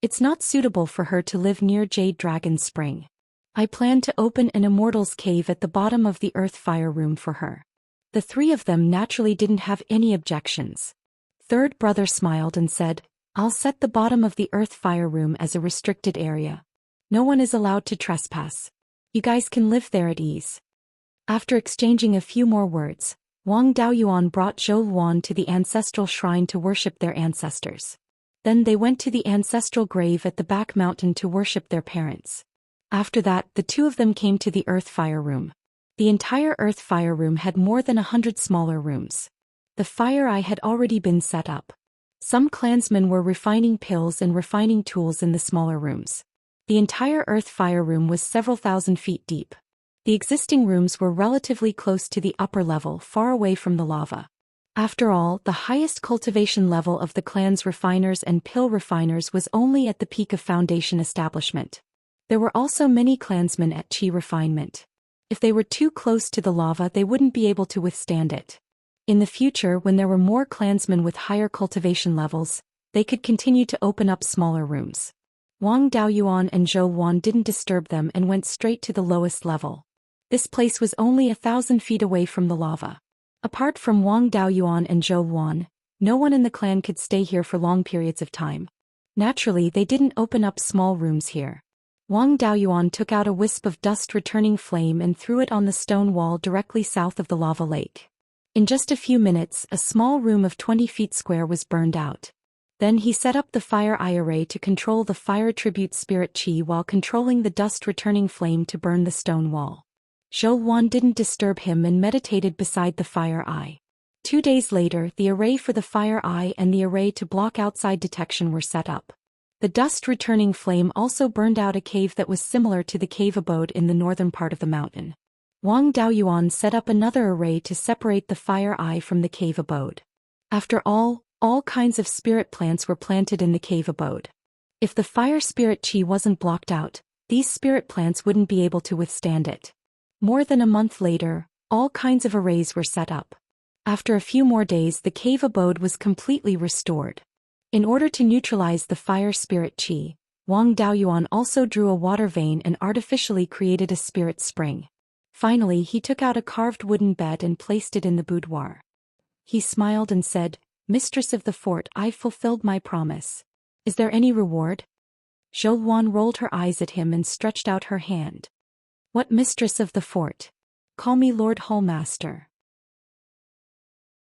It's not suitable for her to live near Jade Dragon Spring. I plan to open an Immortal's cave at the bottom of the Earth Fire Room for her." The three of them naturally didn't have any objections. 3rd brother smiled and said, "I'll set the bottom of the Earth Fire Room as a restricted area. No one is allowed to trespass. You guys can live there at ease." After exchanging a few more words, Wang Daoyuan brought Zhou Xian to the ancestral shrine to worship their ancestors. Then they went to the ancestral grave at the back mountain to worship their parents. After that, the two of them came to the Earth Fire Room. The entire Earth Fire Room had more than 100 smaller rooms. The fire eye had already been set up. Some clansmen were refining pills and refining tools in the smaller rooms. The entire Earth Fire Room was several thousand feet deep. The existing rooms were relatively close to the upper level, far away from the lava. After all, the highest cultivation level of the clan's refiners and pill refiners was only at the peak of foundation establishment. There were also many clansmen at Qi refinement. If they were too close to the lava, they wouldn't be able to withstand it. In the future, when there were more clansmen with higher cultivation levels, they could continue to open up smaller rooms. Wang Daoyuan and Zhou Xian didn't disturb them and went straight to the lowest level. This place was only 1,000 feet away from the lava. Apart from Wang Daoyuan and Zhou Xian, no one in the clan could stay here for long periods of time. Naturally, they didn't open up small rooms here. Wang Daoyuan took out a wisp of dust-returning flame and threw it on the stone wall directly south of the lava lake. In just a few minutes, a small room of 20 feet square was burned out. Then he set up the fire eye array to control the fire attribute spirit Qi while controlling the dust-returning flame to burn the stone wall. Zhou Xian didn't disturb him and meditated beside the fire eye. 2 days later, the array for the fire eye and the array to block outside detection were set up. The dust-returning flame also burned out a cave that was similar to the cave abode in the northern part of the mountain. Wang Daoyuan set up another array to separate the fire eye from the cave abode. After all kinds of spirit plants were planted in the cave abode. If the fire spirit Qi wasn't blocked out, these spirit plants wouldn't be able to withstand it. More than a month later, all kinds of arrays were set up. After a few more days, the cave abode was completely restored. In order to neutralize the fire spirit Qi, Wang Daoyuan also drew a water vein and artificially created a spirit spring. Finally, he took out a carved wooden bed and placed it in the boudoir. He smiled and said, "Mistress of the fort, I've fulfilled my promise. Is there any reward?" Zhou Xian rolled her eyes at him and stretched out her hand. "What mistress of the fort? Call me Lord Hallmaster.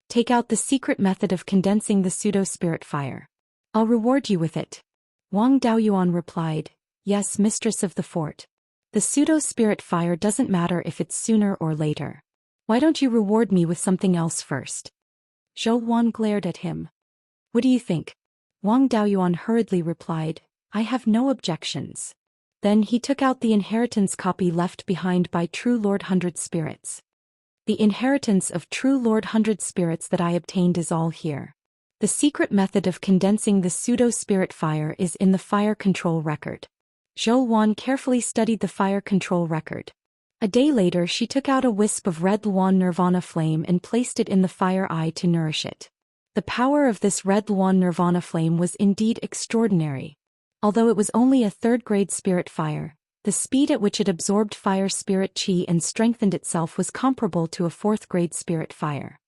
Take out the secret method of condensing the pseudo-spirit fire. I'll reward you with it." Wang Daoyuan replied, "Yes, mistress of the fort. The pseudo-spirit fire doesn't matter if it's sooner or later. Why don't you reward me with something else first?" Zhou Xian glared at him. "What do you think?" Wang Daoyuan hurriedly replied, "I have no objections." Then he took out the inheritance copy left behind by True Lord Hundred Spirits. "The inheritance of True Lord Hundred Spirits that I obtained is all here. The secret method of condensing the pseudo-spirit fire is in the fire control record." Zhou Xian carefully studied the fire control record. A day later, she took out a wisp of red Luan Nirvana flame and placed it in the fire eye to nourish it. The power of this red Luan Nirvana flame was indeed extraordinary. Although it was only a third-grade spirit fire, the speed at which it absorbed fire spirit Qi and strengthened itself was comparable to a fourth-grade spirit fire.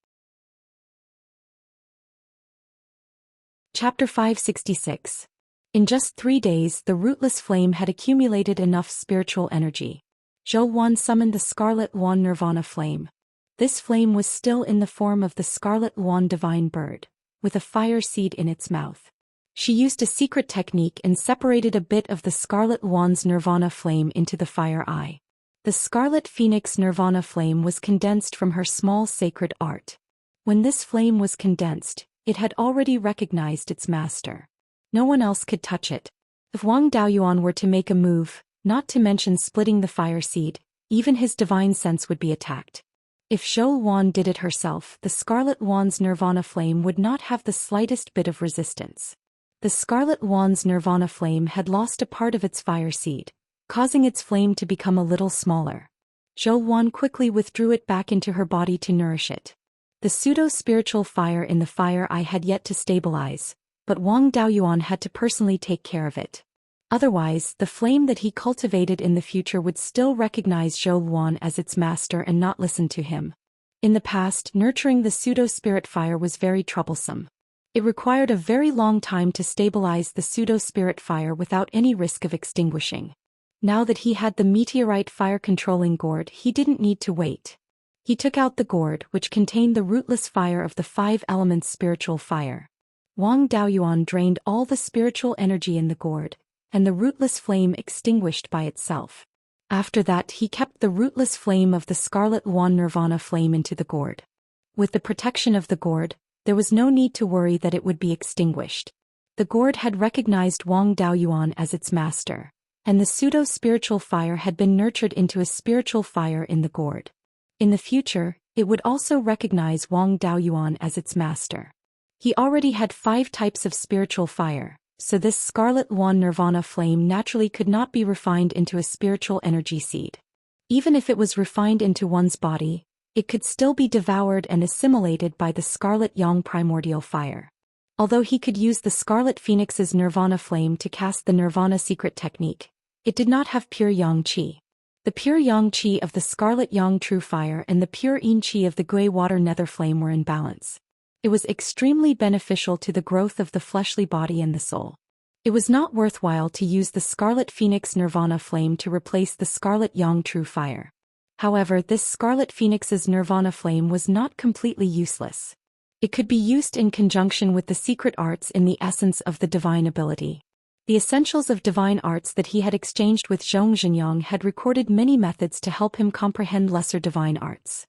Chapter 566. In just 3 days, the rootless flame had accumulated enough spiritual energy. Zhou Xian summoned the Scarlet Yuan Nirvana Flame. This flame was still in the form of the Scarlet Yuan Divine Bird, with a fire seed in its mouth. She used a secret technique and separated a bit of the Scarlet Yuan's Nirvana Flame into the fire eye. The Scarlet Phoenix Nirvana Flame was condensed from her small sacred art. When this flame was condensed, it had already recognized its master. No one else could touch it. If Wang Daoyuan were to make a move, not to mention splitting the fire seed, even his divine sense would be attacked. If Zhou Xian did it herself, the Scarlet Yuan's Nirvana Flame would not have the slightest bit of resistance. The Scarlet Yuan's Nirvana Flame had lost a part of its fire seed, causing its flame to become a little smaller. Zhou Xian quickly withdrew it back into her body to nourish it. The pseudo-spiritual fire in the fire eye had yet to stabilize, but Wang Daoyuan had to personally take care of it. Otherwise, the flame that he cultivated in the future would still recognize Zhou Xian as its master and not listen to him. In the past, nurturing the pseudo-spirit fire was very troublesome. It required a very long time to stabilize the pseudo-spirit fire without any risk of extinguishing. Now that he had the meteorite fire-controlling gourd, he didn't need to wait. He took out the gourd, which contained the rootless fire of the 5 elements spiritual fire. Wang Daoyuan drained all the spiritual energy in the gourd, and the rootless flame extinguished by itself. After that, he kept the rootless flame of the Scarlet Yuan Nirvana Flame into the gourd. With the protection of the gourd, there was no need to worry that it would be extinguished. The gourd had recognized Wang Daoyuan as its master, and the pseudo-spiritual fire had been nurtured into a spiritual fire in the gourd. In the future, it would also recognize Wang Daoyuan as its master. He already had 5 types of spiritual fire, so this Scarlet Yuan Nirvana Flame naturally could not be refined into a spiritual energy seed. Even if it was refined into one's body, it could still be devoured and assimilated by the Scarlet Yang Primordial Fire. Although he could use the Scarlet Phoenix's Nirvana Flame to cast the Nirvana secret technique, it did not have pure Yang Qi. The pure Yang Qi of the Scarlet Yang True Fire and the pure Yin Qi of the Gui Water Nether Flame were in balance. It was extremely beneficial to the growth of the fleshly body and the soul. It was not worthwhile to use the Scarlet Phoenix Nirvana Flame to replace the Scarlet Yang True Fire. However, this Scarlet Phoenix's Nirvana Flame was not completely useless. It could be used in conjunction with the secret arts in the essence of the divine ability. The essentials of divine arts that he had exchanged with Zhou Xian had recorded many methods to help him comprehend lesser divine arts.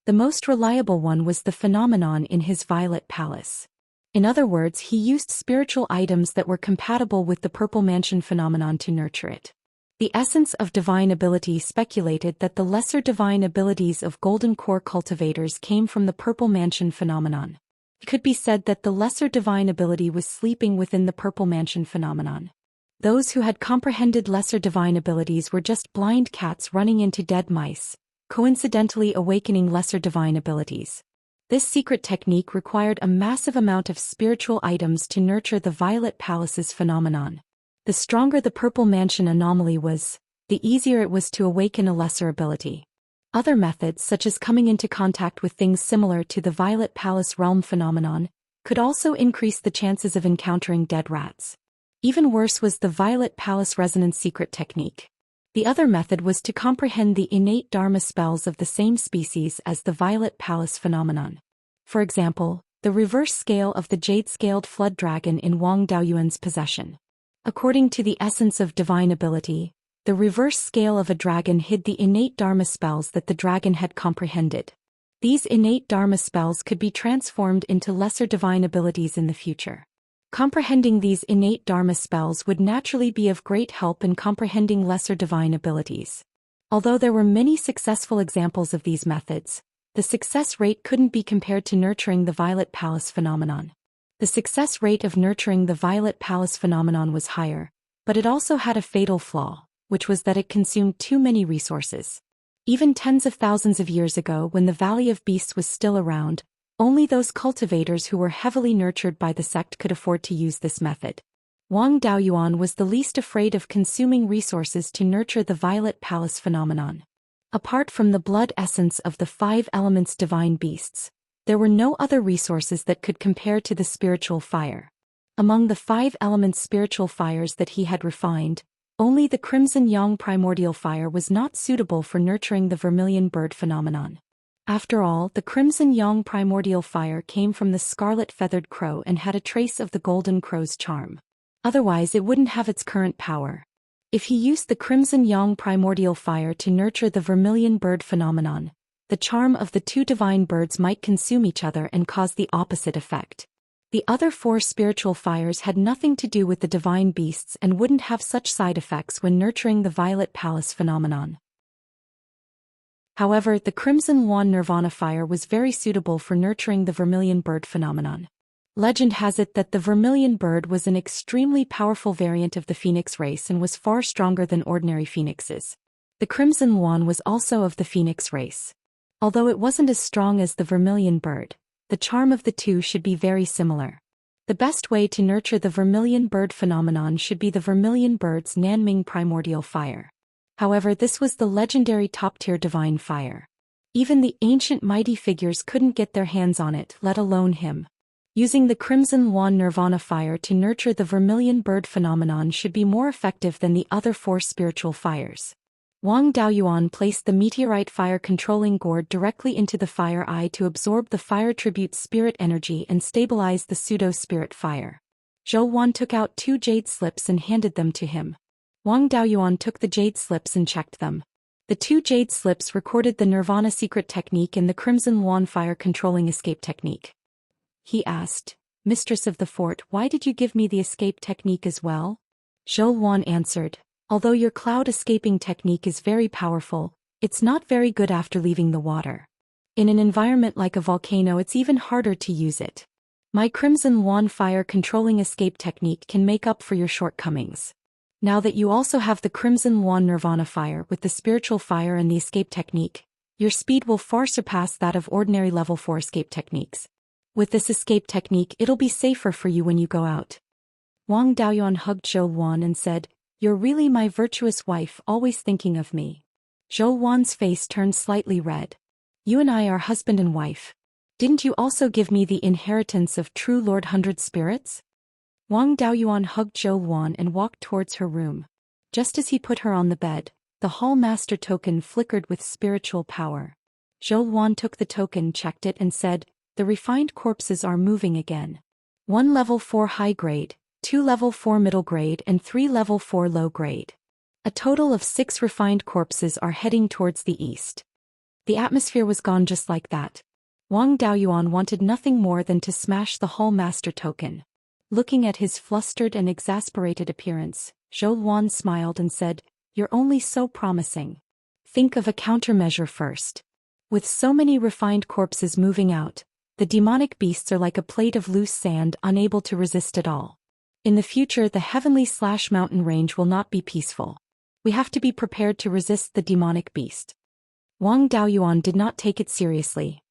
The most reliable one was the phenomenon in his Violet Palace. In other words, he used spiritual items that were compatible with the Purple Mansion phenomenon to nurture it. The essence of divine ability speculated that the lesser divine abilities of Golden Core cultivators came from the Purple Mansion phenomenon. It could be said that the lesser divine ability was sleeping within the Purple Mansion phenomenon. Those who had comprehended lesser divine abilities were just blind cats running into dead mice, coincidentally awakening lesser divine abilities. This secret technique required a massive amount of spiritual items to nurture the Violet Palace's phenomenon. The stronger the Purple Mansion anomaly was, the easier it was to awaken a lesser ability. Other methods, such as coming into contact with things similar to the Violet Palace realm phenomenon, could also increase the chances of encountering dead rats. Even worse was the Violet Palace resonance secret technique. The other method was to comprehend the innate Dharma spells of the same species as the Violet Palace phenomenon. For example, the reverse scale of the jade-scaled flood dragon in Wang Daoyuan's possession. According to the essence of divine ability, the reverse scale of a dragon hid the innate Dharma spells that the dragon had comprehended. These innate Dharma spells could be transformed into lesser divine abilities in the future. Comprehending these innate Dharma spells would naturally be of great help in comprehending lesser divine abilities. Although there were many successful examples of these methods, the success rate couldn't be compared to nurturing the Violet Palace phenomenon. The success rate of nurturing the Violet Palace phenomenon was higher, but it also had a fatal flaw, which was that it consumed too many resources. Even tens of thousands of years ago, when the Valley of Beasts was still around, only those cultivators who were heavily nurtured by the sect could afford to use this method. Wang Daoyuan was the least afraid of consuming resources to nurture the Violet Palace phenomenon. Apart from the blood essence of the 5 elements divine beasts, There were no other resources that could compare to the spiritual fire. Among the 5 elements spiritual fires that he had refined, only the crimson yang primordial fire was not suitable for nurturing the vermilion bird phenomenon. After all, the crimson yang primordial fire came from the scarlet feathered crow and had a trace of the golden crow's charm. Otherwise it wouldn't have its current power. If he used the crimson yang primordial fire to nurture the vermilion bird phenomenon, the charm of the 2 divine birds might consume each other and cause the opposite effect. The other 4 spiritual fires had nothing to do with the divine beasts and wouldn't have such side effects when nurturing the violet palace phenomenon. However, the crimson wan nirvana fire was very suitable for nurturing the vermilion bird phenomenon. Legend has it that the vermilion bird was an extremely powerful variant of the phoenix race and was far stronger than ordinary phoenixes. The crimson wan was also of the phoenix race. Although it wasn't as strong as the vermilion bird, the charm of the 2 should be very similar. The best way to nurture the vermilion bird phenomenon should be the vermilion bird's Nanming primordial fire. However, this was the legendary top-tier divine fire. Even the ancient mighty figures couldn't get their hands on it, let alone him. Using the crimson wan nirvana fire to nurture the vermilion bird phenomenon should be more effective than the other 4 spiritual fires. Wang Daoyuan placed the meteorite fire controlling gourd directly into the fire eye to absorb the fire tribute spirit energy and stabilize the pseudo-spirit fire. Zhou Wan took out 2 jade slips and handed them to him. Wang Daoyuan took the jade slips and checked them. The 2 jade slips recorded the Nirvana secret technique and the crimson wan fire controlling escape technique. He asked, "Mistress of the fort, why did you give me the escape technique as well?" Zhou Wan answered, "Although your cloud escaping technique is very powerful, it's not very good after leaving the water. In an environment like a volcano it's even harder to use it. My crimson wan fire controlling escape technique can make up for your shortcomings. Now that you also have the crimson wan nirvana fire with the spiritual fire and the escape technique, your speed will far surpass that of ordinary level 4 escape techniques. With this escape technique it'll be safer for you when you go out." Wang Daoyuan hugged Zhou Wan and said, "You're really my virtuous wife, always thinking of me." Zhou Wan's face turned slightly red. "You and I are husband and wife. Didn't you also give me the inheritance of true Lord 100 spirits?" Wang Daoyuan hugged Zhou Wan and walked towards her room. Just as he put her on the bed, the Hall Master token flickered with spiritual power. Zhou Wan took the token, checked it and said, "The refined corpses are moving again. 1 level 4 high grade, 2 level 4 middle grade and 3 level 4 low grade. A total of 6 refined corpses are heading towards the east." The atmosphere was gone just like that. Wang Daoyuan wanted nothing more than to smash the Hall Master token. Looking at his flustered and exasperated appearance, Zhou Wan smiled and said, "You're only so promising. Think of a countermeasure first. With so many refined corpses moving out, the demonic beasts are like a plate of loose sand unable to resist at all. In the future the heavenly/mountain range will not be peaceful. We have to be prepared to resist the demonic beast." Wang Daoyuan did not take it seriously.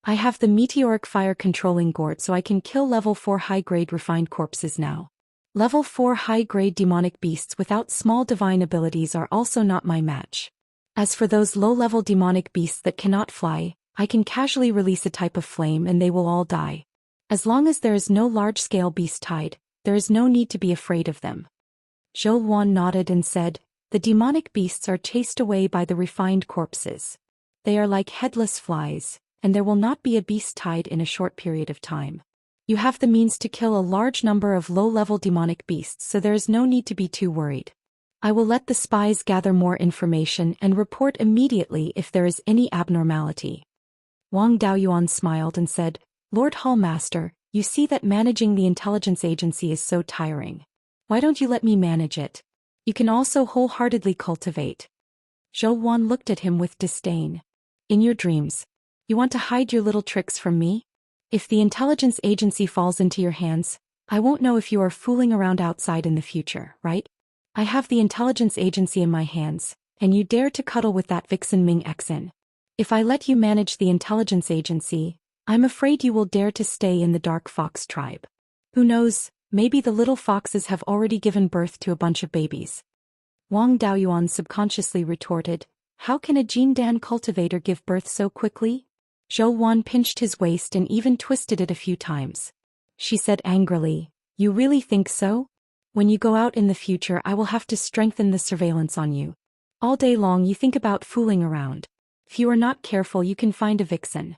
"I have the meteoric fire controlling gourd so I can kill level 4 high-grade refined corpses now. Level 4 high-grade demonic beasts without small divine abilities are also not my match. As for those low-level demonic beasts that cannot fly, I can casually release a type of flame and they will all die. As long as there is no large-scale beast tide, there is no need to be afraid of them." Zhou Wan nodded and said, "The demonic beasts are chased away by the refined corpses. They are like headless flies, and there will not be a beast tide in a short period of time. You have the means to kill a large number of low-level demonic beasts, so there is no need to be too worried. I will let the spies gather more information and report immediately if there is any abnormality." Wang Daoyuan smiled and said, "Lord Hall Master, you see that managing the intelligence agency is so tiring. Why don't you let me manage it? You can also wholeheartedly cultivate." Zhou Wan looked at him with disdain. "In your dreams, you want to hide your little tricks from me? If the intelligence agency falls into your hands, I won't know if you are fooling around outside in the future, right? I have the intelligence agency in my hands, and you dare to cuddle with that vixen Ming Exin. If I let you manage the intelligence agency, I'm afraid you will dare to stay in the Dark Fox tribe. Who knows, maybe the little foxes have already given birth to a bunch of babies." Wang Daoyuan subconsciously retorted, "How can a Jindan cultivator give birth so quickly? Zhou Xian pinched his waist and even twisted it a few times. She said angrily, "You really think so? When you go out in the future I will have to strengthen the surveillance on you. All day long you think about fooling around. If you are not careful you can find a vixen."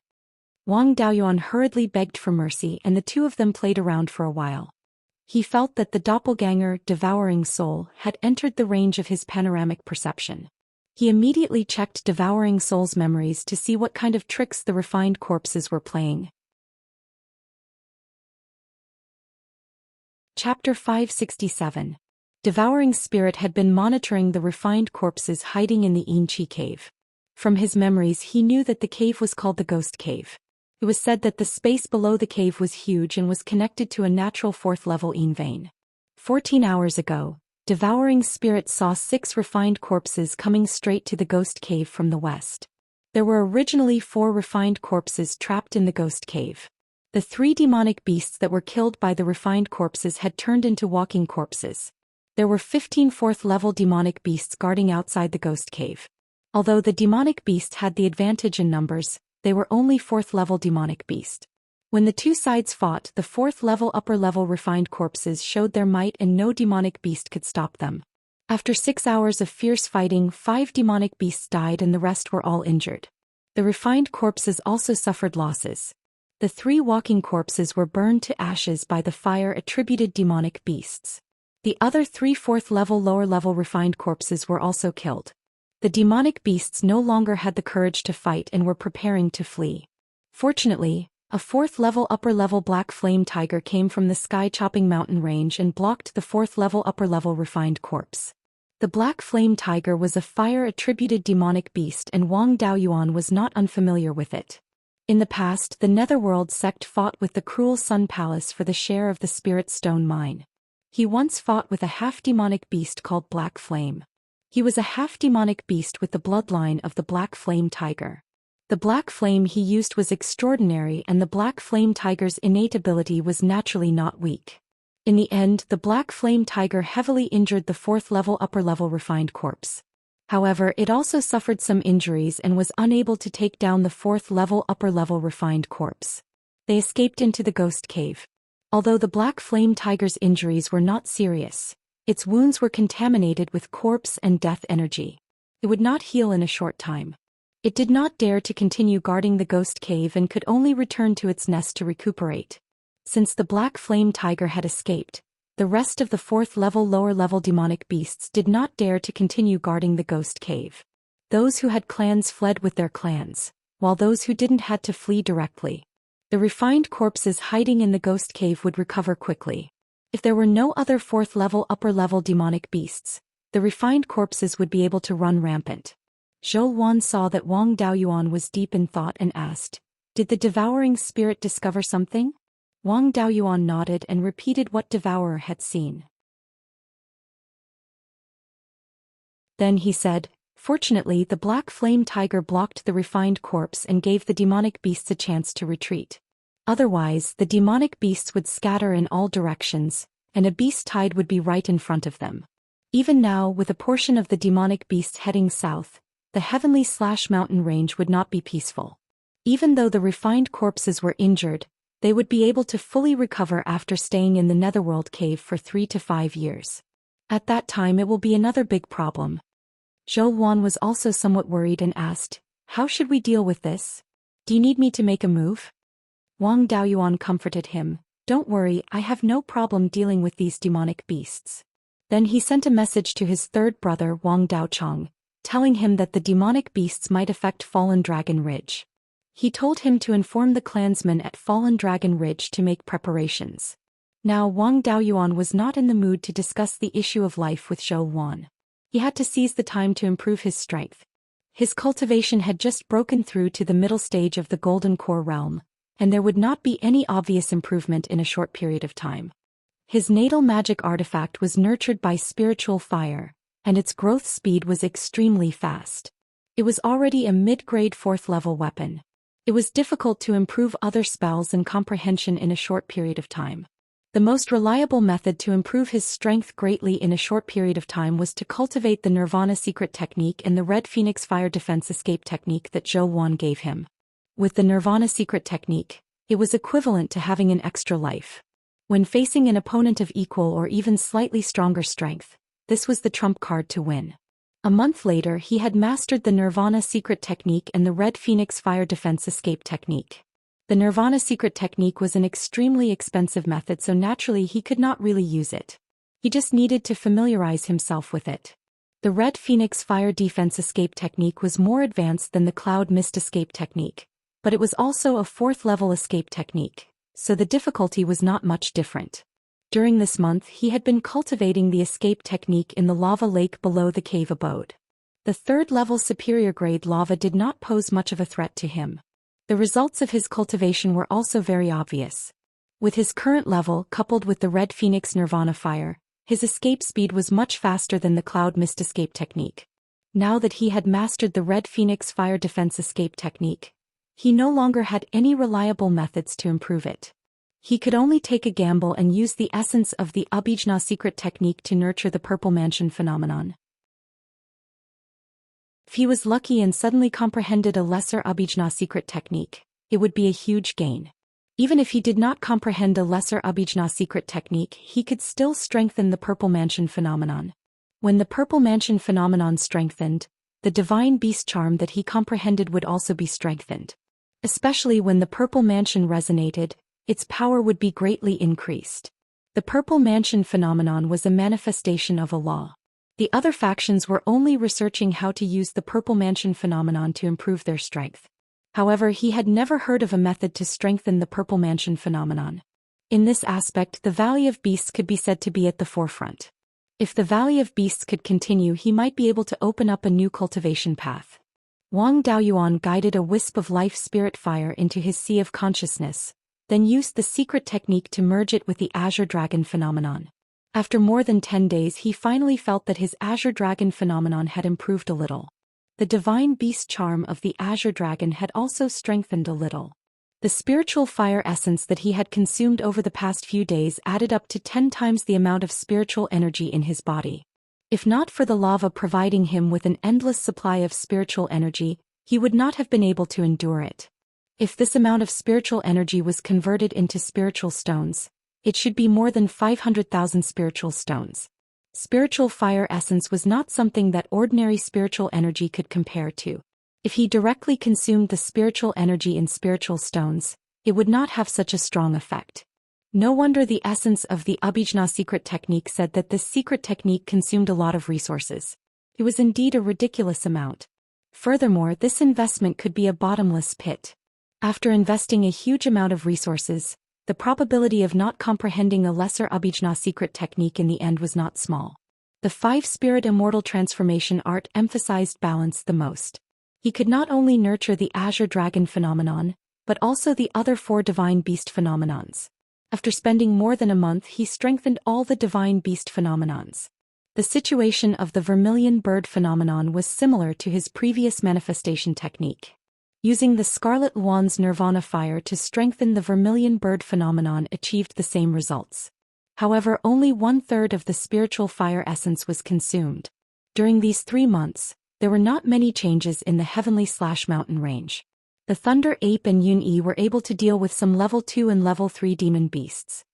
Wang Daoyuan hurriedly begged for mercy and the two of them played around for a while. He felt that the doppelganger, devouring soul, had entered the range of his panoramic perception. He immediately checked devouring soul's memories to see what kind of tricks the refined corpses were playing. Chapter 567. Devouring Spirit had been monitoring the refined corpses hiding in the Yinqi cave. From his memories he knew that the cave was called the Ghost Cave. It was said that the space below the cave was huge and was connected to a natural fourth-level Yin vein. 14 hours ago, Devouring Spirit saw 6 refined corpses coming straight to the Ghost Cave from the west. There were originally 4 refined corpses trapped in the Ghost Cave. The 3 demonic beasts that were killed by the refined corpses had turned into walking corpses. There were 15 fourth-level demonic beasts guarding outside the Ghost Cave. Although the demonic beast had the advantage in numbers, they were only 4th-level demonic beast. When the two sides fought, the 4th-level upper-level refined corpses showed their might and no demonic beast could stop them. After 6 hours of fierce fighting, 5 demonic beasts died and the rest were all injured. The refined corpses also suffered losses. The 3 walking corpses were burned to ashes by the fire-attributed demonic beasts. The other 3 4th-level lower-level refined corpses were also killed. The demonic beasts no longer had the courage to fight and were preparing to flee. Fortunately, a 4th-level upper-level black flame tiger came from the sky-chopping mountain range and blocked the 4th-level upper-level refined corpse. The black flame tiger was a fire-attributed demonic beast and Wang Daoyuan was not unfamiliar with it. In the past, the Netherworld sect fought with the cruel Sun Palace for the share of the Spirit Stone mine. He once fought with a half-demonic beast called Black Flame. He was a half-demonic beast with the bloodline of the Black Flame Tiger. The Black Flame he used was extraordinary and the Black Flame Tiger's innate ability was naturally not weak. In the end, the Black Flame Tiger heavily injured the 4th-level upper-level refined corpse. However, it also suffered some injuries and was unable to take down the 4th-level upper-level refined corpse. They escaped into the Ghost Cave. Although the Black Flame Tiger's injuries were not serious, its wounds were contaminated with corpse and death energy. It would not heal in a short time. It did not dare to continue guarding the Ghost Cave and could only return to its nest to recuperate. Since the Black Flame Tiger had escaped, the rest of the 4th-level lower-level demonic beasts did not dare to continue guarding the Ghost Cave. Those who had clans fled with their clans, while those who didn't had to flee directly. The refined corpses hiding in the Ghost Cave would recover quickly. If there were no other 4th-level upper-level demonic beasts, the refined corpses would be able to run rampant. Zhou Xian saw that Wang Daoyuan was deep in thought and asked, "Did the devouring spirit discover something?" Wang Daoyuan nodded and repeated what Devourer had seen. Then he said, "Fortunately, the Black Flame Tiger blocked the refined corpse and gave the demonic beasts a chance to retreat. Otherwise, the demonic beasts would scatter in all directions, and a beast tide would be right in front of them. Even now, with a portion of the demonic beasts heading south, the Heavenly/Mountain range would not be peaceful. Even though the refined corpses were injured, they would be able to fully recover after staying in the Netherworld cave for 3 to 5 years. At that time it will be another big problem." Zhou Xian was also somewhat worried and asked, "How should we deal with this? Do you need me to make a move?" Wang Daoyuan comforted him, "Don't worry, I have no problem dealing with these demonic beasts." Then he sent a message to his third brother Wang Daochong, telling him that the demonic beasts might affect Fallen Dragon Ridge. He told him to inform the clansmen at Fallen Dragon Ridge to make preparations. Now Wang Daoyuan was not in the mood to discuss the issue of life with Zhou Xian. He had to seize the time to improve his strength. His cultivation had just broken through to the middle stage of the Golden Core realm, and there would not be any obvious improvement in a short period of time. His natal magic artifact was nurtured by spiritual fire, and its growth speed was extremely fast. It was already a mid-grade 4th-level weapon. It was difficult to improve other spells and comprehension in a short period of time. The most reliable method to improve his strength greatly in a short period of time was to cultivate the Nirvana secret technique and the Red Phoenix fire defense escape technique that Zhou Xian gave him. With the Nirvana secret technique, it was equivalent to having an extra life. When facing an opponent of equal or even slightly stronger strength, this was the trump card to win. A month later he had mastered the Nirvana secret technique and the Red Phoenix fire defense escape technique. The Nirvana secret technique was an extremely expensive method, so naturally he could not really use it. He just needed to familiarize himself with it. The Red Phoenix fire defense escape technique was more advanced than the Cloud Mist escape technique, but it was also a 4th-level escape technique, so the difficulty was not much different. During this month he had been cultivating the escape technique in the lava lake below the cave abode. The 3rd-level superior grade lava did not pose much of a threat to him. The results of his cultivation were also very obvious. With his current level coupled with the Red Phoenix Nirvana fire, his escape speed was much faster than the Cloud Mist escape technique. Now that he had mastered the Red Phoenix fire defense escape technique, he no longer had any reliable methods to improve it. He could only take a gamble and use the essence of the Abhijna secret technique to nurture the Purple Mansion phenomenon. If he was lucky and suddenly comprehended a lesser Abhijna secret technique, it would be a huge gain. Even if he did not comprehend a lesser Abhijna secret technique, he could still strengthen the Purple Mansion phenomenon. When the Purple Mansion phenomenon strengthened, the divine beast charm that he comprehended would also be strengthened. Especially when the Purple Mansion resonated, its power would be greatly increased. The Purple Mansion phenomenon was a manifestation of a law. The other factions were only researching how to use the Purple Mansion phenomenon to improve their strength. However, he had never heard of a method to strengthen the Purple Mansion phenomenon. In this aspect, the Valley of Beasts could be said to be at the forefront. If the Valley of Beasts could continue, he might be able to open up a new cultivation path. Wang Daoyuan guided a wisp of life spirit fire into his sea of consciousness, then used the secret technique to merge it with the Azure Dragon phenomenon. After more than 10 days he finally felt that his Azure Dragon phenomenon had improved a little. The divine beast charm of the Azure Dragon had also strengthened a little. The spiritual fire essence that he had consumed over the past few days added up to 10 times the amount of spiritual energy in his body. If not for the lava providing him with an endless supply of spiritual energy, he would not have been able to endure it. If this amount of spiritual energy was converted into spiritual stones, it should be more than 500,000 spiritual stones. Spiritual fire essence was not something that ordinary spiritual energy could compare to. If he directly consumed the spiritual energy in spiritual stones, it would not have such a strong effect. No wonder the essence of the Abhijna secret technique said that this secret technique consumed a lot of resources. It was indeed a ridiculous amount. Furthermore, this investment could be a bottomless pit. After investing a huge amount of resources, the probability of not comprehending a lesser Abhijna secret technique in the end was not small. The 5-spirit immortal transformation art emphasized balance the most. He could not only nurture the Azure Dragon phenomenon, but also the other 4 divine beast phenomenons. After spending more than a month, he strengthened all the divine beast phenomenons. The situation of the vermilion bird phenomenon was similar to his previous manifestation technique. Using the Scarlet Luan's Nirvana fire to strengthen the vermilion bird phenomenon achieved the same results. However, only 1/3 of the spiritual fire essence was consumed. During these 3 months, there were not many changes in the heavenly/mountain range. The Thunder Ape and Yun Yi were able to deal with some level 2 and level 3 demon beasts.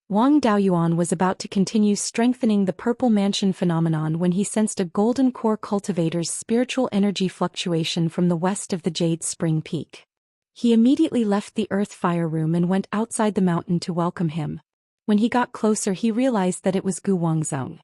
Wang Daoyuan was about to continue strengthening the Purple Mansion phenomenon when he sensed a golden core cultivator's spiritual energy fluctuation from the west of the Jade Spring Peak. He immediately left the Earth Fire Room and went outside the mountain to welcome him. When he got closer, he realized that it was Gu Wangzong.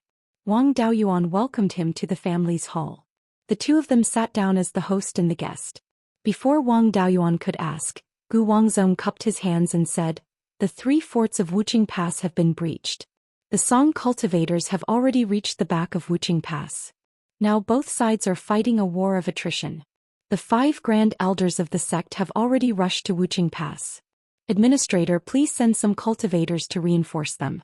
Wang Daoyuan welcomed him to the family's hall. The two of them sat down as the host and the guest. Before Wang Daoyuan could ask, Gu Wangzong cupped his hands and said, "The 3 forts of Wuqing Pass have been breached. The Song cultivators have already reached the back of Wuqing Pass. Now both sides are fighting a war of attrition. The 5 grand elders of the sect have already rushed to Wuqing Pass. Administrator, please send some cultivators to reinforce them."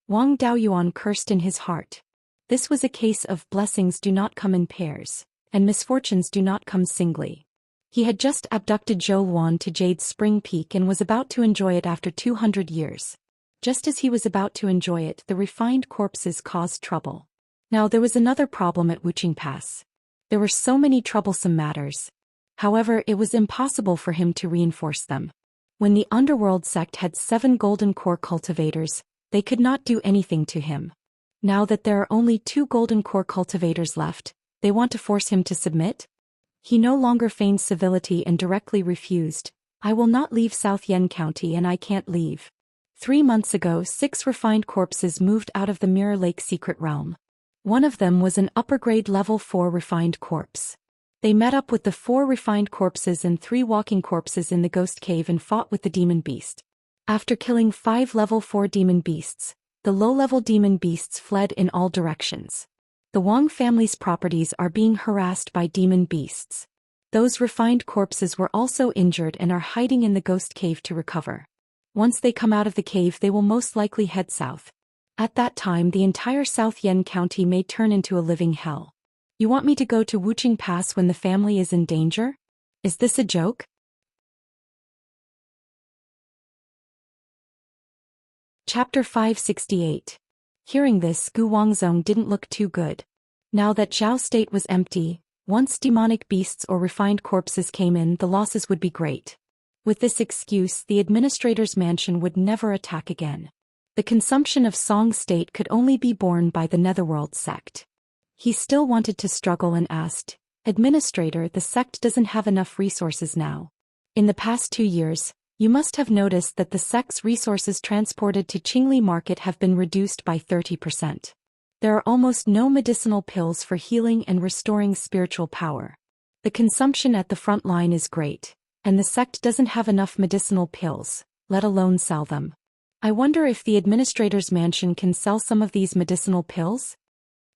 Wang Daoyuan cursed in his heart. This was a case of blessings do not come in pairs, and misfortunes do not come singly. He had just abducted Zhou Xian to Jade Spring Peak and was about to enjoy it after 200 years. Just as he was about to enjoy it, the refined corpses caused trouble. Now there was another problem at Wuqing Pass. There were so many troublesome matters. However, it was impossible for him to reinforce them. When the underworld sect had 7 golden core cultivators, they could not do anything to him. Now that there are only 2 golden core cultivators left, they want to force him to submit? He no longer feigned civility and directly refused. I will not leave South Yen County and I can't leave. 3 months ago 6 refined corpses moved out of the Mirror Lake secret realm. One of them was an upper-grade level 4 refined corpse. They met up with the 4 refined corpses and 3 walking corpses in the ghost cave and fought with the demon beast. After killing 5 level 4 demon beasts, the low-level demon beasts fled in all directions. The Wang family's properties are being harassed by demon beasts. Those refined corpses were also injured and are hiding in the ghost cave to recover. Once they come out of the cave they will most likely head south. At that time the entire South Yen County may turn into a living hell. You want me to go to Wuxia Pass when the family is in danger? Is this a joke? Chapter 568. Hearing this, Gu Wangzong didn't look too good. Now that Zhao State was empty, once demonic beasts or refined corpses came in, the losses would be great. With this excuse, the administrator's mansion would never attack again. The consumption of Song State could only be borne by the Netherworld sect. He still wanted to struggle and asked, "Administrator, the sect doesn't have enough resources now. In the past 2 years, you must have noticed that the sect's resources transported to Qingli Market have been reduced by 30%. There are almost no medicinal pills for healing and restoring spiritual power. The consumption at the front line is great, and the sect doesn't have enough medicinal pills, let alone sell them. I wonder if the administrator's mansion can sell some of these medicinal pills?"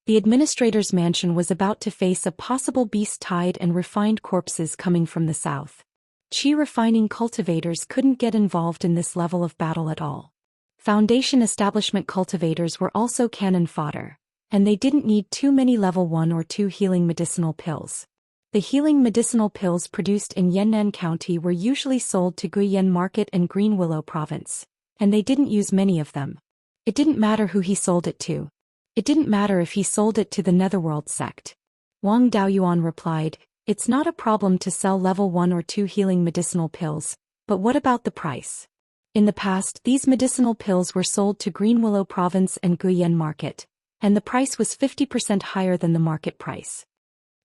The administrator's mansion was about to face a possible beast tide and refined corpses coming from the south. Qi refining cultivators couldn't get involved in this level of battle at all. Foundation establishment cultivators were also cannon fodder, and they didn't need too many level 1 or 2 healing medicinal pills. The healing medicinal pills produced in Yannan County were usually sold to Guiyuan Market and Green Willow Province, and they didn't use many of them. It didn't matter who he sold it to. It didn't matter if he sold it to the Netherworld sect. Wang Daoyuan replied, "It's not a problem to sell level 1 or 2 healing medicinal pills, but what about the price? In the past, these medicinal pills were sold to Green Willow Province and Guiyuan Market, and the price was 50% higher than the market price."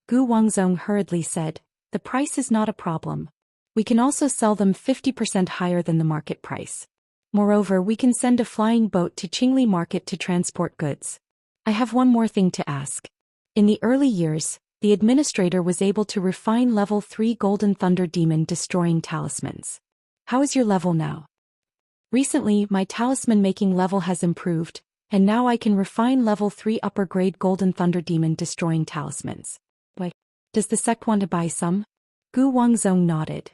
Gu Wangzong hurriedly said, "The price is not a problem. We can also sell them 50% higher than the market price. Moreover, we can send a flying boat to Qingli Market to transport goods. I have one more thing to ask. In the early years, the administrator was able to refine level 3 Golden Thunder Demon destroying talismans. How is your level now?" "Recently, my talisman making level has improved, and now I can refine level 3 upper grade Golden Thunder Demon destroying talismans. Why? Does the sect want to buy some?" Gu Wangzong nodded.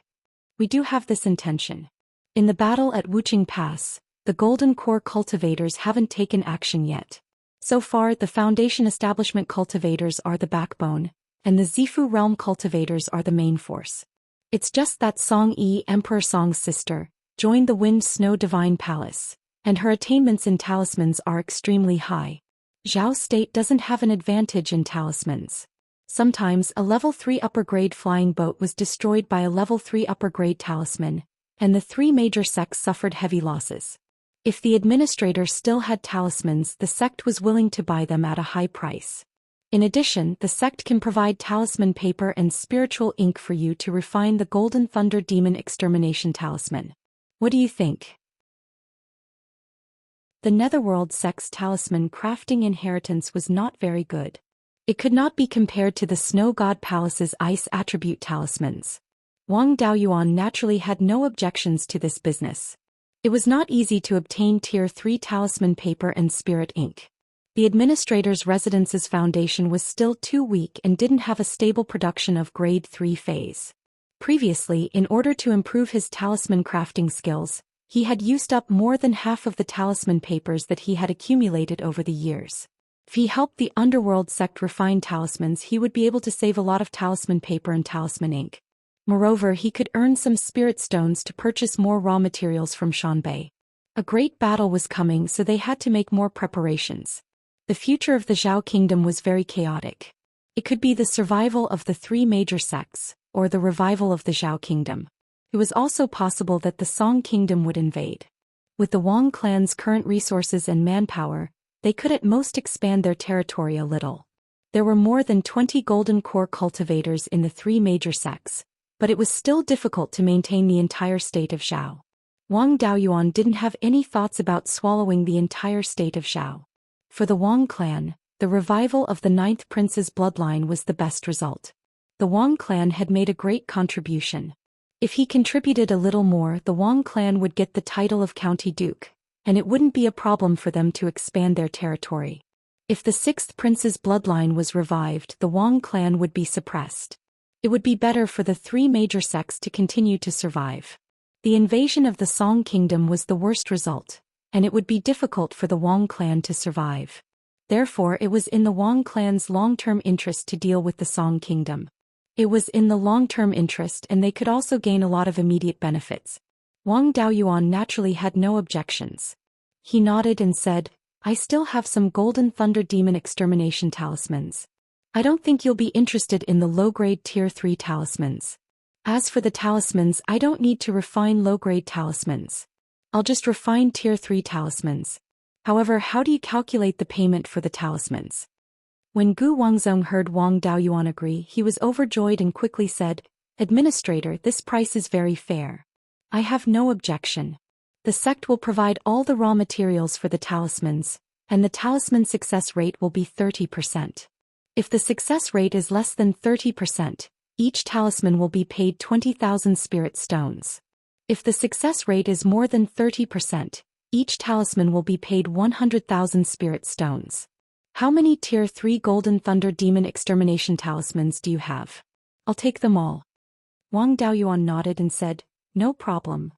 "We do have this intention. In the battle at Wuxia Pass, the Golden Core cultivators haven't taken action yet. So far, the Foundation establishment cultivators are the backbone, and the Zifu realm cultivators are the main force. It's just that Song Yi, Emperor Song's sister, joined the Wind Snow Divine Palace, and her attainments in talismans are extremely high. Zhao State doesn't have an advantage in talismans. Sometimes a level 3 upper grade flying boat was destroyed by a level 3 upper grade talisman, and the 3 major sects suffered heavy losses. If the administrator still had talismans, the sect was willing to buy them at a high price. In addition, the sect can provide talisman paper and spiritual ink for you to refine the Golden Thunder Demon Extermination Talisman. What do you think?" The Netherworld sect's talisman crafting inheritance was not very good. It could not be compared to the Snow God Palace's ice attribute talismans. Wang Daoyuan naturally had no objections to this business. It was not easy to obtain Tier 3 talisman paper and spirit ink. The administrator's residence's foundation was still too weak and didn't have a stable production of Grade 3 phase. Previously, in order to improve his talisman crafting skills, he had used up more than half of the talisman papers that he had accumulated over the years. If he helped the Underworld sect refine talismans, he would be able to save a lot of talisman paper and talisman ink. Moreover, he could earn some spirit stones to purchase more raw materials from Shanbei. A great battle was coming, so they had to make more preparations. The future of the Zhao kingdom was very chaotic. It could be the survival of the 3 major sects, or the revival of the Zhou kingdom. It was also possible that the Song kingdom would invade. With the Wang clan's current resources and manpower, they could at most expand their territory a little. There were more than 20 golden core cultivators in the three major sects, but it was still difficult to maintain the entire state of Zhou. Wang Daoyuan didn't have any thoughts about swallowing the entire state of Zhou. For the Wang clan, the revival of the 9th prince's bloodline was the best result. The Wang clan had made a great contribution. If he contributed a little more, the Wang clan would get the title of County Duke, and it wouldn't be a problem for them to expand their territory. If the 6th prince's bloodline was revived, the Wang clan would be suppressed. It would be better for the three major sects to continue to survive. The invasion of the Song kingdom was the worst result, and it would be difficult for the Wang clan to survive. Therefore, it was in the Wang clan's long-term interest to deal with the Song kingdom. It was in the long-term interest, and they could also gain a lot of immediate benefits. Wang Daoyuan naturally had no objections. He nodded and said, "I still have some Golden Thunder Demon Extermination talismans. I don't think you'll be interested in the low-grade Tier 3 talismans. As for the talismans, I don't need to refine low-grade talismans. I'll just refine Tier 3 talismans. However, how do you calculate the payment for the talismans?" When Gu Wangzong heard Wang Daoyuan agree, he was overjoyed and quickly said, "Administrator, this price is very fair. I have no objection. The sect will provide all the raw materials for the talismans, and the talisman success rate will be 30%. If the success rate is less than 30%, each talisman will be paid 20,000 spirit stones. If the success rate is more than 30%, each talisman will be paid 100,000 spirit stones. How many Tier 3 Golden Thunder Demon Extermination talismans do you have? I'll take them all." Wang Daoyuan nodded and said, "No problem.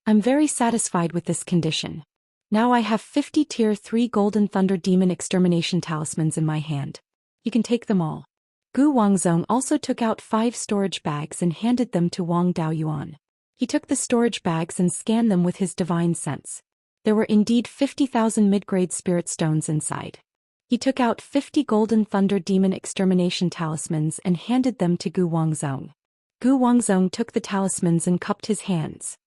I'm very satisfied with this condition. Now I have 50 Tier 3 Golden Thunder Demon Extermination talismans in my hand. You can take them all." Gu Wangzong also took out 5 storage bags and handed them to Wang Daoyuan. He took the storage bags and scanned them with his divine sense. There were indeed 50,000 mid-grade spirit stones inside. He took out 50 Golden Thunder Demon Extermination talismans and handed them to Gu Wangzong. Gu Wangzong took the talismans and cupped his hands.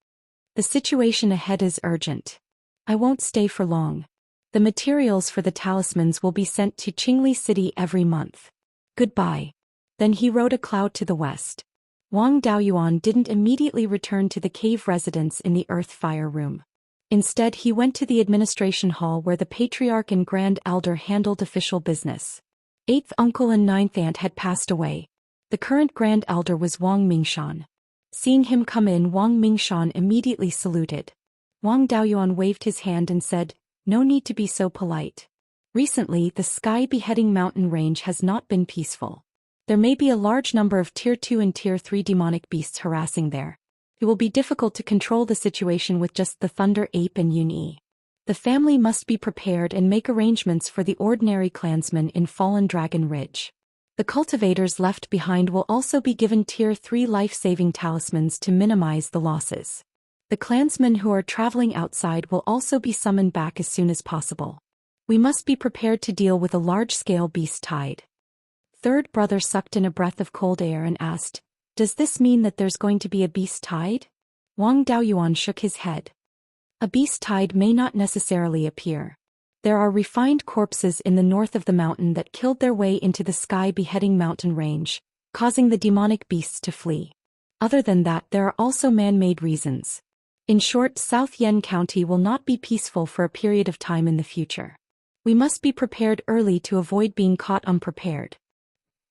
"The situation ahead is urgent. I won't stay for long. The materials for the talismans will be sent to Qingli City every month. Goodbye." Then he rode a cloud to the west. Wang Daoyuan didn't immediately return to the cave residence in the Earth Fire Room. Instead, he went to the administration hall where the Patriarch and Grand Elder handled official business. 8th uncle and 9th aunt had passed away. The current Grand Elder was Wang Mingshan. Seeing him come in, Wang Mingshan immediately saluted. Wang Daoyuan waved his hand and said, "No need to be so polite. Recently, the Sky Beheading Mountain range has not been peaceful. There may be a large number of Tier 2 and Tier 3 demonic beasts harassing there. It will be difficult to control the situation with just the Thunder Ape and Yun-Yi. The family must be prepared and make arrangements for the ordinary clansmen in Fallen Dragon Ridge. The cultivators left behind will also be given Tier 3 life-saving talismans to minimize the losses. The clansmen who are traveling outside will also be summoned back as soon as possible. We must be prepared to deal with a large-scale beast tide." Third brother sucked in a breath of cold air and asked, "Does this mean that there's going to be a beast tide?" Wang Daoyuan shook his head. "A beast tide may not necessarily appear. There are refined corpses in the north of the mountain that killed their way into the Sky Beheading Mountain range, causing the demonic beasts to flee. Other than that, there are also man-made reasons. In short, South Yen County will not be peaceful for a period of time in the future. We must be prepared early to avoid being caught unprepared."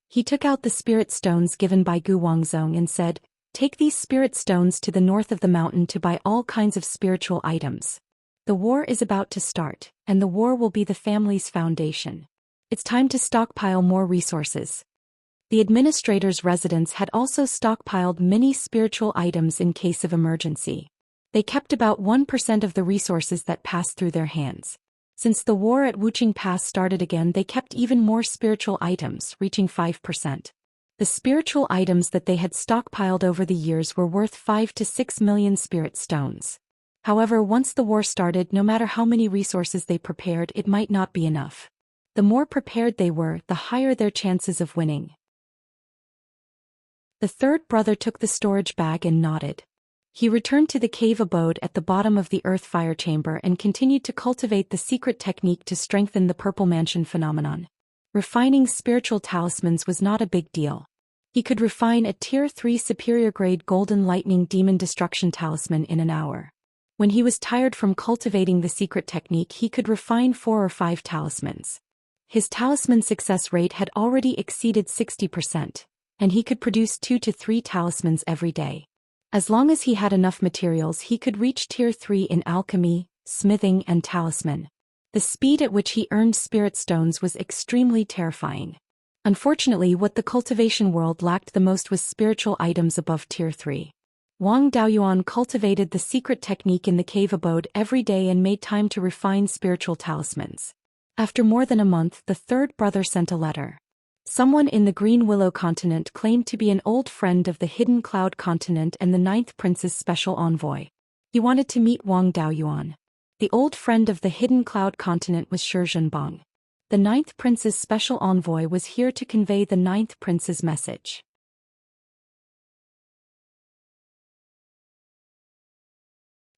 He took out the spirit stones given by Gu Wangzong and said, "Take these spirit stones to the north of the mountain to buy all kinds of spiritual items. The war is about to start, and the war will be the family's foundation. It's time to stockpile more resources." The administrator's residence had also stockpiled many spiritual items in case of emergency. They kept about 1% of the resources that passed through their hands. Since the war at Wuqing Pass started again, they kept even more spiritual items, reaching 5%. The spiritual items that they had stockpiled over the years were worth 5 to 6 million spirit stones. However, once the war started, no matter how many resources they prepared, it might not be enough. The more prepared they were, the higher their chances of winning. The third brother took the storage bag and nodded. He returned to the cave abode at the bottom of the earth fire chamber and continued to cultivate the secret technique to strengthen the Purple Mansion phenomenon. Refining spiritual talismans was not a big deal. He could refine a Tier 3 superior-grade Golden Lightning Demon Destruction Talisman in an hour. When he was tired from cultivating the secret technique, he could refine 4 or 5 talismans. His talisman success rate had already exceeded 60%, and he could produce 2 to 3 talismans every day. As long as he had enough materials, he could reach Tier 3 in alchemy, smithing, and talisman. The speed at which he earned spirit stones was extremely terrifying. Unfortunately, what the cultivation world lacked the most was spiritual items above Tier 3. Wang Daoyuan cultivated the secret technique in the cave abode every day and made time to refine spiritual talismans. After more than a month, the third brother sent a letter. Someone in the Green Willow continent claimed to be an old friend of the Hidden Cloud continent and the Ninth Prince's special envoy. He wanted to meet Wang Daoyuan. The old friend of the Hidden Cloud continent was Shi Zhenbang. The Ninth Prince's special envoy was here to convey the Ninth Prince's message.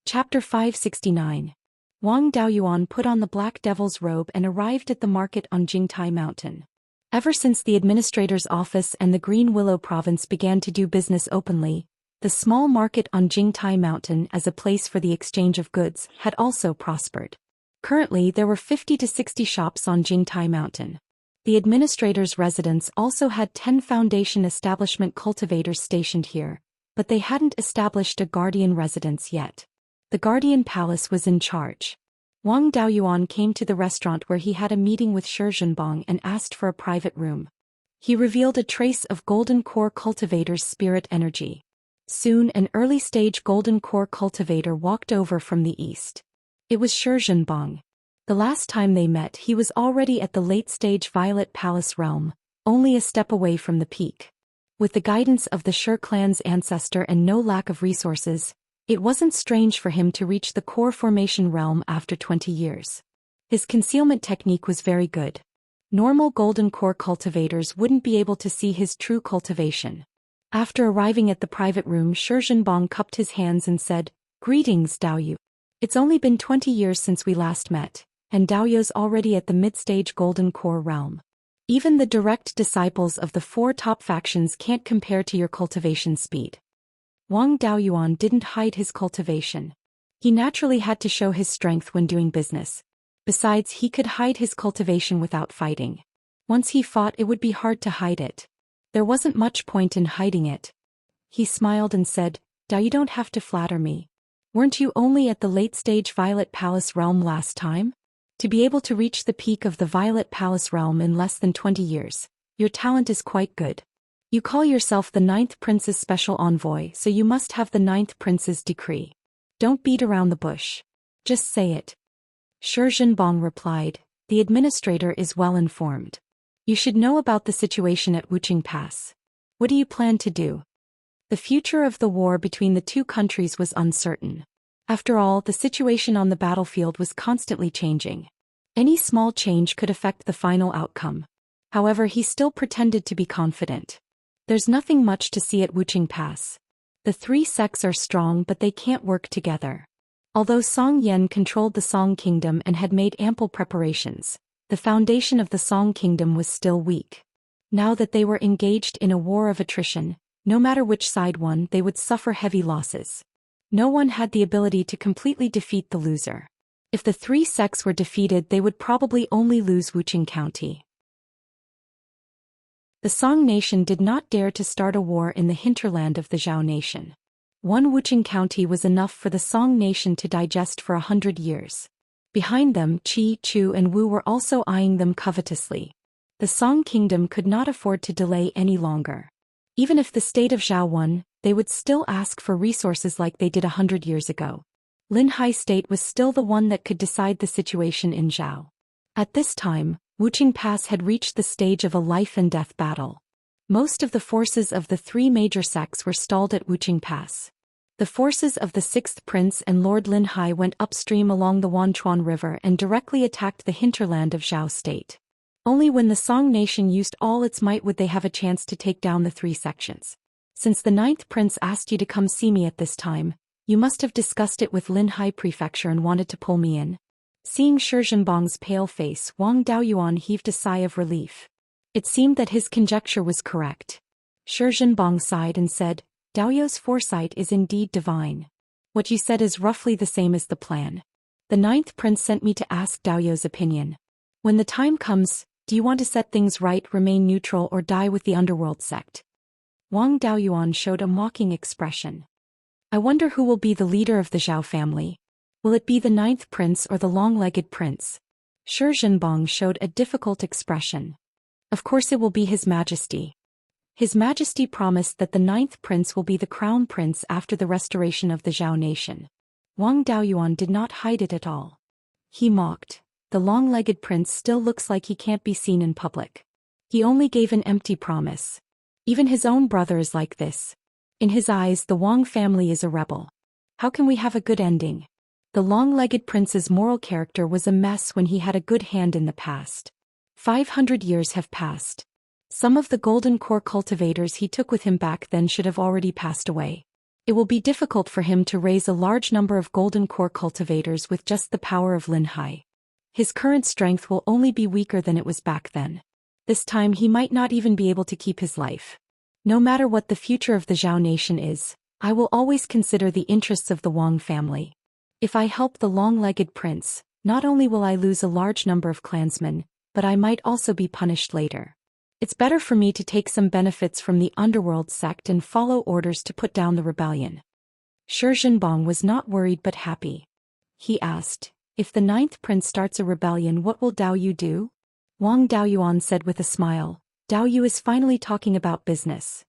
Chapter 569. Wang Daoyuan put on the Black Devil's robe and arrived at the market on Jingtai Mountain. Ever since the administrator's office and the Green Willow province began to do business openly, the small market on Jingtai Mountain as a place for the exchange of goods had also prospered. Currently, there were 50 to 60 shops on Jingtai Mountain. The administrator's residence also had 10 foundation establishment cultivators stationed here, but they hadn't established a guardian residence yet. The guardian palace was in charge. Wang Daoyuan came to the restaurant where he had a meeting with Shi Zhenbang and asked for a private room. He revealed a trace of Golden Core Cultivator's spirit energy. Soon, an early-stage Golden Core Cultivator walked over from the east. It was Shi Zhenbang. The last time they met, he was already at the late-stage Violet Palace realm, only a step away from the peak. With the guidance of the Shi clan's ancestor and no lack of resources, it wasn't strange for him to reach the core formation realm after 20 years. His concealment technique was very good. Normal Golden Core cultivators wouldn't be able to see his true cultivation. After arriving at the private room, Shi Zhenbang cupped his hands and said, "Greetings, Daoyu. It's only been 20 years since we last met, and Daoyu's already at the mid-stage Golden Core realm. Even the direct disciples of the 4 top factions can't compare to your cultivation speed." Wang Daoyuan didn't hide his cultivation. He naturally had to show his strength when doing business. Besides, he could hide his cultivation without fighting. Once he fought, it would be hard to hide it. There wasn't much point in hiding it. He smiled and said, "Dao, you don't have to flatter me. Weren't you only at the late-stage Violet Palace realm last time? To be able to reach the peak of the Violet Palace realm in less than 20 years, your talent is quite good. You call yourself the Ninth Prince's special envoy, so you must have the Ninth Prince's decree. Don't beat around the bush. Just say it." Shi Zhenbang replied, "The administrator is well informed. You should know about the situation at Wuqing Pass. What do you plan to do?" The future of the war between the two countries was uncertain. After all, the situation on the battlefield was constantly changing. Any small change could affect the final outcome. However, he still pretended to be confident. There's nothing much to see at Wuqing Pass. The 3 sects are strong, but they can't work together. Although Song Yan controlled the Song Kingdom and had made ample preparations, the foundation of the Song Kingdom was still weak. Now that they were engaged in a war of attrition, no matter which side won, they would suffer heavy losses. No one had the ability to completely defeat the loser. If the 3 sects were defeated, they would probably only lose Wuqing County. The Song nation did not dare to start a war in the hinterland of the Zhou nation. One Wuqing County was enough for the Song nation to digest for 100 years. Behind them, Qi, Chu and Wu were also eyeing them covetously. The Song kingdom could not afford to delay any longer. Even if the state of Zhou won, they would still ask for resources like they did 100 years ago. Linhai state was still the one that could decide the situation in Zhou. At this time, Wuqing Pass had reached the stage of a life-and-death battle. Most of the forces of the 3 major sects were stalled at Wuqing Pass. The forces of the 6th Prince and Lord Linhai went upstream along the Wanchuan River and directly attacked the hinterland of Zhou state. Only when the Song nation used all its might would they have a chance to take down the 3 sections. Since the ninth prince asked you to come see me at this time, you must have discussed it with Linhai Prefecture and wanted to pull me in. Seeing Shi Zhenbong's pale face, Wang Daoyuan heaved a sigh of relief. It seemed that his conjecture was correct. Shi Zhenbong sighed and said, Daoyu's foresight is indeed divine. What you said is roughly the same as the plan. The ninth prince sent me to ask Daoyu's opinion. When the time comes, do you want to set things right, remain neutral, or die with the underworld sect? Wang Daoyuan showed a mocking expression. I wonder who will be the leader of the Zhou family. Will it be the ninth prince or the long-legged prince? Shi Zhenbong showed a difficult expression. Of course it will be His Majesty. His Majesty promised that the ninth prince will be the crown prince after the restoration of the Zhou nation. Wang Daoyuan did not hide it at all. He mocked. The long-legged prince still looks like he can't be seen in public. He only gave an empty promise. Even his own brother is like this. In his eyes, the Wang family is a rebel. How can we have a good ending? The long-legged prince's moral character was a mess when he had a good hand in the past. 500 years have passed. Some of the golden core cultivators he took with him back then should have already passed away. It will be difficult for him to raise a large number of golden core cultivators with just the power of Linhai. His current strength will only be weaker than it was back then. This time he might not even be able to keep his life. No matter what the future of the Zhou nation is, I will always consider the interests of the Wang family. If I help the long-legged prince, not only will I lose a large number of clansmen, but I might also be punished later. It's better for me to take some benefits from the underworld sect and follow orders to put down the rebellion. Shi Zhenbong was not worried but happy. He asked, if the ninth prince starts a rebellion, what will Daoyu do? Wang Daoyuan said with a smile, Daoyu is finally talking about business.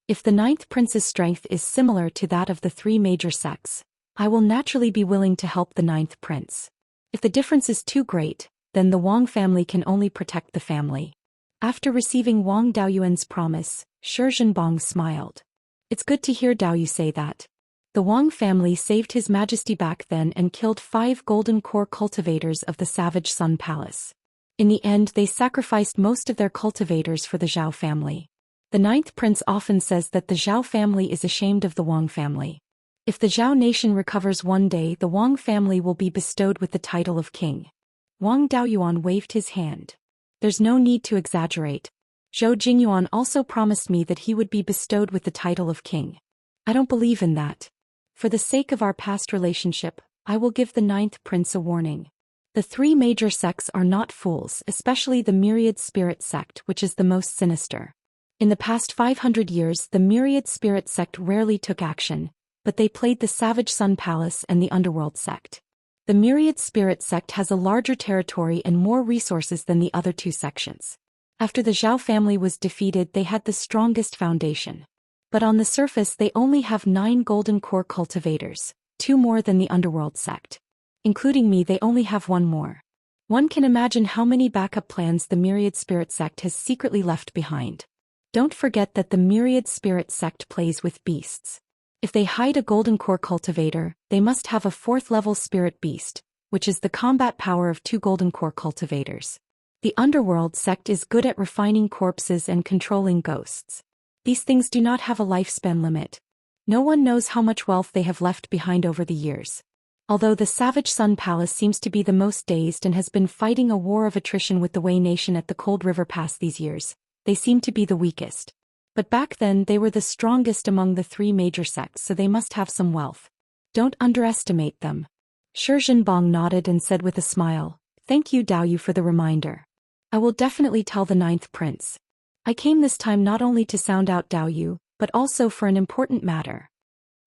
If the ninth prince's strength is similar to that of the three major sects, I will naturally be willing to help the ninth prince. If the difference is too great, then the Wang family can only protect the family. After receiving Wang Daoyuan's promise, Shi Zhenbong smiled. It's good to hear Daoyu say that. The Wang family saved His Majesty back then and killed 5 golden core cultivators of the Savage Sun Palace. In the end, they sacrificed most of their cultivators for the Zhou family. The ninth prince often says that the Zhou family is ashamed of the Wang family. If the Zhou nation recovers one day, the Wang family will be bestowed with the title of king. Wang Daoyuan waved his hand. There's no need to exaggerate. Zhou Jingyuan also promised me that he would be bestowed with the title of king. I don't believe in that. For the sake of our past relationship, I will give the ninth prince a warning. The 3 major sects are not fools, especially the Myriad Spirit sect, which is the most sinister. In the past 500 years, the Myriad Spirit sect rarely took action, but they played the Savage Sun Palace and the Underworld sect. The Myriad Spirit sect has a larger territory and more resources than the other 2 sections. After the Zhou family was defeated, they had the strongest foundation. But on the surface they only have 9 golden core cultivators, 2 more than the Underworld sect. Including me, they only have 1 more. One can imagine how many backup plans the Myriad Spirit sect has secretly left behind. Don't forget that the Myriad Spirit sect plays with beasts. If they hide a golden core cultivator, they must have a 4th-level spirit beast, which is the combat power of 2 golden core cultivators. The Underworld sect is good at refining corpses and controlling ghosts. These things do not have a lifespan limit. No one knows how much wealth they have left behind over the years. Although the Savage Sun Palace seems to be the most dazed and has been fighting a war of attrition with the Wei nation at the Cold River Pass these years, they seem to be the weakest. But back then they were the strongest among the 3 major sects, so they must have some wealth. Don't underestimate them. Shi Zhenbong nodded and said with a smile, Thank you, Daoyu, for the reminder. I will definitely tell the ninth prince. I came this time not only to sound out Daoyu, but also for an important matter.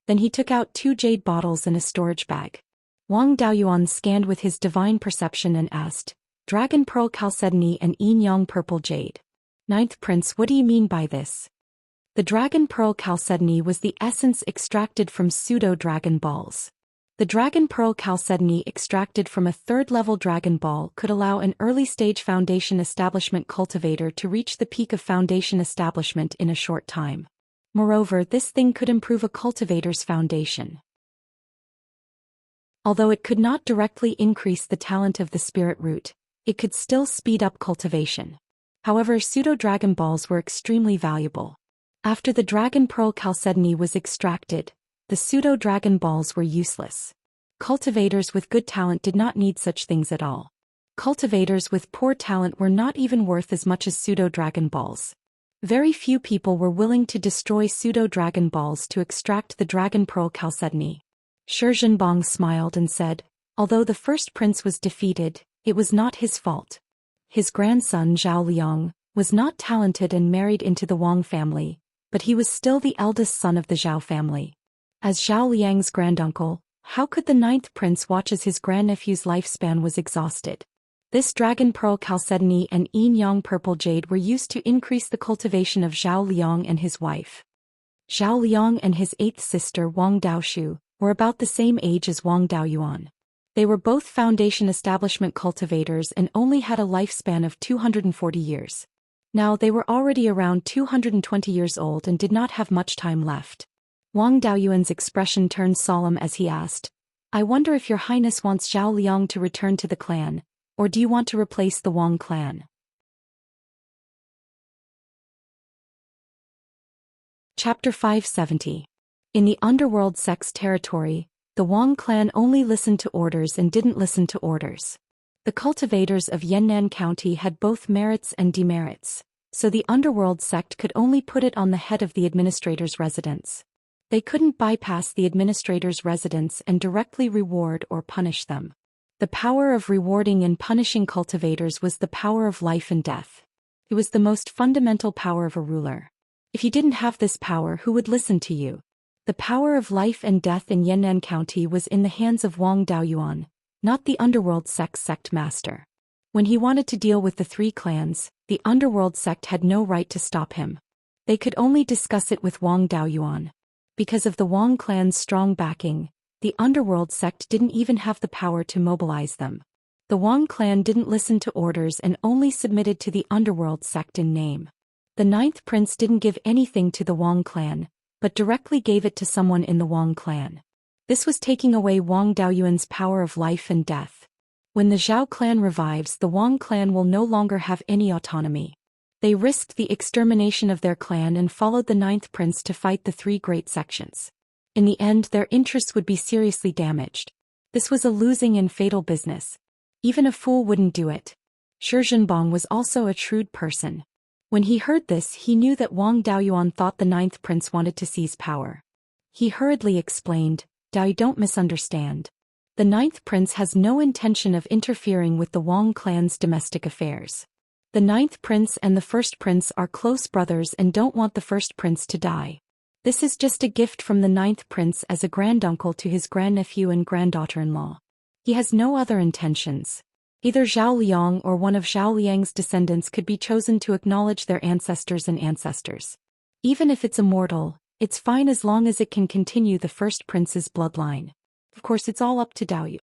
Then he took out 2 jade bottles and a storage bag. Wang Daoyuan scanned with his divine perception and asked, Dragon Pearl Chalcedony and Yin Yang Purple Jade. Ninth prince, what do you mean by this? The Dragon Pearl Chalcedony was the essence extracted from pseudo-dragon balls. The Dragon Pearl Chalcedony extracted from a 3rd-level Dragon Ball could allow an early-stage Foundation Establishment cultivator to reach the peak of Foundation Establishment in a short time. Moreover, this thing could improve a cultivator's foundation. Although it could not directly increase the talent of the spirit root, it could still speed up cultivation. However, pseudo-Dragon Balls were extremely valuable. After the dragon pearl chalcedony was extracted, the pseudo-dragon balls were useless. Cultivators with good talent did not need such things at all. Cultivators with poor talent were not even worth as much as pseudo-dragon balls. Very few people were willing to destroy pseudo-dragon balls to extract the dragon pearl chalcedony. Shi Zhenbang smiled and said, although the first prince was defeated, it was not his fault. His grandson Zhao Liang was not talented and married into the Wang family, but he was still the eldest son of the Zhao family. As Zhao Liang's granduncle, how could the ninth prince watch as his grandnephew's lifespan was exhausted? This dragon pearl chalcedony and yin-yang purple jade were used to increase the cultivation of Zhao Liang and his wife. Zhao Liang and his eighth sister Wang Daoshu were about the same age as Wang Daoyuan. They were both foundation establishment cultivators and only had a lifespan of 240 years. Now they were already around 220 years old and did not have much time left. Wang Daoyuan's expression turned solemn as he asked, I wonder if your highness wants Zhao Liang to return to the clan, or do you want to replace the Wang clan? Chapter 570. In the underworld sect's territory, the Wang clan only listened to orders and didn't listen to orders. The cultivators of Yannan County had both merits and demerits, so the underworld sect could only put it on the head of the administrator's residence. They couldn't bypass the administrator's residence and directly reward or punish them. The power of rewarding and punishing cultivators was the power of life and death. It was the most fundamental power of a ruler. If you didn't have this power, who would listen to you? The power of life and death in Yannan County was in the hands of Wang Daoyuan, not the underworld sect's sect master. When he wanted to deal with the three clans, the underworld sect had no right to stop him. They could only discuss it with Wang Daoyuan. Because of the Wang clan's strong backing, the underworld sect didn't even have the power to mobilize them. The Wang clan didn't listen to orders and only submitted to the underworld sect in name. The ninth prince didn't give anything to the Wang clan, but directly gave it to someone in the Wang clan. This was taking away Wang Daoyuan's power of life and death. When the Zhao clan revives, the Wang clan will no longer have any autonomy. They risked the extermination of their clan and followed the ninth prince to fight the three great sections. In the end, their interests would be seriously damaged. This was a losing and fatal business. Even a fool wouldn't do it. Shi Zhenbang was also a shrewd person. When he heard this, he knew that Wang Daoyuan thought the ninth prince wanted to seize power. He hurriedly explained, Dao, don't misunderstand. The ninth prince has no intention of interfering with the Wang clan's domestic affairs. The ninth prince and the first prince are close brothers and don't want the first prince to die. This is just a gift from the ninth prince as a granduncle to his grandnephew and granddaughter-in-law. He has no other intentions. Either Zhao Liang or one of Zhao Liang's descendants could be chosen to acknowledge their ancestors and ancestors. Even if it's immortal, it's fine as long as it can continue the first prince's bloodline. Of course, it's all up to Dao.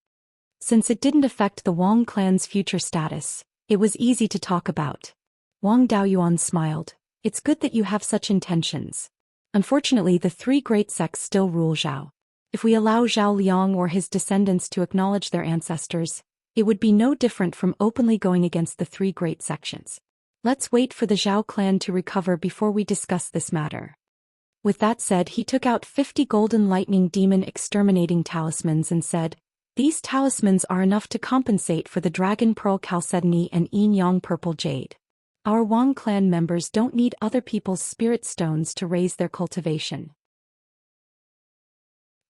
Since it didn't affect the Wang clan's future status, it was easy to talk about. Wang Daoyuan smiled. It's good that you have such intentions. Unfortunately, the three great sects still rule Zhao. If we allow Zhao Liang or his descendants to acknowledge their ancestors, it would be no different from openly going against the three great sections. Let's wait for the Zhao clan to recover before we discuss this matter. With that said, he took out 50 golden lightning demon exterminating talismans and said, these talismans are enough to compensate for the dragon pearl chalcedony and yin-yang purple jade. Our Wang clan members don't need other people's spirit stones to raise their cultivation.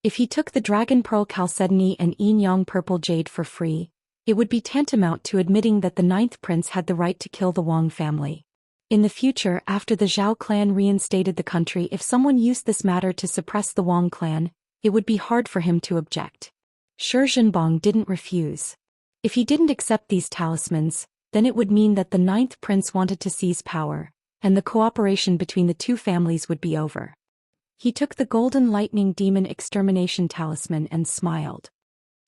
If he took the dragon pearl chalcedony and yin-yang purple jade for free, it would be tantamount to admitting that the ninth prince had the right to kill the Wang family. In the future, after the Zhao clan reinstated the country, if someone used this matter to suppress the Wang clan, it would be hard for him to object. Shi Zhenbang didn't refuse. If he didn't accept these talismans, then it would mean that the ninth prince wanted to seize power, and the cooperation between the two families would be over. He took the golden lightning demon extermination talisman and smiled.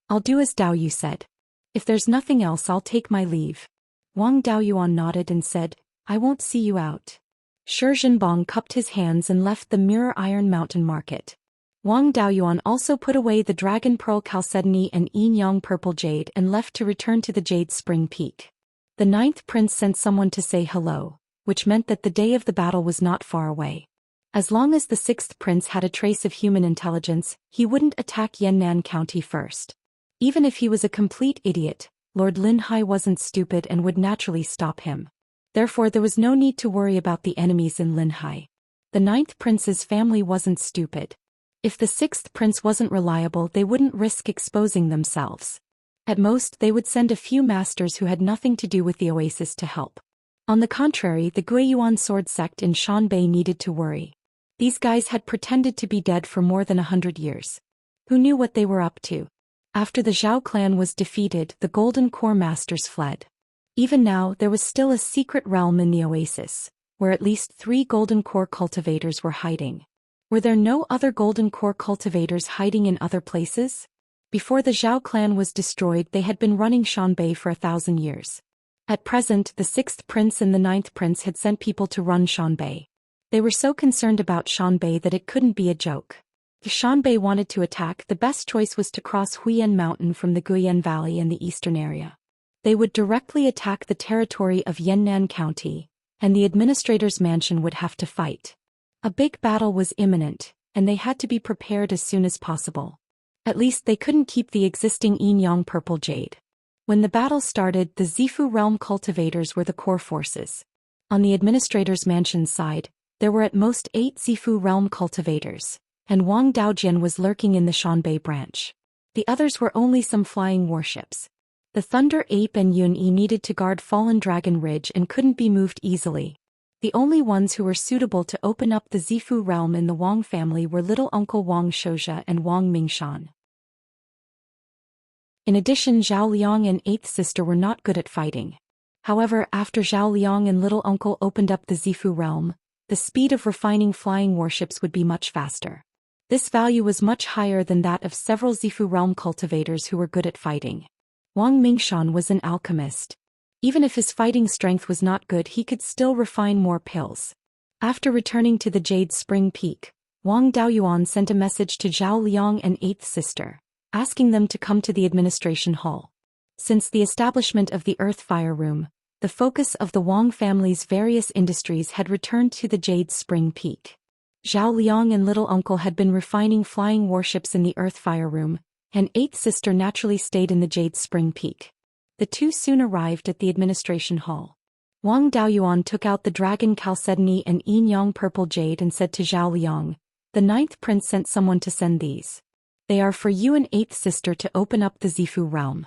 I'll do as Dao Yu said. If there's nothing else, I'll take my leave. Wang Daoyuan nodded and said, I won't see you out. Shi Zhenbang cupped his hands and left the Mirror Iron Mountain Market. Wang Daoyuan also put away the Dragon Pearl Chalcedony and yin-yang purple jade and left to return to the Jade Spring Peak. The ninth prince sent someone to say hello, which meant that the day of the battle was not far away. As long as the sixth prince had a trace of human intelligence, he wouldn't attack Yannan County first. Even if he was a complete idiot, Lord Linhai wasn't stupid and would naturally stop him. Therefore there was no need to worry about the enemies in Linhai. The ninth prince's family wasn't stupid. If the sixth prince wasn't reliable, they wouldn't risk exposing themselves. At most they would send a few masters who had nothing to do with the oasis to help. On the contrary, the Beiyuan sword sect in Shanbei needed to worry. These guys had pretended to be dead for more than 100 years. Who knew what they were up to? After the Zhao clan was defeated, the Golden Core masters fled. Even now, there was still a secret realm in the oasis, where at least 3 Golden Core cultivators were hiding. Were there no other Golden Core cultivators hiding in other places? Before the Zhao clan was destroyed, they had been running Shanbei for 1,000 years. At present, the 6th prince and the 9th prince had sent people to run Shanbei. They were so concerned about Shanbei that it couldn't be a joke. If Shanbei wanted to attack, the best choice was to cross Huiyan Mountain from the Guiyan Valley in the eastern area. They would directly attack the territory of Yannan County, and the administrator's mansion would have to fight. A big battle was imminent, and they had to be prepared as soon as possible. At least they couldn't keep the existing Yin-Yang Purple Jade. When the battle started, the Zifu realm cultivators were the core forces. On the administrator's mansion side, there were at most 8 Zifu realm cultivators, and Wang Daojian was lurking in the Shanbei branch. The others were only some flying warships. The Thunder Ape and Yun-Yi needed to guard Fallen Dragon Ridge and couldn't be moved easily. The only ones who were suitable to open up the Zifu realm in the Wang family were little uncle Wang Shoujia and Wang Mingshan. In addition, Zhao Liang and 8th sister were not good at fighting. However, after Zhao Liang and little uncle opened up the Zifu realm, the speed of refining flying warships would be much faster. This value was much higher than that of several Zifu realm cultivators who were good at fighting. Wang Mingshan was an alchemist. Even if his fighting strength was not good, he could still refine more pills. After returning to the Jade Spring Peak, Wang Daoyuan sent a message to Zhao Liang and 8th sister, asking them to come to the administration hall. Since the establishment of the Earth Fire Room, the focus of the Wang family's various industries had returned to the Jade Spring Peak. Zhao Liang and little uncle had been refining flying warships in the Earth Fire Room, and 8th sister naturally stayed in the Jade Spring Peak. The two soon arrived at the administration hall. Wang Daoyuan took out the Dragon Chalcedony and Yin-Yang Purple Jade and said to Zhao Liang, "The 9th prince sent someone to send these. They are for you and 8th sister to open up the Zifu realm."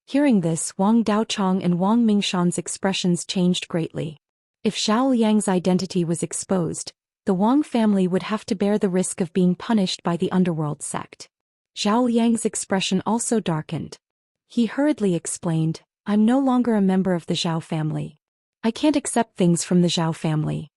Hearing this, Wang Daochong and Wang Mingshan's expressions changed greatly. If Zhao Liang's identity was exposed, the Wang family would have to bear the risk of being punished by the underworld sect. Zhao Liang's expression also darkened. He hurriedly explained, "I'm no longer a member of the Zhao family. I can't accept things from the Zhao family."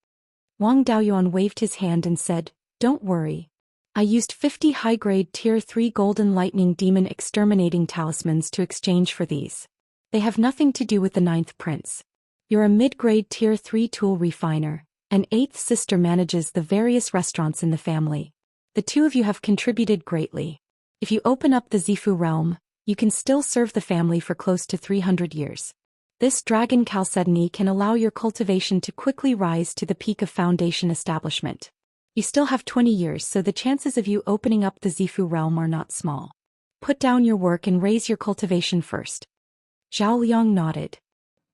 Wang Daoyuan waved his hand and said, "Don't worry. I used 50 high-grade Tier 3 Golden Lightning Demon Exterminating Talismans to exchange for these. They have nothing to do with the 9th prince. You're a mid-grade Tier 3 tool refiner, and 8th sister manages the various restaurants in the family. The two of you have contributed greatly. If you open up the Zifu realm, you can still serve the family for close to 300 years. This Dragon Chalcedony can allow your cultivation to quickly rise to the peak of foundation establishment. You still have 20 years, so the chances of you opening up the Zifu realm are not small. Put down your work and raise your cultivation first." Zhao Liang nodded.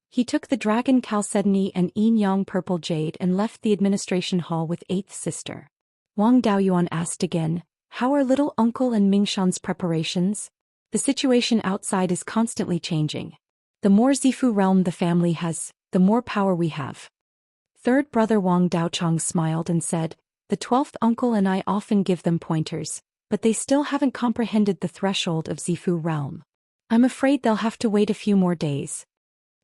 He took the Dragon Chalcedony and Yin-Yang Purple Jade and left the administration hall with 8th sister. Wang Daoyuan asked again, "How are little uncle and Mingshan's preparations? The situation outside is constantly changing. The more Zifu realm the family has, the more power we have." Third brother Wang Daochong smiled and said, "The 12th uncle and I often give them pointers, but they still haven't comprehended the threshold of Zifu realm. I'm afraid they'll have to wait a few more days."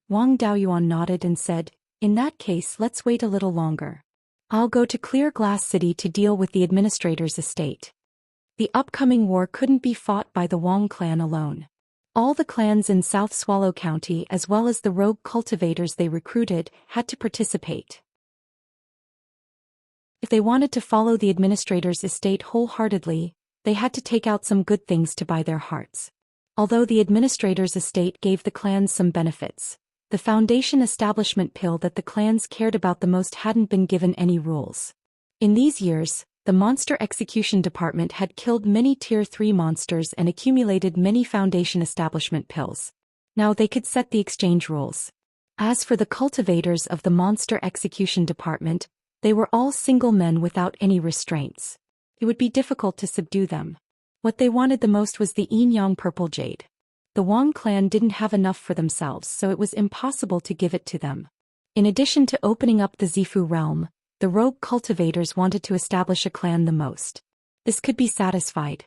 Wang Daoyuan nodded and said, "In that case, let's wait a little longer. I'll go to Clear Glass City to deal with the administrator's estate." The upcoming war couldn't be fought by the Wang clan alone. All the clans in South Swallow County as well as the rogue cultivators they recruited had to participate. If they wanted to follow the administrator's estate wholeheartedly, they had to take out some good things to buy their hearts. Although the administrator's estate gave the clans some benefits, the foundation establishment pill that the clans cared about the most hadn't been given any rules. In these years, the Monster Execution Department had killed many Tier 3 monsters and accumulated many Foundation Establishment pills. Now they could set the exchange rules. As for the cultivators of the Monster Execution Department, they were all single men without any restraints. It would be difficult to subdue them. What they wanted the most was the Yin-Yang Purple Jade. The Wang clan didn't have enough for themselves, so it was impossible to give it to them. In addition to opening up the Zifu realm, the rogue cultivators wanted to establish a clan the most. This could be satisfied.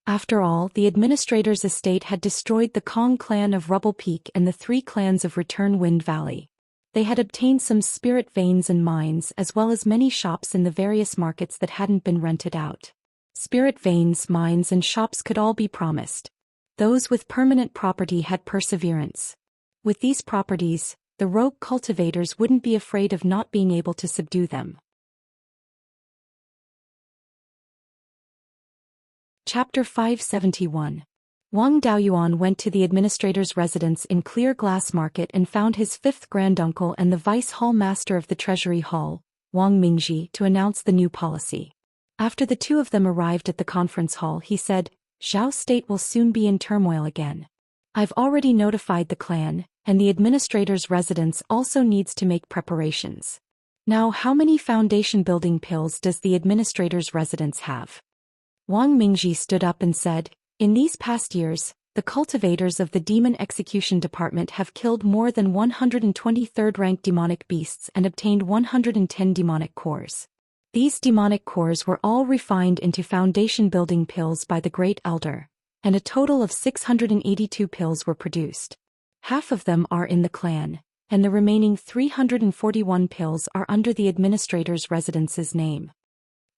After all, the administrator's estate had destroyed the Kong clan of Rubble Peak and the 3 clans of Return Wind Valley. They had obtained some spirit veins and mines as well as many shops in the various markets that hadn't been rented out. Spirit veins, mines and shops could all be promised. Those with permanent property had perseverance. With these properties, the rogue cultivators wouldn't be afraid of not being able to subdue them. Chapter 571. Wang Daoyuan went to the administrator's residence in Clear Glass Market and found his 5th granduncle and the vice hall master of the Treasury Hall, Wang Mingji, to announce the new policy. After the 2 of them arrived at the conference hall, he said, "Zhao State will soon be in turmoil again. I've already notified the clan, and the administrator's residence also needs to make preparations. Now, how many foundation building pills does the administrator's residence have?" Wang Mingji stood up and said, "In these past years, the cultivators of the Demon Execution Department have killed more than 123rd-ranked demonic beasts and obtained 110 demonic cores. These demonic cores were all refined into foundation-building pills by the Great Elder, and a total of 682 pills were produced. Half of them are in the clan, and the remaining 341 pills are under the administrator's residence's name."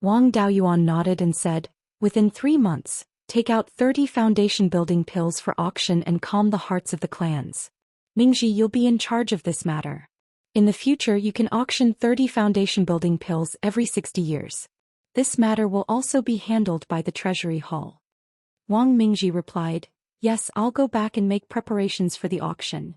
Wang Daoyuan nodded and said, "Within 3 months, take out 30 foundation-building pills for auction and calm the hearts of the clans. Mingji, you'll be in charge of this matter. In the future you can auction 30 foundation-building pills every 60 years. This matter will also be handled by the Treasury Hall." Wang Mingji replied, "Yes, I'll go back and make preparations for the auction."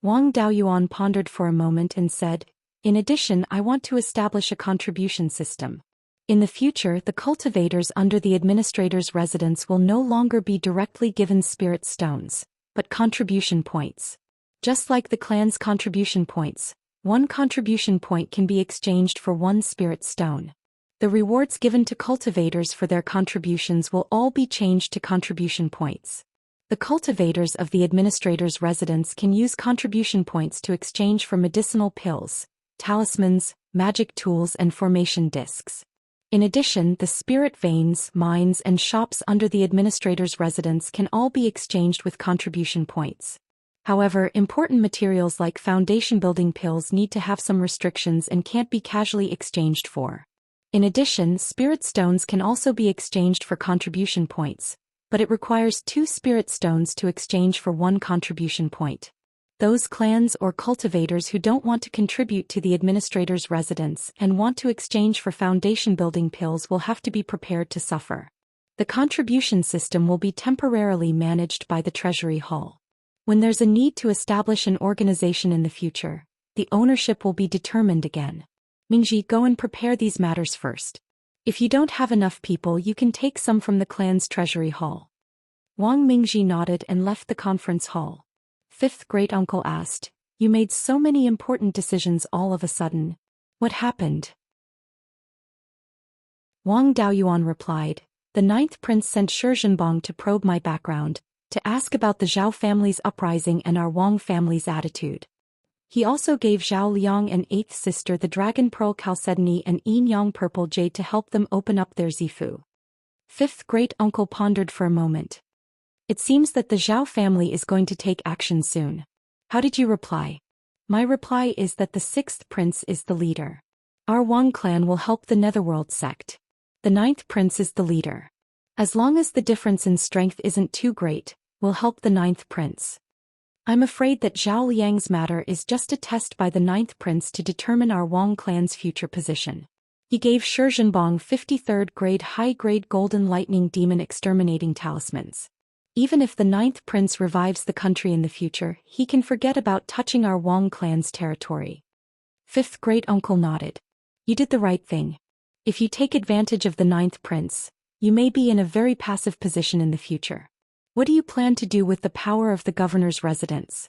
Wang Daoyuan pondered for a moment and said, "In addition, I want to establish a contribution system. In the future, the cultivators under the administrator's residence will no longer be directly given spirit stones, but contribution points. Just like the clan's contribution points, 1 contribution point can be exchanged for 1 spirit stone. The rewards given to cultivators for their contributions will all be changed to contribution points. The cultivators of the administrator's residence can use contribution points to exchange for medicinal pills, talismans, magic tools and formation discs. In addition, the spirit veins, mines and shops under the administrator's residence can all be exchanged with contribution points. However, important materials like foundation building pills need to have some restrictions and can't be casually exchanged for. In addition, spirit stones can also be exchanged for contribution points, but it requires 2 spirit stones to exchange for 1 contribution point. Those clans or cultivators who don't want to contribute to the administrator's residence and want to exchange for foundation-building pills will have to be prepared to suffer. The contribution system will be temporarily managed by the Treasury Hall. When there's a need to establish an organization in the future, the ownership will be determined again. Mingji, go and prepare these matters first. If you don't have enough people, you can take some from the clan's Treasury Hall." Wang Mingji nodded and left the conference hall. 5th great-uncle asked, "You made so many important decisions all of a sudden. What happened?" Wang Daoyuan replied, "The 9th prince sent Shi Zhenbong to probe my background, to ask about the Zhao family's uprising and our Wang family's attitude. He also gave Zhao Liang and 8th sister the Dragon Pearl Chalcedony and Yin-Yang Purple Jade to help them open up their Zifu." 5th great-uncle pondered for a moment. "It seems that the Zhao family is going to take action soon. How did you reply?" "My reply is that the 6th prince is the leader. Our Wang clan will help the Netherworld sect. The 9th prince is the leader. As long as the difference in strength isn't too great, we'll help the 9th prince. I'm afraid that Zhao Liang's matter is just a test by the 9th prince to determine our Wang clan's future position. He gave Shi Zhenbong 53rd grade high-grade golden lightning demon exterminating talismans. Even if the 9th prince revives the country in the future, he can forget about touching our Wang clan's territory." 5th great-uncle nodded. "You did the right thing. If you take advantage of the ninth prince, you may be in a very passive position in the future. What do you plan to do with the power of the governor's residence?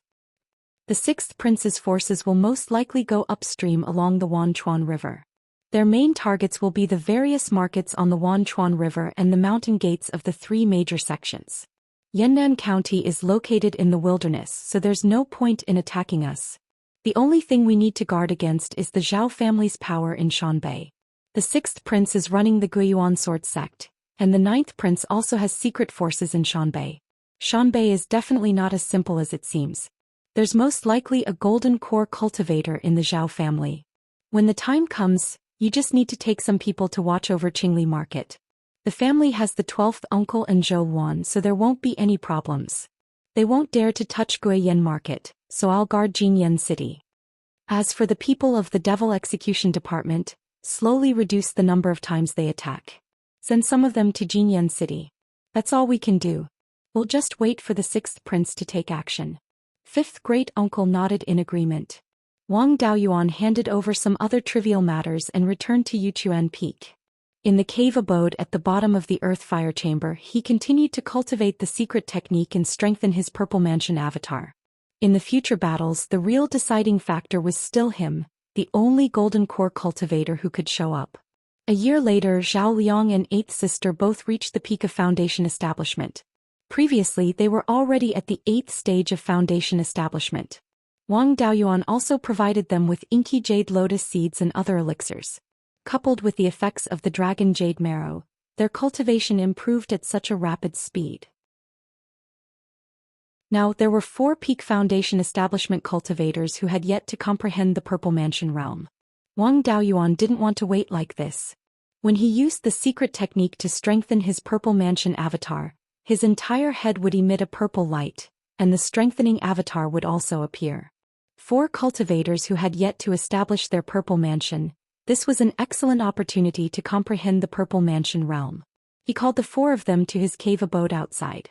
The sixth prince's forces will most likely go upstream along the Wanchuan River. Their main targets will be the various markets on the Wanchuan River and the mountain gates of the three major sections. Yannan County is located in the wilderness, so there's no point in attacking us. The only thing we need to guard against is the Zhao family's power in Shanbei. The sixth prince is running the Beiyuan sword sect, and the ninth prince also has secret forces in Shanbei. Shanbei is definitely not as simple as it seems. There's most likely a golden core cultivator in the Zhao family. When the time comes, you just need to take some people to watch over Qingli Market. The family has the 12th uncle and Zhou Xian, so there won't be any problems. They won't dare to touch Guiyan Market, so I'll guard Jinyan City. As for the people of the Devil Execution Department, slowly reduce the number of times they attack. Send some of them to Jinyan City. That's all we can do. We'll just wait for the sixth prince to take action. Fifth great uncle nodded in agreement. Wang Daoyuan handed over some other trivial matters and returned to Yuchuan Peak. In the cave abode at the bottom of the earth fire chamber, he continued to cultivate the secret technique and strengthen his Purple Mansion avatar. In the future battles, the real deciding factor was still him, the only golden core cultivator who could show up. A year later, Zhao Liang and eighth sister both reached the peak of foundation establishment. Previously, they were already at the 8th stage of foundation establishment. Wang Daoyuan also provided them with inky jade lotus seeds and other elixirs. Coupled with the effects of the dragon jade marrow, their cultivation improved at such a rapid speed. Now, there were 4 peak foundation establishment cultivators who had yet to comprehend the Purple Mansion realm. Wang Daoyuan didn't want to wait like this. When he used the secret technique to strengthen his Purple Mansion avatar, his entire head would emit a purple light, and the strengthening avatar would also appear. 4 cultivators who had yet to establish their Purple Mansion. This was an excellent opportunity to comprehend the Purple Mansion realm. He called the 4 of them to his cave abode outside.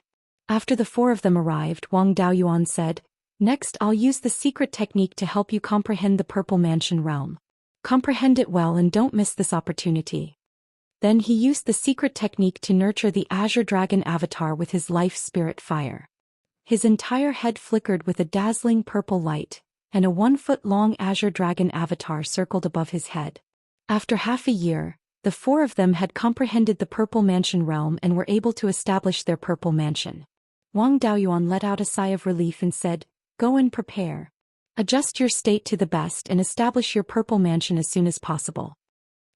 After the 4 of them arrived, Wang Daoyuan said, "Next, I'll use the secret technique to help you comprehend the Purple Mansion realm. Comprehend it well and don't miss this opportunity." Then he used the secret technique to nurture the Azure Dragon avatar with his life spirit fire. His entire head flickered with a dazzling purple light, and a 1-foot-long Azure Dragon avatar circled above his head. After half a year, the 4 of them had comprehended the Purple Mansion realm and were able to establish their Purple Mansion. Wang Daoyuan let out a sigh of relief and said, "Go and prepare. Adjust your state to the best and establish your Purple Mansion as soon as possible."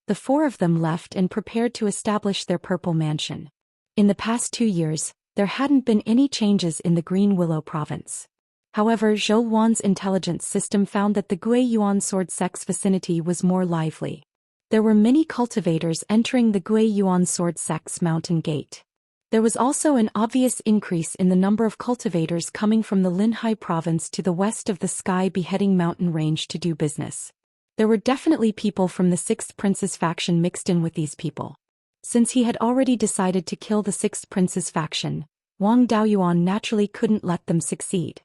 The 4 of them left and prepared to establish their Purple Mansion. In the past 2 years, there hadn't been any changes in the Green Willow province. However, Zhou Wan's intelligence system found that the Beiyuan sword sect's vicinity was more lively. There were many cultivators entering the Beiyuan sword sect's mountain gate. There was also an obvious increase in the number of cultivators coming from the Linhai province to the west of the Sky Beheading Mountain range to do business. There were definitely people from the 6th Prince's faction mixed in with these people. Since he had already decided to kill the 6th Prince's faction, Wang Daoyuan naturally couldn't let them succeed.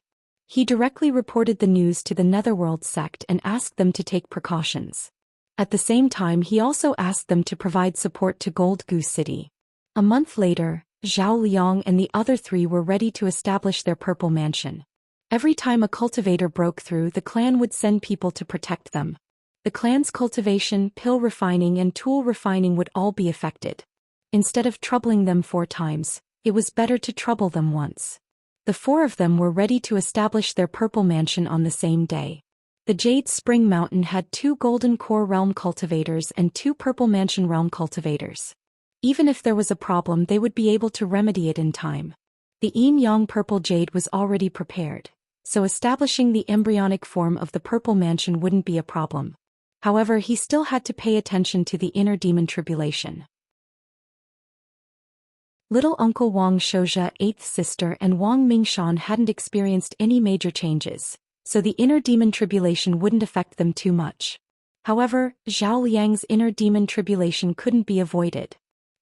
He directly reported the news to the Netherworld sect and asked them to take precautions. At the same time, he also asked them to provide support to Gold Goose City. A month later, Zhao Liang and the other 3 were ready to establish their Purple Mansion. Every time a cultivator broke through, the clan would send people to protect them. The clan's cultivation, pill refining and tool refining would all be affected. Instead of troubling them 4 times, it was better to trouble them once. The 4 of them were ready to establish their Purple Mansion on the same day. The Jade Spring Mountain had 2 Golden Core Realm cultivators and 2 Purple Mansion Realm cultivators. Even if there was a problem, they would be able to remedy it in time. The Yin-Yang Purple Jade was already prepared, so establishing the embryonic form of the Purple Mansion wouldn't be a problem. However, he still had to pay attention to the inner demon tribulation. Little Uncle Wang Shoujia, 8th sister, and Wang Mingshan hadn't experienced any major changes, so the inner demon tribulation wouldn't affect them too much. However, Zhao Liang's inner demon tribulation couldn't be avoided.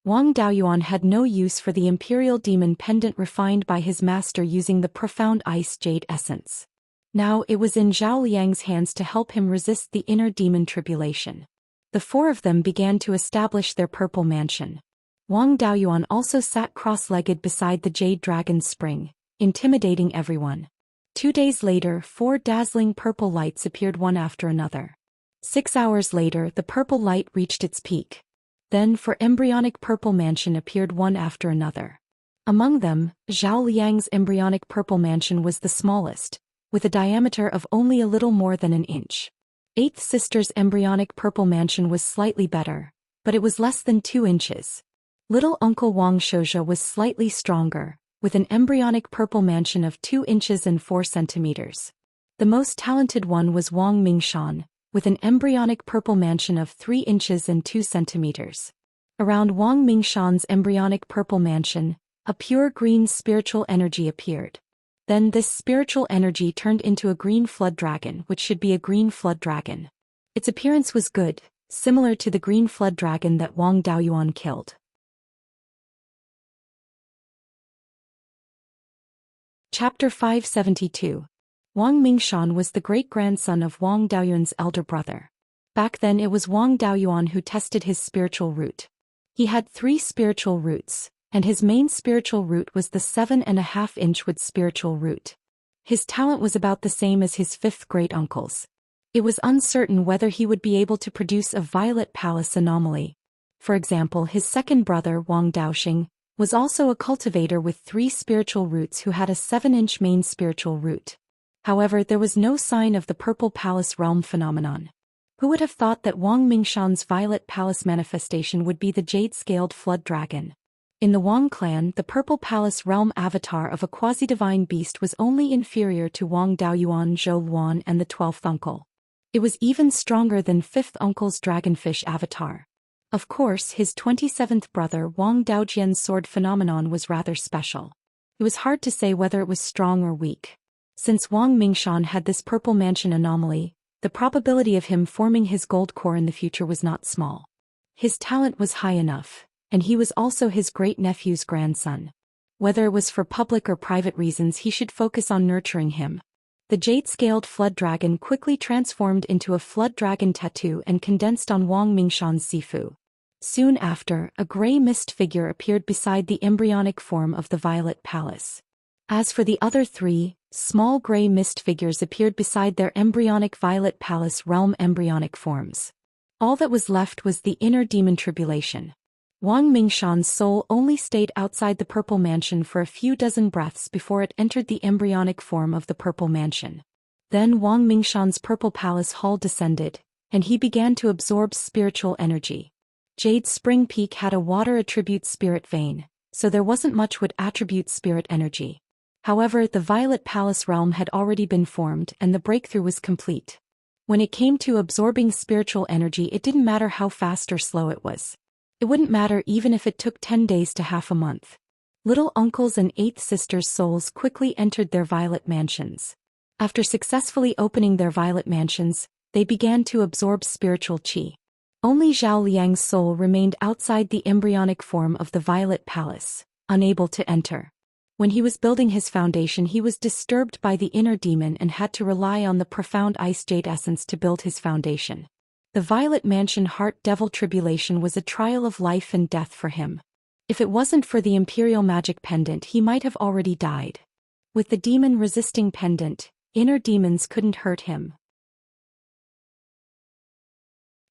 Wang Daoyuan had no use for the imperial demon pendant refined by his master using the profound ice jade essence. Now it was in Zhao Liang's hands to help him resist the inner demon tribulation. The four of them began to establish their purple mansion. Wang Daoyuan also sat cross-legged beside the jade dragon's spring, intimidating everyone. 2 days later, 4 dazzling purple lights appeared one after another. 6 hours later, the purple light reached its peak. Then 4 embryonic purple mansion appeared one after another. Among them, Zhao Liang's embryonic purple mansion was the smallest, with a diameter of only a little more than an inch. Eighth sister's embryonic purple mansion was slightly better, but it was less than 2 inches. Little uncle Wang Shouja was slightly stronger, with an embryonic purple mansion of 2 inches and 4 centimeters. The most talented one was Wang Mingshan, with an embryonic purple mansion of 3 inches and 2 centimeters. Around Wang Mingshan's embryonic purple mansion, a pure green spiritual energy appeared. Then this spiritual energy turned into a green flood dragon, which should be a green flood dragon. Its appearance was good, similar to the green flood dragon that Wang Daoyuan killed. Chapter 572. Wang Mingshan was the great-grandson of Wang Daoyuan's elder brother. Back then it was Wang Daoyuan who tested his spiritual root. He had 3 spiritual roots, and his main spiritual root was the 7.5-inch wood spiritual root. His talent was about the same as his 5th great-uncle's. It was uncertain whether he would be able to produce a violet palace anomaly. For example, his second brother, Wang Daoxing, was also a cultivator with 3 spiritual roots who had a 7-inch main spiritual root. However, there was no sign of the Purple Palace realm phenomenon. Who would have thought that Wang Mingshan's Violet Palace manifestation would be the jade-scaled flood dragon? In the Wang clan, the Purple Palace realm avatar of a quasi-divine beast was only inferior to Wang Daoyuan, Zhou Luan, and the 12th uncle. It was even stronger than 5th uncle's dragonfish avatar. Of course, his 27th brother Wang Daojian's sword phenomenon was rather special. It was hard to say whether it was strong or weak. Since Wang Mingshan had this purple mansion anomaly, the probability of him forming his gold core in the future was not small. His talent was high enough, and he was also his great-nephew's grandson. Whether it was for public or private reasons, he should focus on nurturing him. The jade-scaled flood dragon quickly transformed into a flood dragon tattoo and condensed on Wang Mingshan's sifu. Soon after, a gray mist figure appeared beside the embryonic form of the Violet Palace. As for the other 3, small gray mist figures appeared beside their embryonic Violet Palace realm embryonic forms. All that was left was the inner demon tribulation. Wang Mingshan's soul only stayed outside the Purple Mansion for a few dozen breaths before it entered the embryonic form of the Purple Mansion. Then Wang Mingshan's Purple Palace hall descended, and he began to absorb spiritual energy. Jade Spring Peak had a water attribute spirit vein, so there wasn't much wood attribute spirit energy. However, the Violet Palace realm had already been formed and the breakthrough was complete. When it came to absorbing spiritual energy, it didn't matter how fast or slow it was. It wouldn't matter even if it took 10 days to half a month. Little uncles and 8th sisters' souls quickly entered their violet mansions. After successfully opening their violet mansions, they began to absorb spiritual qi. Only Zhao Liang's soul remained outside the embryonic form of the Violet Palace, unable to enter. When he was building his foundation, he was disturbed by the inner demon and had to rely on the profound ice jade essence to build his foundation. The Violet Mansion Heart Devil Tribulation was a trial of life and death for him. If it wasn't for the Imperial Magic Pendant, he might have already died. With the demon-resisting pendant, inner demons couldn't hurt him.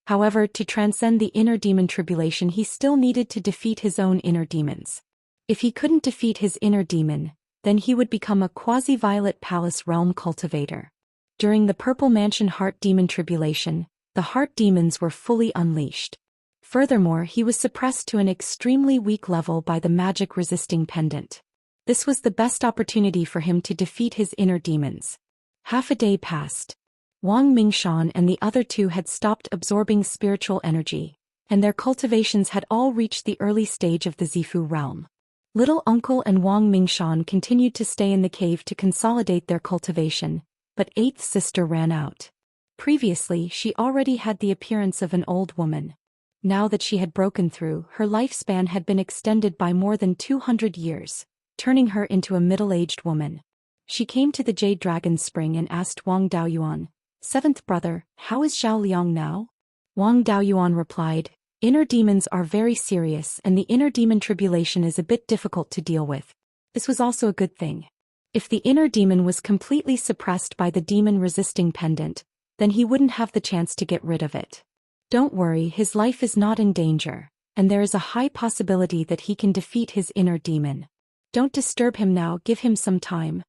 However, to transcend the inner demon tribulation, he still needed to defeat his own inner demons. If he couldn't defeat his inner demon, then he would become a quasi-Violet Palace realm cultivator. During the Purple Mansion Heart Demon Tribulation, the heart demons were fully unleashed. Furthermore, he was suppressed to an extremely weak level by the magic-resisting pendant. This was the best opportunity for him to defeat his inner demons. Half a day passed. Wang Mingshan and the other 2 had stopped absorbing spiritual energy, and their cultivations had all reached the early stage of the Zifu realm. Little uncle and Wang Mingshan continued to stay in the cave to consolidate their cultivation, but 8th sister ran out. Previously, she already had the appearance of an old woman. Now that she had broken through, her lifespan had been extended by more than 200 years, turning her into a middle-aged woman. She came to the Jade Dragon Spring and asked Wang Daoyuan, 7th brother, how is Zhao Liang now? Wang Daoyuan replied, "Inner demons are very serious and the inner demon tribulation is a bit difficult to deal with. This was also a good thing. If the inner demon was completely suppressed by the demon-resisting pendant, then he wouldn't have the chance to get rid of it. Don't worry, his life is not in danger, and there is a high possibility that he can defeat his inner demon. Don't disturb him now, give him some time."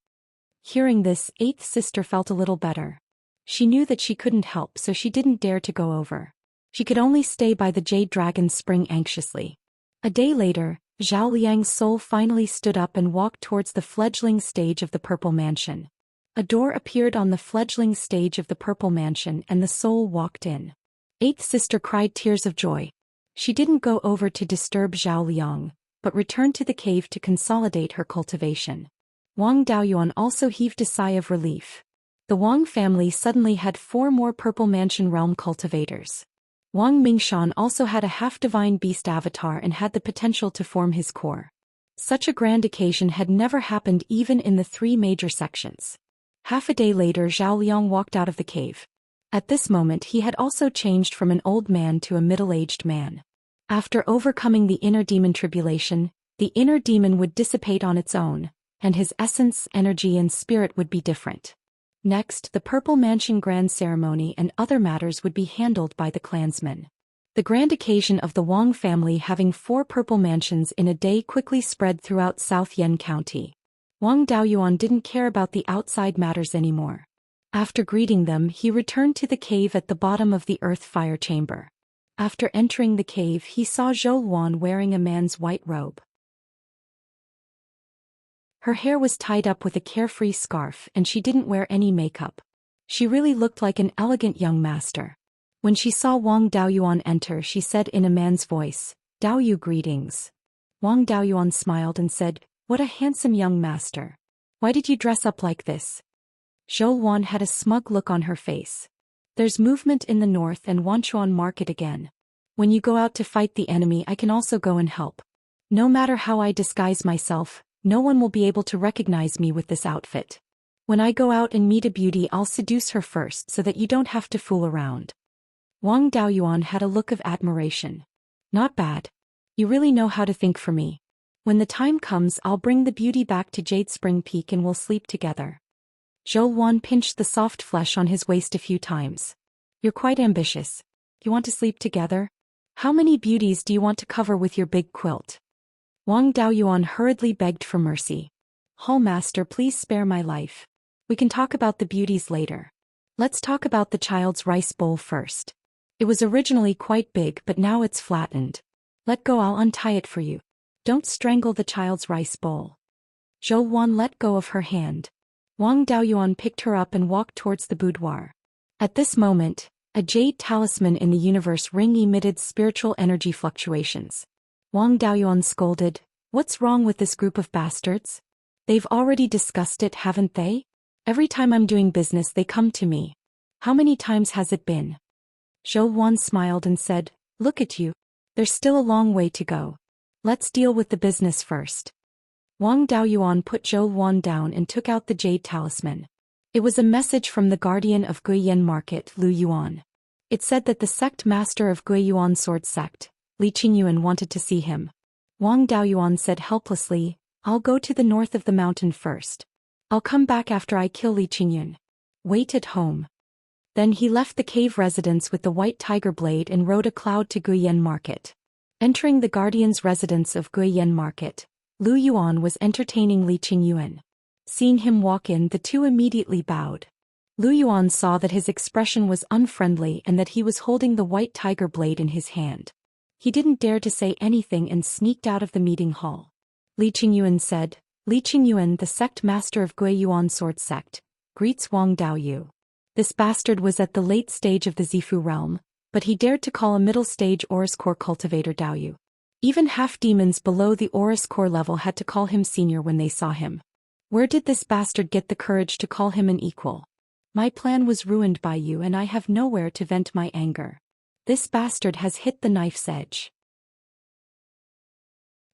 Hearing this, eighth sister felt a little better. She knew that she couldn't help, so she didn't dare to go over. She could only stay by the jade dragon's spring anxiously. A day later, Zhao Liang's soul finally stood up and walked towards the fledgling stage of the Purple Mansion. A door appeared on the fledgling stage of the Purple Mansion and the soul walked in. Eighth sister cried tears of joy. She didn't go over to disturb Zhao Liang, but returned to the cave to consolidate her cultivation. Wang Daoyuan also heaved a sigh of relief. The Wang family suddenly had 4 more Purple Mansion realm cultivators. Wang Mingshan also had a half-divine beast avatar and had the potential to form his core. Such a grand occasion had never happened even in the 3 major sections. Half a day later, Zhao Liang walked out of the cave. At this moment he had also changed from an old man to a middle-aged man. After overcoming the inner demon tribulation, the inner demon would dissipate on its own, and his essence, energy and spirit would be different. Next, the Purple Mansion Grand Ceremony and other matters would be handled by the clansmen. The grand occasion of the Wang family having 4 Purple Mansions in a day quickly spread throughout South Yen County. Wang Daoyuan didn't care about the outside matters anymore. After greeting them, he returned to the cave at the bottom of the earth fire chamber. After entering the cave, he saw Zhou Luan wearing a man's white robe. Her hair was tied up with a carefree scarf and she didn't wear any makeup. She really looked like an elegant young master. When she saw Wang Daoyuan enter, she said in a man's voice, "Daoyu, greetings." Wang Daoyuan smiled and said, "What a handsome young master. Why did you dress up like this?" Zhou Luan had a smug look on her face. "There's movement in the north and Wanchuan market again. When you go out to fight the enemy, I can also go and help. No matter how I disguise myself, no one will be able to recognize me with this outfit. When I go out and meet a beauty, I'll seduce her first so that you don't have to fool around." Wang Daoyuan had a look of admiration. "Not bad. You really know how to think for me. When the time comes, I'll bring the beauty back to Jade Spring Peak and we'll sleep together." Zhou Luan pinched the soft flesh on his waist a few times. "You're quite ambitious. You want to sleep together? How many beauties do you want to cover with your big quilt?" Wang Daoyuan hurriedly begged for mercy. "Hall Master, please spare my life. We can talk about the beauties later. Let's talk about the child's rice bowl first. It was originally quite big but now it's flattened. Let go, I'll untie it for you. Don't strangle the child's rice bowl." Zhou Luan let go of her hand. Wang Daoyuan picked her up and walked towards the boudoir. At this moment, a jade talisman in the universe ring emitted spiritual energy fluctuations. Wang Daoyuan scolded, "What's wrong with this group of bastards? They've already discussed it, haven't they? Every time I'm doing business they come to me. How many times has it been?" Zhou Luan smiled and said, "Look at you. There's still a long way to go. Let's deal with the business first." Wang Daoyuan put Zhou Luan down and took out the jade talisman. It was a message from the guardian of Guiyuan Market, Lu Yuan. It said that the sect master of Guiyuan Sword Sect, Li Qingyuan, wanted to see him. Wang Daoyuan said helplessly, "I'll go to the north of the mountain first. I'll come back after I kill Li Qingyuan. Wait at home." Then he left the cave residence with the white tiger blade and rode a cloud to Guiyuan Market. Entering the guardian's residence of Guiyuan Market, Lu Yuan was entertaining Li Qingyuan. Seeing him walk in, the two immediately bowed. Lu Yuan saw that his expression was unfriendly and that he was holding the white tiger blade in his hand. He didn't dare to say anything and sneaked out of the meeting hall. Li Qingyuan said, "Li Qingyuan, the sect master of Guiyuan Sword Sect, greets Wang Daoyu." This bastard was at the late stage of the Zifu realm, but he dared to call a middle stage Aurus Core cultivator Daoyu. Even half-demons below the Aurus Core level had to call him senior when they saw him. Where did this bastard get the courage to call him an equal? My plan was ruined by you and I have nowhere to vent my anger. This bastard has hit the knife's edge.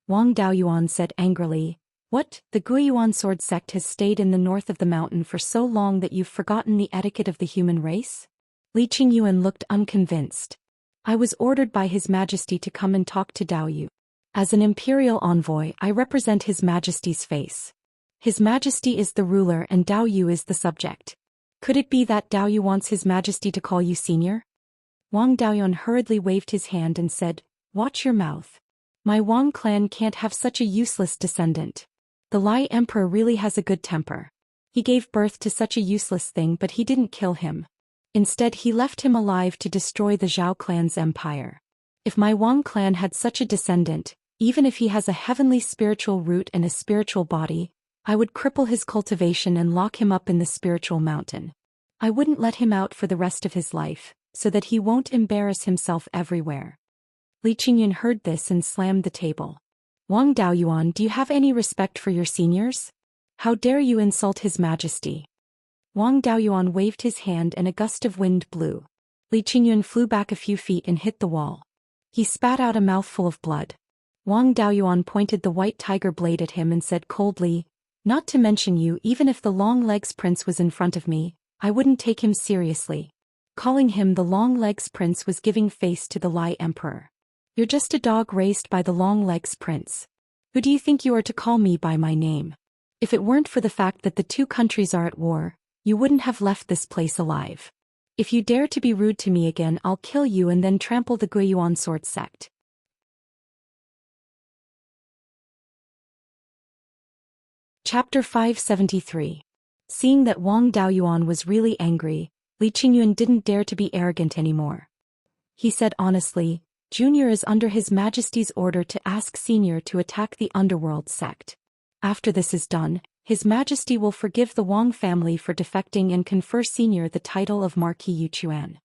Wang Daoyuan said angrily, "What, the Guiyuan Sword Sect has stayed in the north of the mountain for so long that you've forgotten the etiquette of the human race?" Li Qingyuan looked unconvinced. I was ordered by His Majesty to come and talk to Dao Yu. As an imperial envoy, I represent His Majesty's face. His Majesty is the ruler and Dao Yu is the subject. Could it be that Dao Yu wants His Majesty to call you senior? Wang Daoyuan hurriedly waved his hand and said, "Watch your mouth. My Wang clan can't have such a useless descendant. The Lai Emperor really has a good temper. He gave birth to such a useless thing but he didn't kill him. Instead he left him alive to destroy the Zhao clan's empire. If my Wang clan had such a descendant, even if he has a heavenly spiritual root and a spiritual body, I would cripple his cultivation and lock him up in the spiritual mountain. I wouldn't let him out for the rest of his life, so that he won't embarrass himself everywhere." Li Qingyun heard this and slammed the table. "Wang Daoyuan, do you have any respect for your seniors? How dare you insult His Majesty?" Wang Daoyuan waved his hand and a gust of wind blew. Li Qingyun flew back a few feet and hit the wall. He spat out a mouthful of blood. Wang Daoyuan pointed the white tiger blade at him and said coldly, "Not to mention you, even if the Long Legs Prince was in front of me, I wouldn't take him seriously." Calling him the Long Legs Prince was giving face to the Lai Emperor. "You're just a dog raised by the Long Legs Prince. Who do you think you are to call me by my name? If it weren't for the fact that the two countries are at war, you wouldn't have left this place alive. If you dare to be rude to me again, I'll kill you and then trample the Beiyuan sword sect." Chapter 573. Seeing that Wang Daoyuan was really angry, Li Qingyun didn't dare to be arrogant anymore. He said honestly, "Junior is under His Majesty's order to ask Senior to attack the underworld sect. After this is done, His Majesty will forgive the Wang family for defecting and confer Senior the title of Marquis Yuchuan."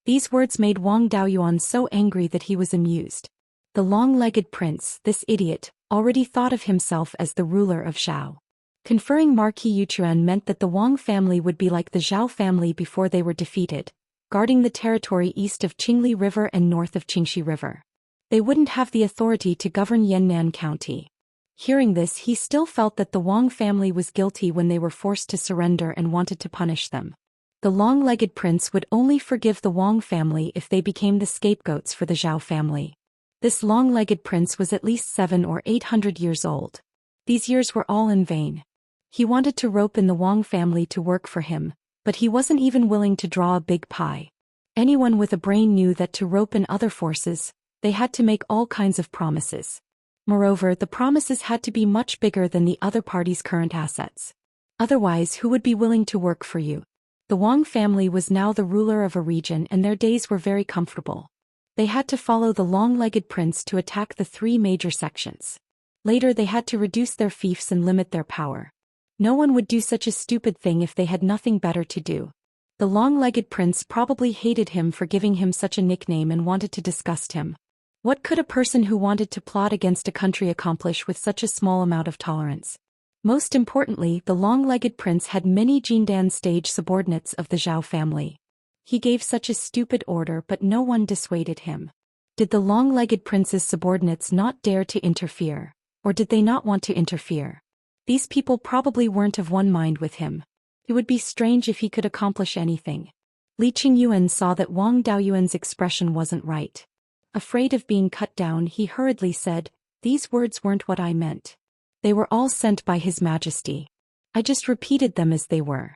These words made Wang Daoyuan so angry that he was amused. The long-legged prince, this idiot, already thought of himself as the ruler of Zhao. Conferring Marquis Yuchuan meant that the Wang family would be like the Zhao family before they were defeated, guarding the territory east of Qingli River and north of Qingxi River. They wouldn't have the authority to govern Yannan County. Hearing this, he still felt that the Wang family was guilty when they were forced to surrender and wanted to punish them. The long-legged prince would only forgive the Wang family if they became the scapegoats for the Zhao family. This long-legged prince was at least 700 or 800 years old. These years were all in vain. He wanted to rope in the Wang family to work for him, but he wasn't even willing to draw a big pie. Anyone with a brain knew that to rope in other forces, they had to make all kinds of promises. Moreover, the promises had to be much bigger than the other party's current assets. Otherwise, who would be willing to work for you? The Wang family was now the ruler of a region and their days were very comfortable. They had to follow the long-legged prince to attack the three major sections. Later they had to reduce their fiefs and limit their power. No one would do such a stupid thing if they had nothing better to do. The long-legged prince probably hated him for giving him such a nickname and wanted to disgust him. What could a person who wanted to plot against a country accomplish with such a small amount of tolerance? Most importantly, the long-legged prince had many Jindan stage subordinates of the Zhao family. He gave such a stupid order but no one dissuaded him. Did the long-legged prince's subordinates not dare to interfere, or did they not want to interfere? These people probably weren't of one mind with him. It would be strange if he could accomplish anything. Li Qingyuan saw that Wang Daoyuan's expression wasn't right. Afraid of being cut down, he hurriedly said, "These words weren't what I meant. They were all sent by His Majesty. I just repeated them as they were."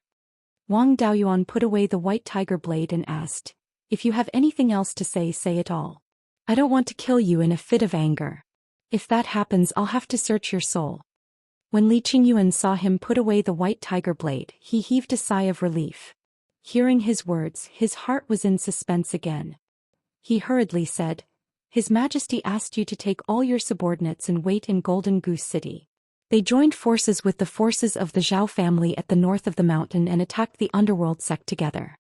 Wang Daoyuan put away the white tiger blade and asked, "If you have anything else to say, say it all. I don't want to kill you in a fit of anger. If that happens, I'll have to search your soul." When Li Qingyuan saw him put away the white tiger blade, he heaved a sigh of relief. Hearing his words, his heart was in suspense again. He hurriedly said, "His Majesty asked you to take all your subordinates and wait in Golden Goose City." They joined forces with the forces of the Zhao family at the north of the mountain and attacked the underworld sect together.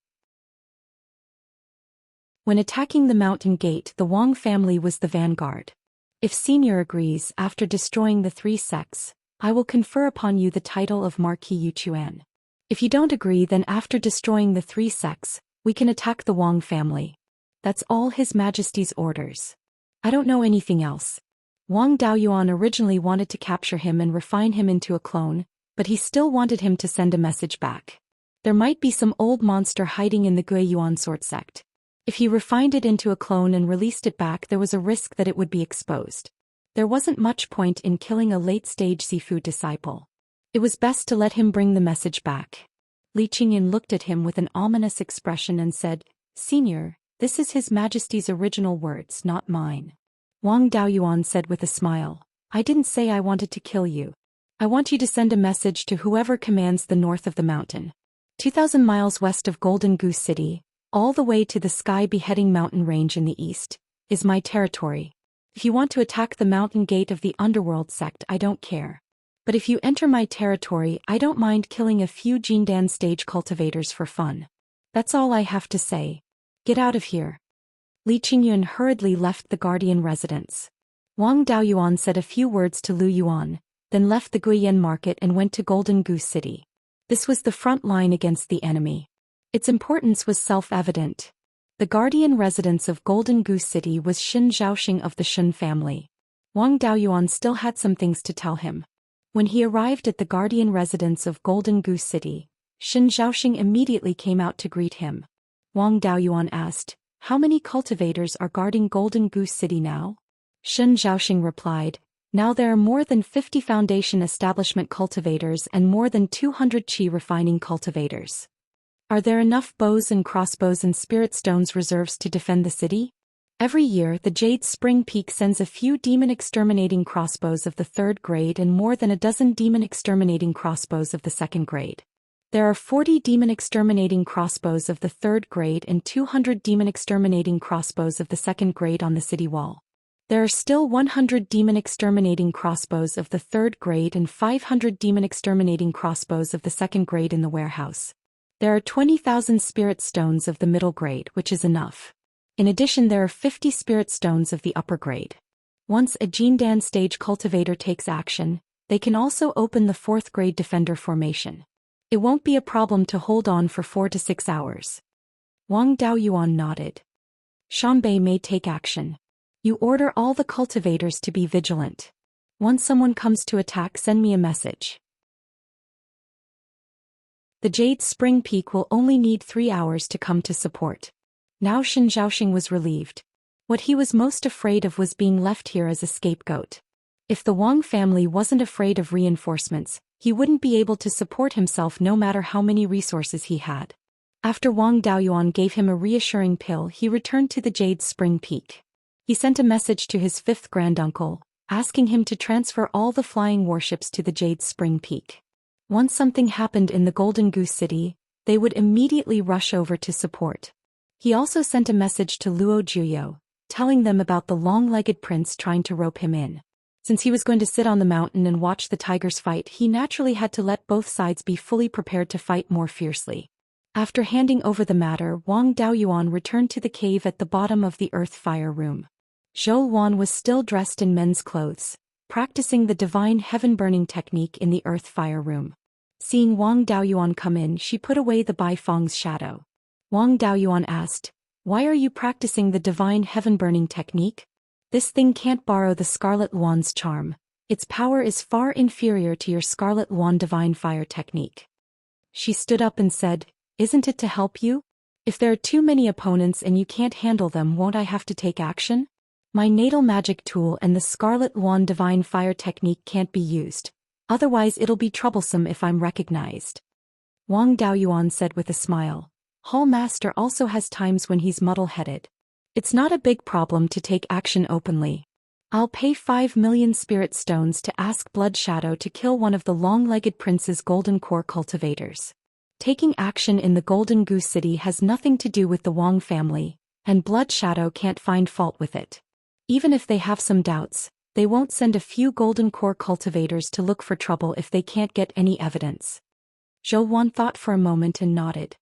When attacking the mountain gate, the Wang family was the vanguard. If Senior agrees, after destroying the three sects, I will confer upon you the title of Marquis Yuchuan. If you don't agree, then after destroying the three sects, we can attack the Wang family. That's all His Majesty's orders. I don't know anything else. Wang Daoyuan originally wanted to capture him and refine him into a clone, but he still wanted him to send a message back. There might be some old monster hiding in the Beiyuan sword sect. If he refined it into a clone and released it back, there was a risk that it would be exposed. There wasn't much point in killing a late-stage Sifu disciple. It was best to let him bring the message back. Li Qingyan looked at him with an ominous expression and said, "Senior, this is His Majesty's original words, not mine." Wang Daoyuan said with a smile, "I didn't say I wanted to kill you. I want you to send a message to whoever commands the north of the mountain. 2,000 miles west of Golden Goose City, all the way to the Sky Beheading Mountain Range in the east, is my territory. If you want to attack the mountain gate of the underworld sect, I don't care. But if you enter my territory, I don't mind killing a few Jindan stage cultivators for fun. That's all I have to say. Get out of here." Li Qingyun hurriedly left the guardian residence. Wang Daoyuan said a few words to Lu Yuan, then left the Guiyan market and went to Golden Goose City. This was the front line against the enemy. Its importance was self-evident. The guardian residence of Golden Goose City was Xin Zhaoxing of the Shun family. Wang Daoyuan still had some things to tell him. When he arrived at the guardian residence of Golden Goose City, Xin Zhaoxing immediately came out to greet him. Wang Daoyuan asked, "How many cultivators are guarding Golden Goose City now?" Xin Zhaoxing replied, "Now there are more than 50 foundation establishment cultivators and more than 200 qi refining cultivators. Are there enough bows and crossbows and spirit stones reserves to defend the city? Every year the Jade Spring Peak sends a few demon exterminating crossbows of the 3rd grade and more than a dozen demon exterminating crossbows of the 2nd grade. There are 40 demon exterminating crossbows of the 3rd grade and 200 demon exterminating crossbows of the 2nd grade on the city wall. There are still 100 demon exterminating crossbows of the 3rd grade and 500 demon exterminating crossbows of the 2nd grade in the warehouse. There are 20,000 spirit stones of the middle grade, which is enough. In addition, there are 50 spirit stones of the upper grade. Once a Jindan stage cultivator takes action, they can also open the 4th grade defender formation. It won't be a problem to hold on for 4 to 6 hours." Wang Daoyuan nodded. "Shanbei may take action. You order all the cultivators to be vigilant. Once someone comes to attack, send me a message. The Jade Spring Peak will only need 3 hours to come to support." Now Xin Zhaoxing was relieved. What he was most afraid of was being left here as a scapegoat. If the Wang family wasn't afraid of reinforcements, he wouldn't be able to support himself no matter how many resources he had. After Wang Daoyuan gave him a reassuring pill, he returned to the Jade Spring Peak. He sent a message to his 5th granduncle, asking him to transfer all the flying warships to the Jade Spring Peak. Once something happened in the Golden Goose City, they would immediately rush over to support. He also sent a message to Luo Juyo, telling them about the long-legged prince trying to rope him in. Since he was going to sit on the mountain and watch the tigers fight, he naturally had to let both sides be fully prepared to fight more fiercely. After handing over the matter, Wang Daoyuan returned to the cave at the bottom of the earth fire room. Zhou Xian was still dressed in men's clothes, practicing the divine heaven-burning technique in the earth fire room. Seeing Wang Daoyuan come in, she put away the Bai Feng's shadow. Wang Daoyuan asked, "Why are you practicing the divine heaven-burning technique? This thing can't borrow the Scarlet Luan's charm. Its power is far inferior to your Scarlet Luan divine fire technique." She stood up and said, "Isn't it to help you? If there are too many opponents and you can't handle them, won't I have to take action? My natal magic tool and the Scarlet Luan divine fire technique can't be used. Otherwise it'll be troublesome if I'm recognized." Wang Daoyuan said with a smile, "Hall Master also has times when he's muddle-headed. It's not a big problem to take action openly. I'll pay 5 million spirit stones to ask Blood Shadow to kill one of the long-legged prince's golden core cultivators. Taking action in the Golden Goose City has nothing to do with the Wang family, and Blood Shadow can't find fault with it. Even if they have some doubts, they won't send a few golden core cultivators to look for trouble if they can't get any evidence." Zhou Xian thought for a moment and nodded.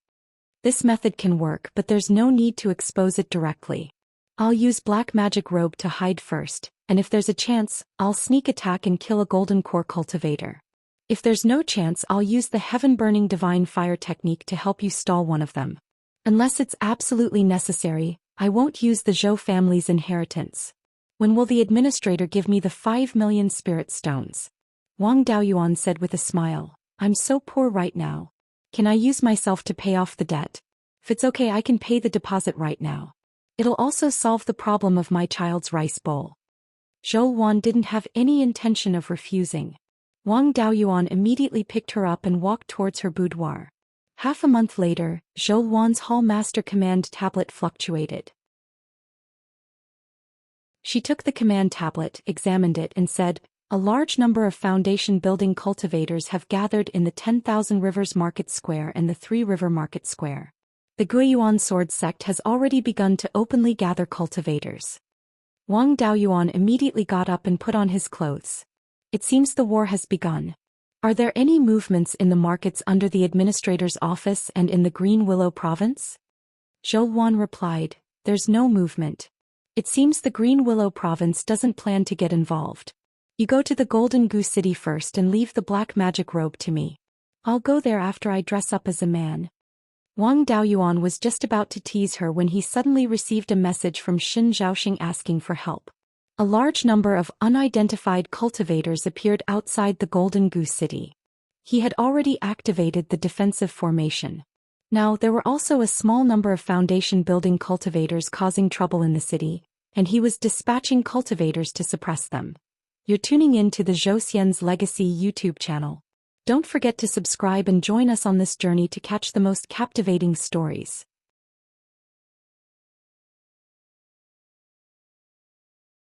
"This method can work, but there's no need to expose it directly. I'll use black magic robe to hide first, and if there's a chance, I'll sneak attack and kill a golden core cultivator. If there's no chance, I'll use the heaven-burning divine fire technique to help you stall one of them. Unless it's absolutely necessary, I won't use the Zhou family's inheritance. When will the administrator give me the 5 million spirit stones?" Wang Daoyuan said with a smile, "I'm so poor right now. Can I use myself to pay off the debt? If it's okay, I can pay the deposit right now." It'll also solve the problem of my child's rice bowl. Zhou Xian didn't have any intention of refusing. Wang Daoyuan immediately picked her up and walked towards her boudoir. Half a month later, Zhou Xian's Hall Master Command tablet fluctuated. She took the command tablet, examined it and said, "A large number of foundation building cultivators have gathered in the 10,000 Rivers Market Square and the 3 River Market Square. The Beiyuan sword sect has already begun to openly gather cultivators." Wang Daoyuan immediately got up and put on his clothes. "It seems the war has begun. Are there any movements in the markets under the administrator's office and in the Green Willow province?" Zhou Xian replied, "There's no movement. It seems the Green Willow province doesn't plan to get involved. You go to the Golden Goose City first and leave the black magic robe to me. I'll go there after I dress up as a man." Wang Daoyuan was just about to tease her when he suddenly received a message from Xianxia asking for help. A large number of unidentified cultivators appeared outside the Golden Goose City. He had already activated the defensive formation. Now there were also a small number of foundation building cultivators causing trouble in the city, and he was dispatching cultivators to suppress them. You're tuning in to the Zhou Xian's Legacy YouTube channel. Don't forget to subscribe and join us on this journey to catch the most captivating stories.